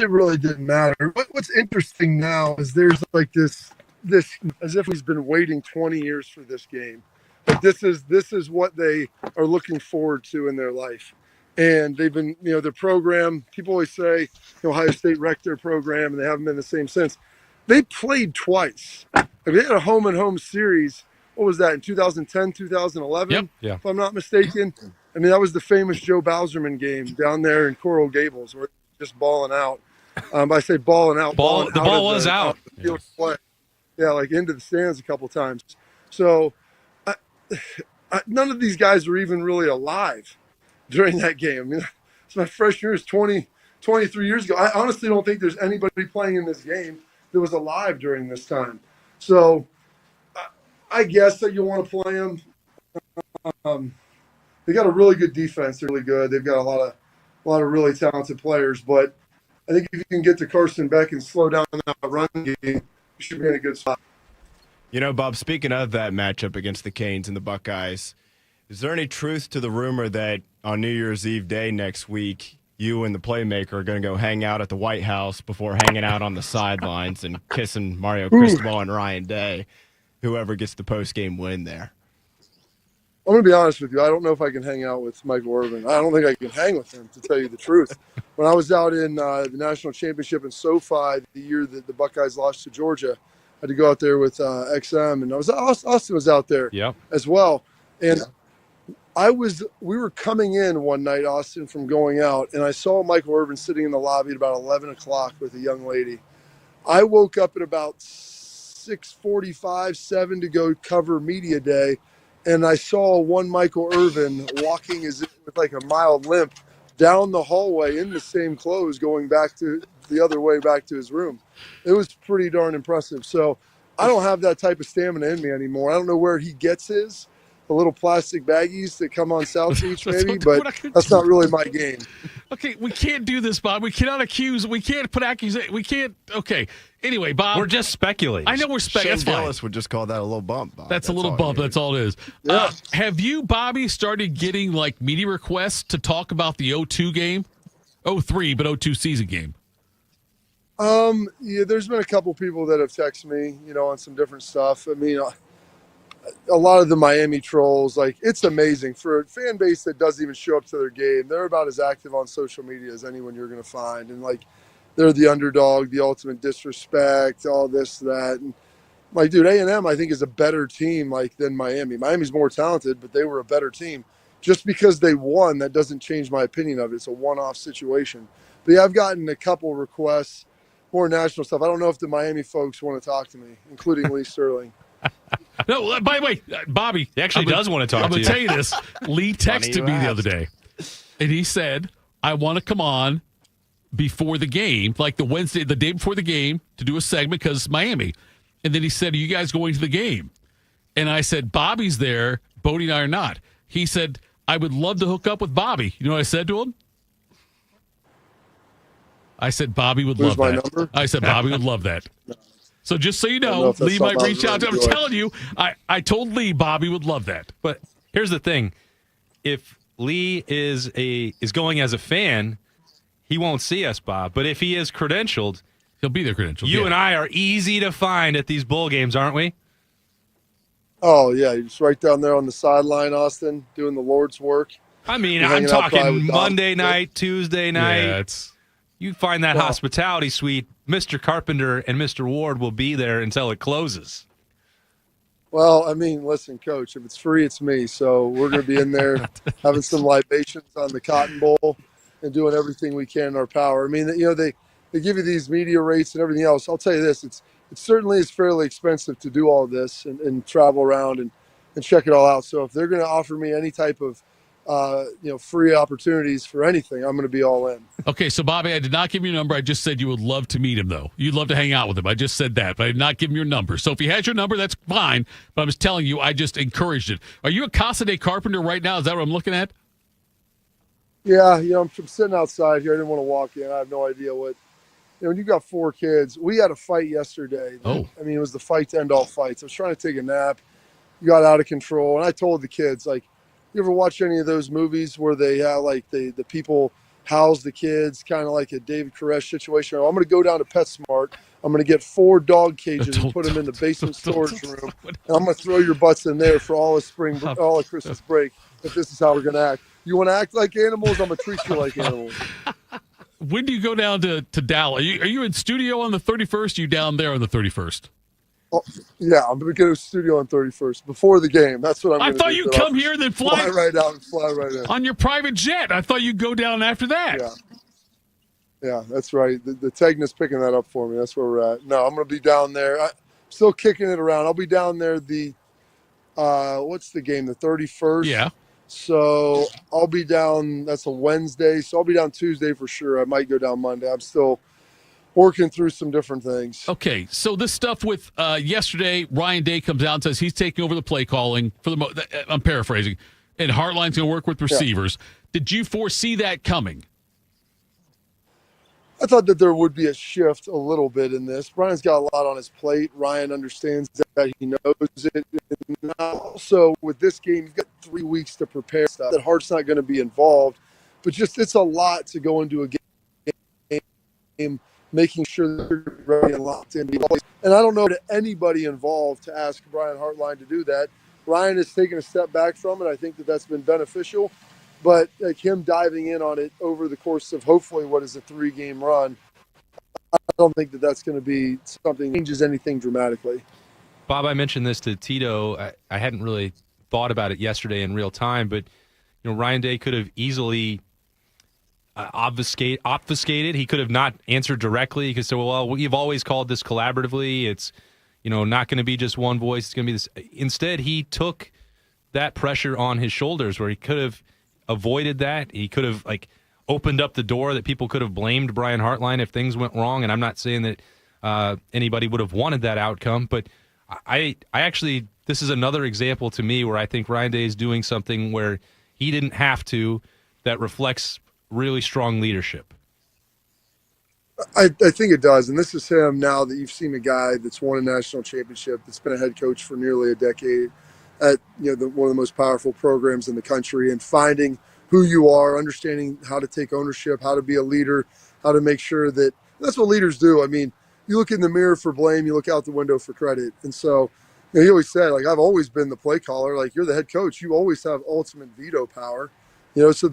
It really didn't matter. What's interesting now is there's like this as if he's been waiting 20 years for this game. But this is what they are looking forward to in their life. And they've been, their program, people always say Ohio State wrecked their program and they haven't been the same since. They played twice. I mean, they had a home-and-home series. What was that, in 2010, 2011? Yep. Yeah. If I'm not mistaken. I mean, that was the famous Joe Bowserman game down there in Coral Gables where they're just balling out. I say balling out. The ball was out. The field of play. Yeah, like into the stands a couple times. So none of these guys were even really alive during that game. I mean, it's my freshman year, is 23 years ago. I honestly don't think there's anybody playing in this game that was alive during this time. So I guess that you want to play them. They got a really good defense. They're really good. They've got a lot of really talented players. But I think if you can get to Carson Beck and slow down that run game, you should be in a good spot. Bob, speaking of that matchup against the Canes and the Buckeyes, is there any truth to the rumor that on New Year's Eve day next week, you and the playmaker are going to go hang out at the White House before hanging out on the sidelines and kissing Mario Cristobal and Ryan Day, whoever gets the post-game win there? I'm going to be honest with you. I don't know if I can hang out with Michael Irvin. I don't think I can hang with him, to tell you the truth. When I was out in the national championship in SoFi the year that the Buckeyes lost to Georgia, I had to go out there with XM, and Austin was out there as well. And we were coming in one night, Austin, from going out, and I saw Michael Irvin sitting in the lobby at about 11 o'clock with a young lady. I woke up at about 6:45, 7 to go cover media day, and I saw one Michael Irvin walking with like a mild limp down the hallway in the same clothes, going back to the other way back to his room. It was pretty darn impressive. So I don't have that type of stamina in me anymore. I don't know where he gets his, the little plastic baggies that come on South Beach maybe, but that's not really my game. Okay, we can't do this, Bob. We cannot accuse. We can't put accusations. We can't. Okay. Anyway, Bob. We're just speculating. I know we're speculating. Shane Gillis would just call that a little bump, Bob. That's a little bump. That's all it is. Yeah. Have you, Bobby, started getting like media requests to talk about the 0-2 game? 0-3, but 0-2 season game. Yeah, there's been a couple people that have texted me, on some different stuff. I mean, a lot of the Miami trolls, like, it's amazing for a fan base that doesn't even show up to their game. They're about as active on social media as anyone you're going to find. And like, they're the underdog, the ultimate disrespect, all this, that. And like, dude, A&M, I think, is a better team than Miami. Miami's more talented, but they were a better team. Just because they won, that doesn't change my opinion of it. It's a one-off situation. But yeah, I've gotten a couple requests, more national stuff. I don't know if the Miami folks want to talk to me, including Lee Sterling. No, by the way, Bobby. He actually does want to talk to you. I'm going to tell you this. Lee texted me the other day, and he said, I want to come on before the game, like the day before the game, to do a segment because it's Miami. And then he said, are you guys going to the game? And I said, Bobby's there, Bodie and I are not. He said, I would love to hook up with Bobby. You know what I said to him? I said, Bobby would love that. Number? I said, Bobby would love that. So just so you I don't know, if that's Lee might something I reach would out to him. I'm enjoy. telling you, I told Lee Bobby would love that. But here's the thing. If Lee is going as a fan, he won't see us, Bob. But if he is credentialed, he'll be there credentialed. You and I are easy to find at these bowl games, aren't we? Oh, yeah. You're just right down there on the sideline, Austin, doing the Lord's work. I mean, You're I'm hanging out probably talking with Dom. Monday night, Tuesday night. Yeah, it's you find that Well- hospitality suite. Mr. Carpenter and Mr. Ward will be there until it closes. Well, I mean, listen, Coach, if it's free, it's me. So we're going to be in there having some libations on the Cotton Bowl and doing everything we can in our power. I mean, they give you these media rates and everything else. I'll tell you this, it certainly is fairly expensive to do all this and travel around and check it all out. So if they're going to offer me any type of free opportunities for anything, I'm going to be all in. Okay, so Bobby, I did not give you your number. I just said you would love to meet him, though. You'd love to hang out with him. I just said that, but I did not give him your number. So if he has your number, that's fine. But I was telling you, I just encouraged it. Are you at Casa de Carpenter right now? Is that what I'm looking at? Yeah, I'm sitting outside here. I didn't want to walk in. I have no idea what. When you got 4 kids, we had a fight yesterday. Oh. I mean, it was the fight to end all fights. I was trying to take a nap. You got out of control. And I told the kids, like, you ever watch any of those movies where they have, like, the people house the kids, kind of like a David Koresh situation? I'm going to go down to PetSmart. I'm going to get 4 dog cages and put them in the basement storage room. And I'm going to throw your butts in there for all of Christmas break if this is how we're going to act. You want to act like animals? I'm going to treat you like animals. When do you go down to Dallas? Are you in studio on the 31st? Are you down there on the 31st? Oh, yeah, I'm going to get to the studio on 31st before the game. That's what I'm going to do. I thought you'd come here and then fly right out and fly right in. on your private jet. I thought you'd go down after that. Yeah, that's right. The Tegna's picking that up for me. That's where we're at. No, I'm going to be down there. I'm still kicking it around. I'll be down there what's the game? The 31st? Yeah. So I'll be down. That's a Wednesday. So I'll be down Tuesday for sure. I might go down Monday. I'm still working through some different things. Okay, so this stuff with yesterday, Ryan Day comes out and says he's taking over the play calling for I'm paraphrasing, and Hartline's going to work with receivers. Yeah. Did you foresee that coming? I thought that there would be a shift a little bit in this. Brian's got a lot on his plate. Ryan understands that. He knows it. And also, with this game, you've got 3 weeks to prepare stuff. That Hart's not going to be involved. But just it's a lot to go into a game, making sure that you're ready and locked in. And I don't know to anybody involved to ask Brian Hartline to do that. Ryan has taken a step back from it. I think that that's been beneficial. But like him diving in on it over the course of hopefully what is a 3-game run, I don't think that that's going to be something that changes anything dramatically. Bob, I mentioned this to Tito. I hadn't really thought about it yesterday in real time, but Ryan Day could have easily obfuscated. He could have not answered directly. He could say, well, we've always called this collaboratively. It's not going to be just one voice. It's going to be this. Instead, he took that pressure on his shoulders where he could have avoided that. He could have opened up the door that people could have blamed Brian Hartline if things went wrong. And I'm not saying that anybody would have wanted that outcome, but I actually, this is another example to me where I think Ryan Day is doing something where he didn't have to, that reflects really strong leadership. I think it does. And this is him now that you've seen a guy that's won a national championship, that's been a head coach for nearly a decade at one of the most powerful programs in the country, and finding who you are, understanding how to take ownership, how to be a leader, how to make sure that that's what leaders do. I mean, you look in the mirror for blame, you look out the window for credit. And so he always said, I've always been the play caller. You're the head coach. You always have ultimate veto power. So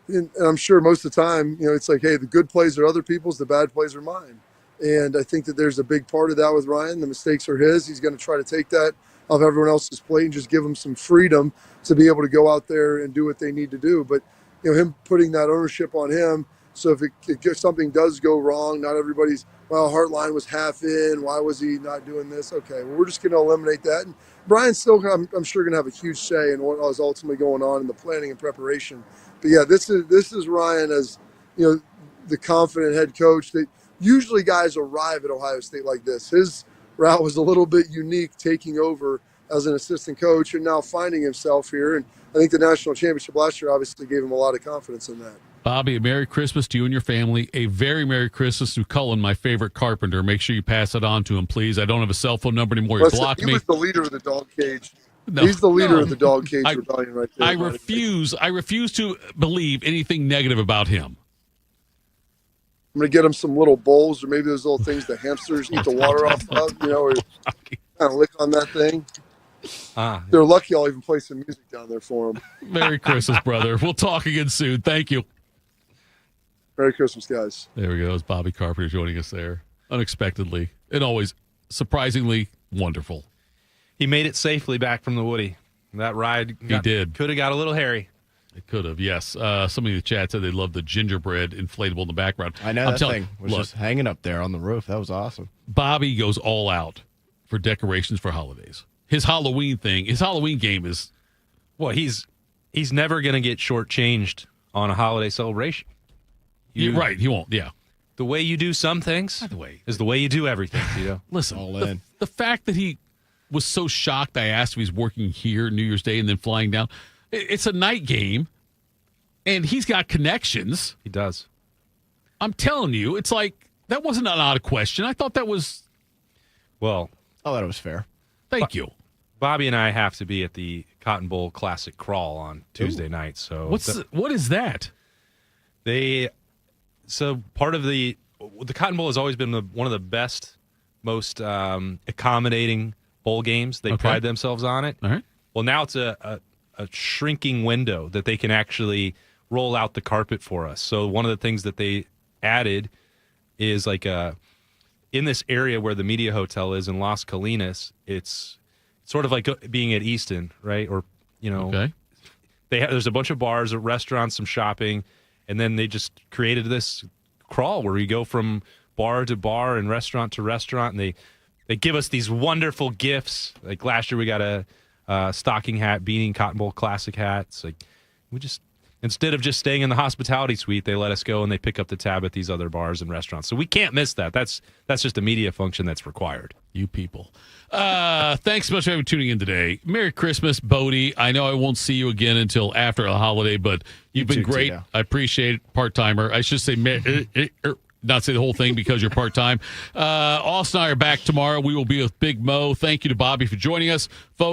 and I'm sure most of the time, it's like, hey, the good plays are other people's, the bad plays are mine. And I think that there's a big part of that with Ryan. The mistakes are his. He's going to try to take that off everyone else's plate and just give them some freedom to be able to go out there and do what they need to do. But, him putting that ownership on him. So if something does go wrong, not everybody's, Hartline was half in. Why was he not doing this? Okay, well, we're just going to eliminate that. And Brian's still, I'm sure, going to have a huge say in what is ultimately going on in the planning and preparation. But yeah, this is Ryan as, the confident head coach that usually guys arrive at Ohio State like this. His route was a little bit unique, taking over as an assistant coach and now finding himself here. And I think the national championship last year obviously gave him a lot of confidence in that. Bobby, a Merry Christmas to you and your family. A very Merry Christmas to Cullen, my favorite carpenter. Make sure you pass it on to him, please. I don't have a cell phone number anymore. He blocked me. He was the leader of the dog cage. No, He's the leader of the dog cage rebellion right there. I refuse to believe anything negative about him. I'm going to get him some little bowls or maybe those little things the hamsters eat the water off of, or kind of lick on that thing. They're lucky I'll even play some music down there for them. Merry Christmas, brother. We'll talk again soon. Thank you. Merry Christmas, guys. There we go. It's Bobby Carpenter joining us there unexpectedly and always surprisingly wonderful. He made it safely back from the Woody. That ride could have got a little hairy. It could have, yes. Somebody in the chat said they love the gingerbread inflatable in the background. I know that thing was just hanging up there on the roof. That was awesome. Bobby goes all out for decorations for holidays. His Halloween game is... Well, he's never going to get shortchanged on a holiday celebration. You're right, he won't, yeah. The way you do some things is the way you do everything, Tito. Listen, the fact that he was so shocked I asked if he's working here New Year's Day and then flying down. It's a night game, and he's got connections. He does. I'm telling you, it's like, that wasn't an odd question. I thought that was... Well... I thought it was fair. Thank you. Bobby and I have to be at the Cotton Bowl Classic Crawl on Tuesday night. So what is that? Part of the Cotton Bowl has always been one of the best, most accommodating bowl games. They pride themselves on it. All right. Well, now it's a shrinking window that they can actually roll out the carpet for us. So one of the things that they added is like in this area where the media hotel is in Las Colinas, it's sort of like being at Easton, right? Or, there's a bunch of bars, restaurants, some shopping, and then they just created this crawl where we go from bar to bar and restaurant to restaurant, and they give us these wonderful gifts. Like last year we got a stocking hat, beanie, Cotton Bowl Classic hats. Like we just, instead of just staying in the hospitality suite, they let us go and they pick up the tab at these other bars and restaurants. So we can't miss that. That's just a media function that's required. You people. Thanks so much for tuning in today. Merry Christmas, Bodie. I know I won't see you again until after the holiday, but you've been great. Tito. I appreciate it. Part-timer. I should say not say the whole thing because you're part-time. Austin and I are back tomorrow. We will be with Big Mo. Thank you to Bobby for joining us. Folks,